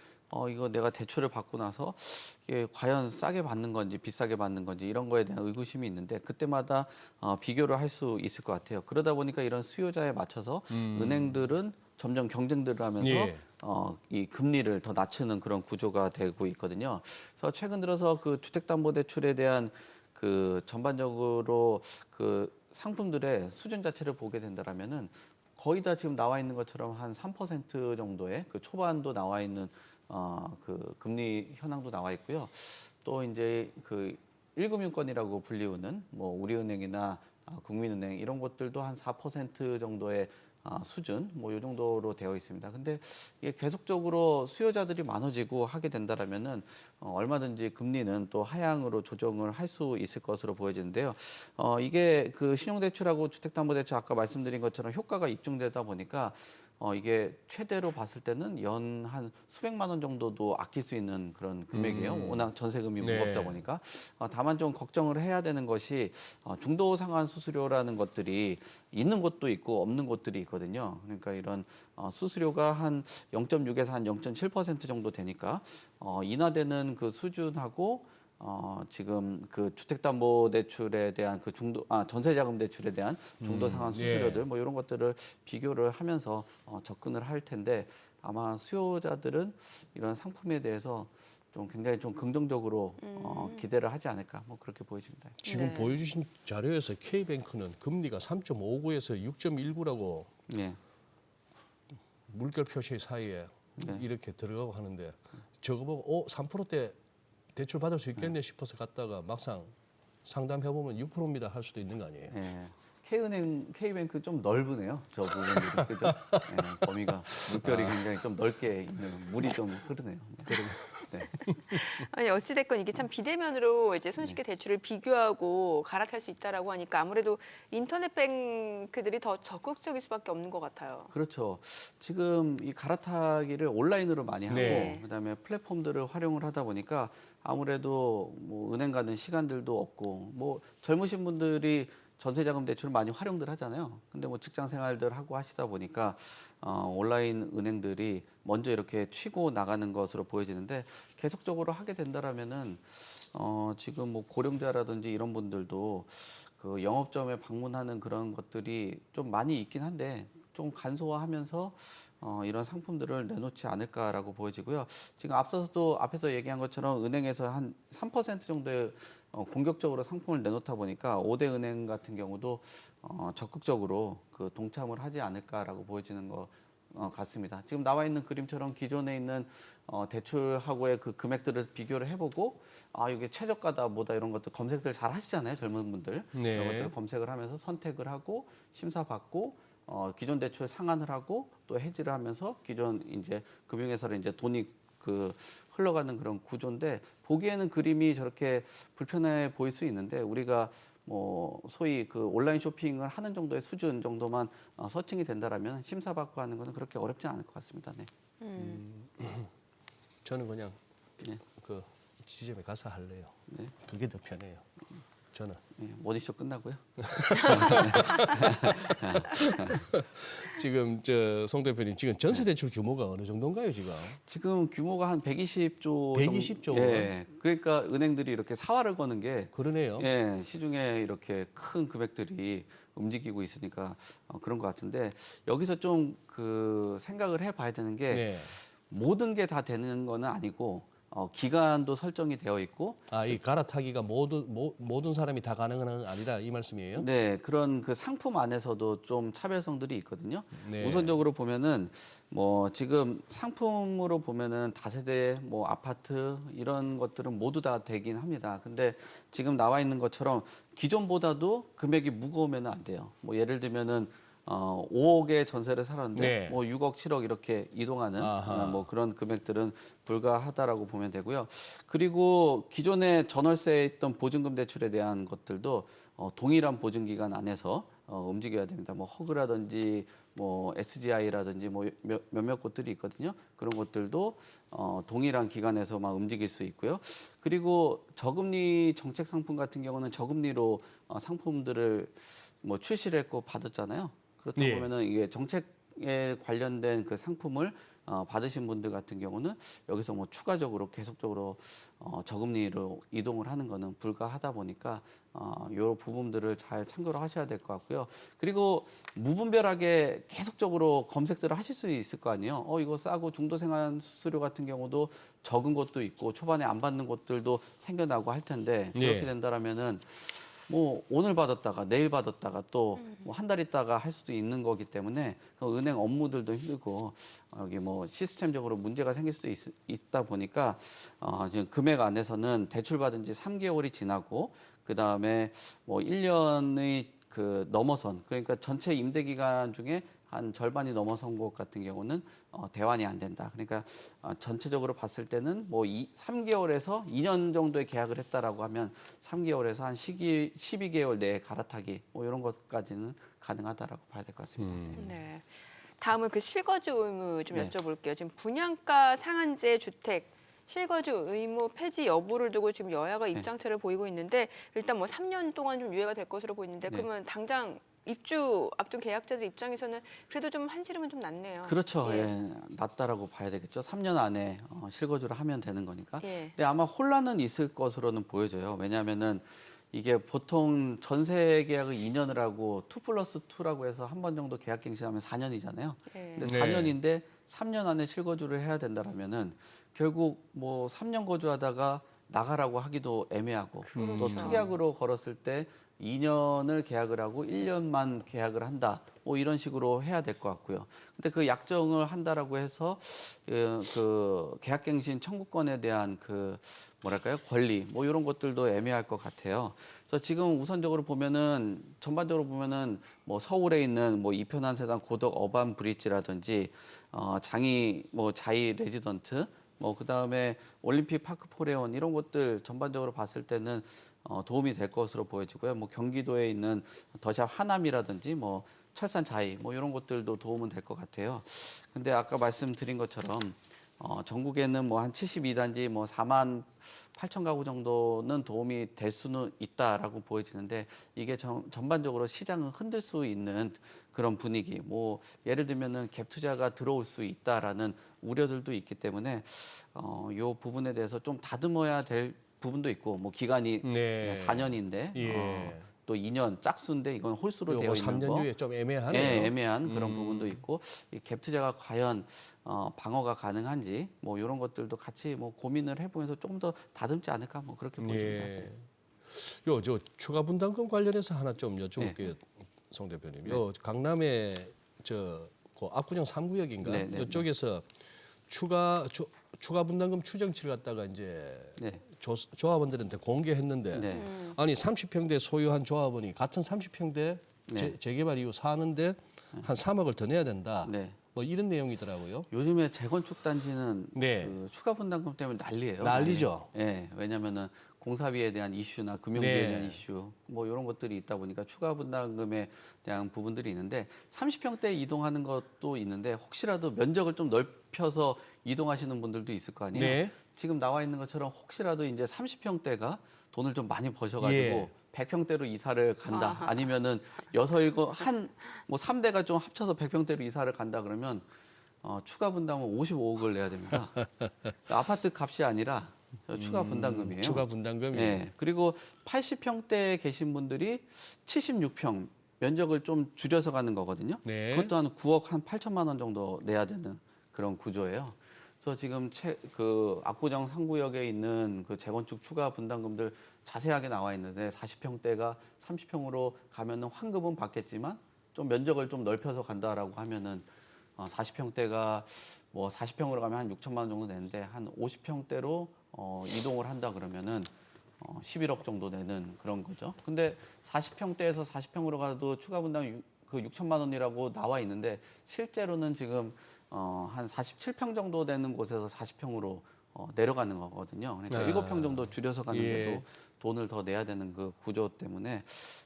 이거 내가 대출을 받고 나서 이게 과연 싸게 받는 건지 비싸게 받는 건지 이런 거에 대한 의구심이 있는데 그때마다 비교를 할 수 있을 것 같아요. 그러다 보니까 이런 수요자에 맞춰서 은행들은 점점 경쟁들을 하면서 예. 이 금리를 더 낮추는 그런 구조가 되고 있거든요. 그래서 최근 들어서 그 주택담보대출에 대한 그 전반적으로 그 상품들의 수준 자체를 보게 된다라면은 거의 다 지금 나와 있는 것처럼 한 3% 정도의 그 초반도 나와 있는 그 금리 현황도 나와 있고요. 또 이제 그 1금융권이라고 불리우는 뭐 우리은행이나 국민은행 이런 것들도 한 4% 정도의 수준 뭐 이 정도로 되어 있습니다. 근데 이게 계속적으로 수요자들이 많아지고 하게 된다라면은 얼마든지 금리는 또 하향으로 조정을 할 수 있을 것으로 보여지는데요. 이게 그 신용대출하고 주택담보대출 아까 말씀드린 것처럼 효과가 입증되다 보니까 이게 최대로 봤을 때는 연 한 수백만 원 정도도 아낄 수 있는 그런 금액이에요. 워낙 전세금이 네. 무겁다 보니까. 다만 좀 걱정을 해야 되는 것이 중도 상환 수수료라는 것들이 있는 곳도 있고 없는 곳들이 있거든요. 그러니까 이런 수수료가 한 0.6에서 한 0.7% 정도 되니까 인하되는 그 수준하고 지금 그 주택담보대출에 대한 그 전세자금대출에 대한 중도 상환 수수료들 뭐 이런 것들을 비교를 하면서 접근을 할 텐데 아마 수요자들은 이런 상품에 대해서 좀 굉장히 좀 긍정적으로 기대를 하지 않을까 뭐 그렇게 보여집니다. 지금 네. 보여주신 자료에서 K뱅크는 금리가 3.59에서 6.19라고 예. 물결 표시 사이에 네. 이렇게 들어가고 하는데 저거 보고 3%대 대출 받을 수 있겠네 싶어서 갔다가 막상 상담해보면 6%입니다 할 수도 있는 거 아니에요? 예. K뱅크 좀 넓으네요. 저 부분들이 그죠? 예, 범위가 물결이 굉장히 좀 넓게 있는 물이 좀 흐르네요. 네. 아니 어찌됐건 이게 참 비대면으로 이제 손쉽게 대출을 비교하고 갈아탈 수 있다라고 하니까 아무래도 인터넷 뱅크들이 더 적극적일 수밖에 없는 것 같아요. 그렇죠. 지금 이 갈아타기를 온라인으로 많이 하고 네. 그다음에 플랫폼들을 활용을 하다 보니까 아무래도 뭐 은행 가는 시간들도 없고 뭐 젊으신 분들이 전세자금 대출을 많이 활용들 하잖아요. 근데 뭐 직장 생활들 하고 하시다 보니까 온라인 은행들이 먼저 이렇게 치고 나가는 것으로 보여지는데 계속적으로 하게 된다라면은 지금 뭐 고령자라든지 이런 분들도 그 영업점에 방문하는 그런 것들이 좀 많이 있긴 한데 좀 간소화하면서 이런 상품들을 내놓지 않을까라고 보여지고요. 지금 앞에서 얘기한 것처럼 은행에서 한 3% 정도의 공격적으로 상품을 내놓다 보니까 5대 은행 같은 경우도 적극적으로 그 동참을 하지 않을까라고 보여지는 것 같습니다. 지금 나와 있는 그림처럼 기존에 있는 대출하고의 그 금액들을 비교를 해보고 이게 최저가다 뭐다 이런 것들 검색들 잘 하시잖아요. 젊은 분들. 네. 이런 것들을 검색을 하면서 선택을 하고 심사받고 기존 대출 상환을 하고 또 해지를 하면서 기존 이제 금융회사로 이제 돈이 그 흘러가는 그런 구조인데 보기에는 그림이 저렇게 불편해 보일 수 있는데 우리가 뭐 소위 그 온라인 쇼핑을 하는 정도의 수준 정도만 서칭이 된다라면 심사받고 하는 것은 그렇게 어렵지 않을 것 같습니다. 네. 저는 그냥 네. 그 지점에 가서 할래요. 네. 그게 더 편해요. 저는. 네. 모니쇼 끝나고요. 지금 송 대표님 지금 전세 대출 규모가 어느 정도인가요 지금? 지금 규모가 한 120조 120조? 예. 그러니까 은행들이 이렇게 사활을 거는 게 그러네요. 예, 시중에 이렇게 큰 금액들이 움직이고 있으니까 그런 것 같은데 여기서 좀 그 생각을 해봐야 되는 게 네. 모든 게 다 되는 거는 아니고 기간도 설정이 되어 있고 이 갈아타기가 모든 사람이 다 가능한 건 아니라 이 말씀이에요? 네, 그런 그 상품 안에서도 좀 차별성들이 있거든요. 네. 우선적으로 보면은 뭐 지금 상품으로 보면은 다세대 뭐 아파트 이런 것들은 모두 다 되긴 합니다. 근데 지금 나와 있는 것처럼 기존보다도 금액이 무거우면 안 돼요. 뭐 예를 들면은 5억의 전세를 살았는데 네. 뭐 6억, 7억 이렇게 이동하는 아하. 뭐 그런 금액들은 불가하다라고 보면 되고요. 그리고 기존에 전월세에 있던 보증금 대출에 대한 것들도 동일한 보증 기간 안에서 움직여야 됩니다. 뭐 허그라든지 뭐 SGI라든지 뭐 몇몇 곳들이 있거든요. 그런 것들도 동일한 기간에서만 움직일 수 있고요. 그리고 저금리 정책 상품 같은 경우는 저금리로 상품들을 뭐 출시를 했고 받았잖아요. 그렇다 예. 보면은 이게 정책에 관련된 그 상품을 받으신 분들 같은 경우는 여기서 뭐 추가적으로 계속적으로 저금리로 이동을 하는 거는 불가하다 보니까 요 부분들을 잘 참고를 하셔야 될 것 같고요. 그리고 무분별하게 계속적으로 검색들을 하실 수 있을 거 아니에요. 이거 싸고 중도생활 수수료 같은 경우도 적은 곳도 있고 초반에 안 받는 곳들도 생겨나고 할 텐데 그렇게 네. 된다라면은 뭐 오늘 받았다가 내일 받았다가 또 뭐 한 달 있다가 할 수도 있는 거기 때문에 그 은행 업무들도 힘들고 여기 뭐 시스템적으로 문제가 생길 수도 있다 보니까 지금 금액 안에서는 대출 받은 지 3개월이 지나고 그다음에 뭐 1년의 그 넘어선 그러니까 전체 임대 기간 중에 한 절반이 넘어선 곳 같은 경우는 대환이 안 된다. 그러니까 전체적으로 봤을 때는 뭐 3개월에서 2년 정도의 계약을 했다라고 하면 3개월에서 한 12개월 내에 갈아타기 뭐 이런 것까지는 가능하다라고 봐야 될 것 같습니다. 네. 다음은 그 실거주 의무 좀 네. 여쭤볼게요. 지금 분양가 상한제 주택 실거주 의무 폐지 여부를 두고 지금 여야가 입장차를 보이고 있는데 일단 뭐 3년 동안 좀 유예가 될 것으로 보이는데 네. 그러면 당장 입주 앞둔 계약자들 입장에서는 그래도 좀 한시름은 좀 낫네요. 그렇죠. 예. 예, 낫다라고 봐야 되겠죠. 3년 안에 실거주를 하면 되는 거니까. 예. 근데 아마 혼란은 있을 것으로는 보여져요. 왜냐하면은 이게 보통 전세 계약을 2년을 하고 2+2라고 해서 한 번 정도 계약 갱신하면 4년이잖아요. 예. 근데 네. 4년인데 3년 안에 실거주를 해야 된다라면은 결국 뭐 3년 거주하다가 나가라고 하기도 애매하고 또 특약으로 걸었을 때 2년을 계약을 하고 1년만 계약을 한다. 뭐 이런 식으로 해야 될 것 같고요. 근데 그 약정을 한다라고 해서 그 계약갱신 청구권에 대한 그 뭐랄까요? 권리 뭐 이런 것들도 애매할 것 같아요. 그래서 지금 우선적으로 보면은 전반적으로 보면은 뭐 서울에 있는 뭐 이편한 세상 고덕 어반 브릿지라든지 장이 뭐 자이 레지던트 뭐 그다음에 올림픽 파크 포레온 이런 것들 전반적으로 봤을 때는 도움이 될 것으로 보여지고요. 뭐 경기도에 있는 더샵 하남이라든지 뭐 철산 자이 뭐 이런 것들도 도움은 될 것 같아요. 근데 아까 말씀드린 것처럼 전국에는 뭐 한 72단지 뭐 4만 8천 가구 정도는 도움이 될 수는 있다라고 보여지는데 이게 전반적으로 시장을 흔들 수 있는 그런 분위기. 뭐 예를 들면은 갭 투자가 들어올 수 있다라는 우려들도 있기 때문에 요 부분에 대해서 좀 다듬어야 될 부분도 있고 뭐 기간이 네. 4년인데 예. 또 2년 짝수인데 이건 홀수로 요거 되어 있는 3년 거. 후에 좀 애매하네요. 예, 애매한 그런 부분도 있고 이 갭 투자가 과연 방어가 가능한지 뭐 이런 것들도 같이 뭐 고민을 해보면서 조금 더 다듬지 않을까 뭐 그렇게 보여집니다. 예. 요 저 추가 분담금 관련해서 하나 좀 여쭤볼게요, 송 대표님. 네. 요 강남의 그 압구정 3구역인가 네, 네, 이쪽에서 추가 분담금 추정치를 갖다가 이제 네. 조합원들한테 공개했는데 네. 아니 30평대 소유한 조합원이 같은 30평대 네. 재개발 이후 사는데 한 3억을 더 내야 된다. 네. 뭐 이런 내용이더라고요. 요즘에 재건축 단지는 네. 그 추가 분담금 때문에 난리예요. 난리죠. 예, 왜냐하면은 공사비에 대한 이슈나 금융비에 네. 대한 이슈 뭐 이런 것들이 있다 보니까 추가 분담금에 대한 부분들이 있는데 30평대 이동하는 것도 있는데 혹시라도 면적을 좀 넓혀서 이동하시는 분들도 있을 거 아니에요. 네. 지금 나와 있는 것처럼 혹시라도 이제 30평대가 돈을 좀 많이 버셔가지고 예. 100평대로 이사를 간다. 아니면은 6, 7, 뭐 3대가 좀 합쳐서 100평대로 이사를 간다 그러면 추가 분담은 55억을 내야 됩니다. 아파트 값이 아니라 추가 분담금이에요. 추가 분담금이. 네. 그리고 80평대에 계신 분들이 76평 면적을 좀 줄여서 가는 거거든요. 네. 그것도 한 9억 한 8천만 원 정도 내야 되는 그런 구조예요. 그래서 지금 그 압구정 3구역에 있는 그 재건축 추가 분담금들 자세하게 나와 있는데 40평대가 30평으로 가면은 환급은 받겠지만 좀 면적을 좀 넓혀서 간다라고 하면은 40평대가 뭐 40평으로 가면 한 6천만 원 정도 되는데 한 50평대로 이동을 한다 그러면은 11억 정도 되는 그런 거죠. 근데 40평대에서 40평으로 가도 추가 분담 그 6천만 원이라고 나와 있는데 실제로는 지금 한 47평 정도 되는 곳에서 40평으로 내려가는 거거든요. 그러니까 7평 정도 줄여서 가는데도 예. 돈을 더 내야 되는 그 구조 때문에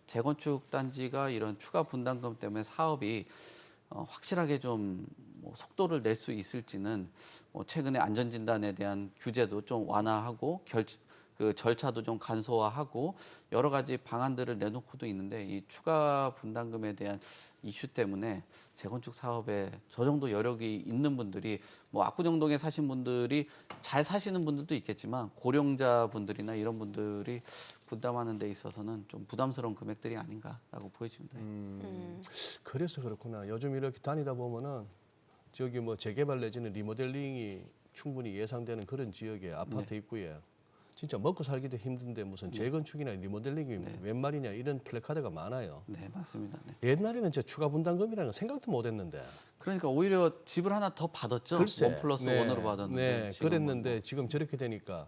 재건축 단지가 이런 추가 분담금 때문에 사업이 확실하게 좀 뭐 속도를 낼 수 있을지는 뭐 최근에 안전진단에 대한 규제도 좀 완화하고 그 절차도 좀 간소화하고 여러 가지 방안들을 내놓고도 있는데 이 추가 분담금에 대한 이슈 때문에 재건축 사업에 저 정도 여력이 있는 분들이 뭐 압구정동에 사신 분들이 잘 사시는 분들도 있겠지만 고령자 분들이나 이런 분들이 분담하는 데 있어서는 좀 부담스러운 금액들이 아닌가라고 보여집니다. 그래서 그렇구나. 요즘 이렇게 다니다 보면은 저기 뭐 재개발 내지는 리모델링이 충분히 예상되는 그런 지역의 아파트 입구에 진짜 먹고 살기도 힘든데 무슨 재건축이나 리모델링이 웬 말이냐 이런 플래카드가 많아요. 네, 맞습니다. 네. 옛날에는 저 추가 분담금이라는 거 생각도 못했는데. 그러니까 오히려 집을 하나 더 받았죠. 글쎄, 1+1으로 받았는데. 네, 지금은 그랬는데 지금 저렇게 되니까.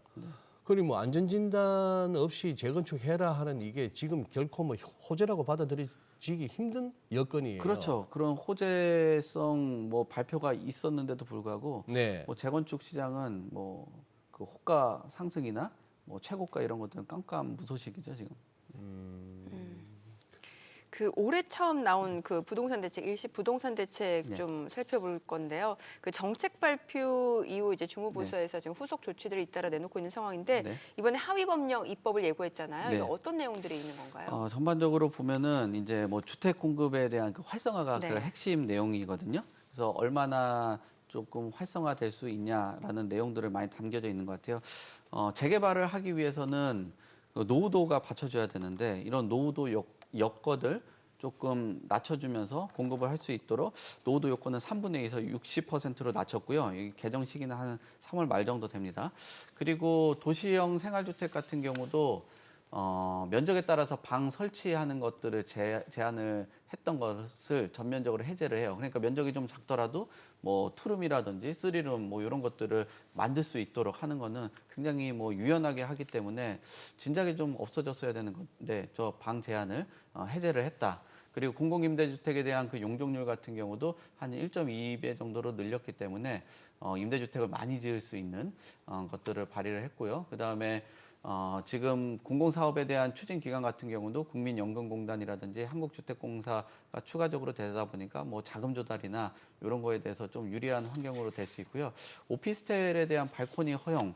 그리 뭐 안전진단 없이 재건축해라 하는 이게 지금 결코 뭐 호재라고 받아들여지기 힘든 여건이에요. 그렇죠. 그런 호재성 뭐 발표가 있었는데도 불구하고 네. 뭐 재건축 시장은 뭐 그 호가 상승이나 뭐 최고가 이런 것들은 깜깜무소식이죠 지금. 그 올해 처음 나온 그 부동산 대책, 일시 부동산 대책 네. 좀 살펴볼 건데요. 그 정책 발표 이후 이제 중후부서에서 지금 후속 조치들을 잇따라 내놓고 있는 상황인데 네. 이번에 하위 법령 입법을 예고했잖아요. 네. 이게 어떤 내용들이 있는 건가요? 전반적으로 보면은 이제 뭐 주택 공급에 대한 그 활성화가 네. 그 핵심 내용이거든요. 그래서 얼마나 조금 활성화될 수 있냐라는 내용들을 많이 담겨져 있는 것 같아요. 재개발을 하기 위해서는 그 노후도가 받쳐줘야 되는데 이런 노후도 여건을 조금 낮춰주면서 공급을 할 수 있도록 노후도 요건은 3분의 2에서 60%로 낮췄고요. 이 개정 시기는 한 3월 말 정도 됩니다. 그리고 도시형 생활주택 같은 경우도 면적에 따라서 방 설치하는 것들을 제한을 했던 것을 전면적으로 해제를 해요. 그러니까 면적이 좀 작더라도 뭐 투룸이라든지 쓰리룸 뭐 이런 것들을 만들 수 있도록 하는 거는 굉장히 뭐 유연하게 하기 때문에 진작에 좀 없어졌어야 되는 건데 저 방 제한을 해제를 했다. 그리고 공공임대주택에 대한 그 용적률 같은 경우도 한 1.2배 정도로 늘렸기 때문에 임대주택을 많이 지을 수 있는 것들을 발의를 했고요. 그다음에 지금 공공사업에 대한 추진 기간 같은 경우도 국민연금공단이라든지 한국주택공사가 추가적으로 되다 보니까 뭐 자금 조달이나 이런 거에 대해서 좀 유리한 환경으로 될 수 있고요. 오피스텔에 대한 발코니 허용.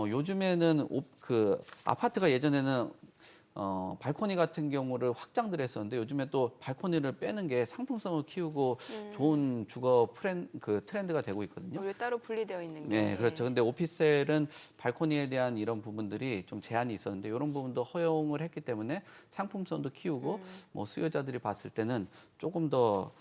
요즘에는 그 아파트가 예전에는 발코니 같은 경우를 확장들 했었는데 요즘에 또 발코니를 빼는 게 상품성을 키우고 좋은 주거 트렌드가 되고 있거든요. 왜 따로 분리되어 있는 게? 네, 그렇죠. 근데 오피스텔은 발코니에 대한 이런 부분들이 좀 제한이 있었는데 이런 부분도 허용을 했기 때문에 상품성도 키우고 뭐 수요자들이 봤을 때는 조금 더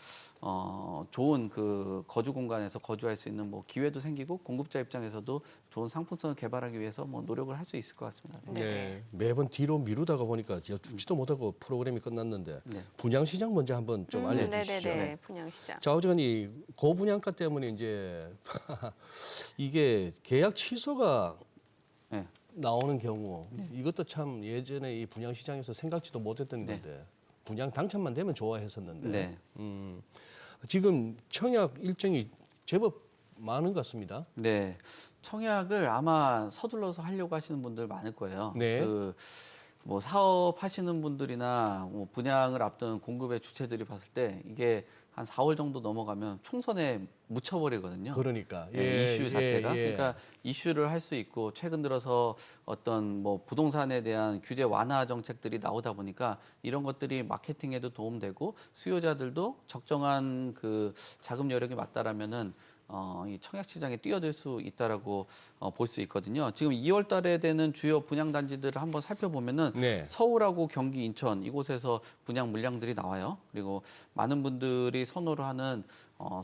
좋은 그 거주 공간에서 거주할 수 있는 뭐 기회도 생기고 공급자 입장에서도 좋은 상품성을 개발하기 위해서 뭐 노력을 할 수 있을 것 같습니다. 네. 매번 뒤로 미루다가 보니까 죽지도 못하고 프로그램이 끝났는데 네. 분양시장 먼저 한번 좀 알려주시죠. 네네네. 분양시장. 자, 어쨌든 이 고분양가 때문에 이제 이게 계약 취소가 네. 나오는 경우 이것도 참 예전에 이 분양시장에서 생각지도 못했던 네. 건데 분양 당첨만 되면 좋아했었는데 네. 지금 청약 일정이 제법 많은 것 같습니다. 네. 청약을 아마 서둘러서 하려고 하시는 분들 많을 거예요. 네. 뭐 사업하시는 분들이나 뭐 분양을 앞둔 공급의 주체들이 봤을 때 이게 한 4월 정도 넘어가면 총선에 묻혀버리거든요. 그러니까 이슈 자체가. 예. 그러니까 이슈를 할 수 있고 최근 들어서 어떤 뭐 부동산에 대한 규제 완화 정책들이 나오다 보니까 이런 것들이 마케팅에도 도움되고 수요자들도 적정한 그 자금 여력이 맞다라면은 이 청약 시장에 뛰어들 수 있다라고 볼 수 있거든요. 지금 2월 달에 되는 주요 분양 단지들을 한번 살펴보면은 네. 서울하고 경기, 인천 이곳에서 분양 물량들이 나와요. 그리고 많은 분들이 선호를 하는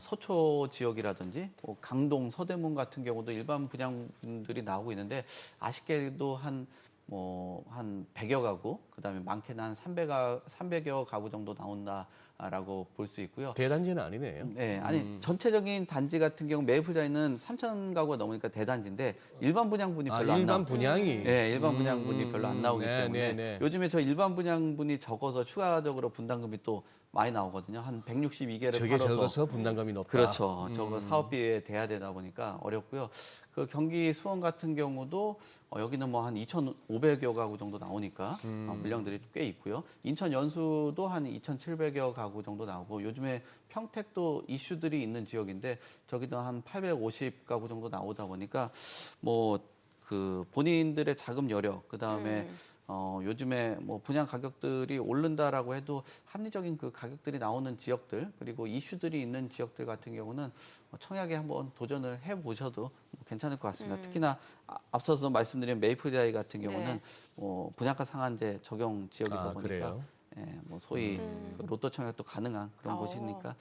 서초 지역이라든지 뭐 강동, 서대문 같은 경우도 일반 분양분들이 나오고 있는데 아쉽게도 한 100여 가구, 그다음에 많게는 한 300여 가구 정도 나온다라고 볼 수 있고요. 대단지는 아니네요. 네, 아니 전체적인 단지 같은 경우 매입자는 3,000 가구가 넘으니까 대단지인데 일반 분양분이 별로 안 일반 나와요. 분양이. 네, 일반 분양분이 별로 안 나오기 네, 때문에 네. 요즘에 저 일반 분양분이 적어서 추가적으로 분담금이 또 많이 나오거든요. 한 162개를 저게 팔아서 적어서 분담금이 높다. 그렇죠. 저거 사업비에 대야 되다 보니까 어렵고요. 그 경기 수원 같은 경우도 여기는 뭐 한 2,500여 가구 정도 나오니까 물량들이 꽤 있고요. 인천 연수도 한 2,700여 가구 정도 나오고 요즘에 평택도 이슈들이 있는 지역인데 저기도 한 850 가구 정도 나오다 보니까 뭐 그 본인들의 자금 여력 그다음에 요즘에 뭐 분양 가격들이 오른다라고 해도 합리적인 그 가격들이 나오는 지역들 그리고 이슈들이 있는 지역들 같은 경우는 청약에 한번 도전을 해보셔도 괜찮을 것 같습니다. 특히나 앞서서 말씀드린 메이플드아이 같은 경우는 분양가 상한제 적용 지역이다 보니까 그래요? 뭐 소위 그 로또 청약도 가능한 그런 곳이니까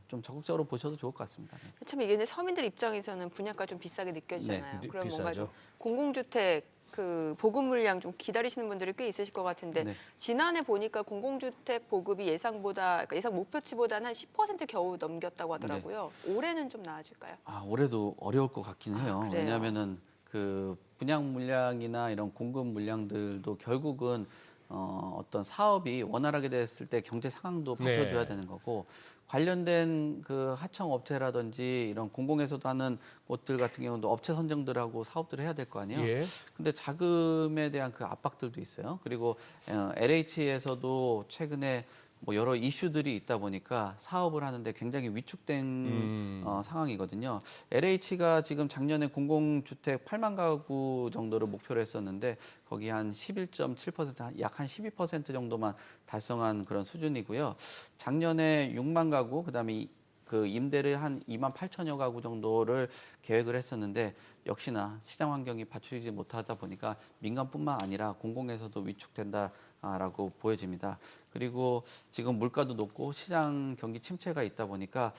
좀 적극적으로 보셔도 좋을 것 같습니다. 네. 참 이게 이제 서민들 입장에서는 분양가 좀 비싸게 느껴지잖아요. 네, 그럼 뭔가 비싸죠. 좀 공공주택 그 보급 물량 좀 기다리시는 분들이 꽤 있으실 것 같은데 네. 지난해 보니까 공공주택 보급이 예상보다 그러니까 예상 목표치보다는 한 10% 겨우 넘겼다고 하더라고요. 올해는 좀 나아질까요? 올해도 어려울 것 같긴 해요. 그래요? 왜냐하면은 그 분양 물량이나 이런 공급 물량들도 결국은 어떤 사업이 원활하게 됐을 때 경제 상황도 받쳐줘야 네. 되는 거고 관련된 그 하청 업체라든지 이런 공공에서도 하는 곳들 같은 경우도 업체 선정들하고 사업들을 해야 될 거 아니에요. 예. 근데 자금에 대한 그 압박들도 있어요. 그리고 LH에서도 최근에 뭐 여러 이슈들이 있다 보니까 사업을 하는데 굉장히 위축된 상황이거든요. LH가 지금 작년에 공공주택 8만 가구 정도를 목표로 했었는데 거기 한 11.7%, 약 한 12% 정도만 달성한 그런 수준이고요. 작년에 6만 가구, 그다음에 그 임대를 한 2만 8천여 가구 정도를 계획을 했었는데 역시나 시장 환경이 받쳐주지 못하다 보니까 민간뿐만 아니라 공공에서도 위축된다라고 보여집니다. 그리고 지금 물가도 높고 시장 경기 침체가 있다 보니까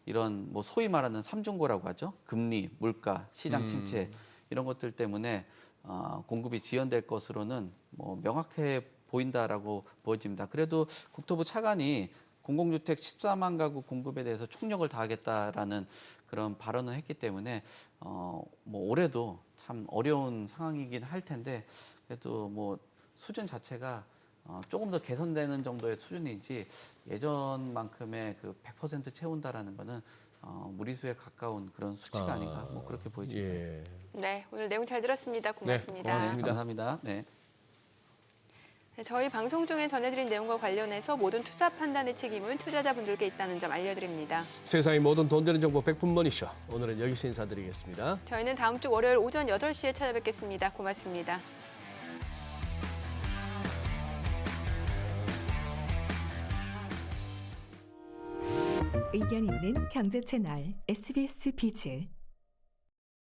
이런 뭐 소위 말하는 삼중고라고 하죠. 금리, 물가, 시장 침체 이런 것들 때문에 공급이 지연될 것으로는 뭐 명확해 보인다라고 보여집니다. 그래도 국토부 차관이 공공주택 14만 가구 공급에 대해서 총력을 다하겠다라는 그런 발언을 했기 때문에 뭐 올해도 참 어려운 상황이긴 할 텐데 그래도 뭐 수준 자체가 조금 더 개선되는 정도의 수준이지 예전만큼의 그 100% 채운다라는 거는 무리수에 가까운 그런 수치가 아닌가 뭐 그렇게 보여집니다. 예. 네, 오늘 내용 잘 들었습니다. 고맙습니다. 고맙습니다. 감사합니다. 네. 네, 저희 방송 중에 전해드린 내용과 관련해서 모든 투자 판단의 책임은 투자자분들께 있다는 점 알려드립니다. 세상의 모든 돈 되는 정보 100분 머니쇼. 오늘은 여기서 인사드리겠습니다. 저희는 다음 주 월요일 오전 8시에 찾아뵙겠습니다. 고맙습니다. 의견 있는 경제 채널 SBS 비즈.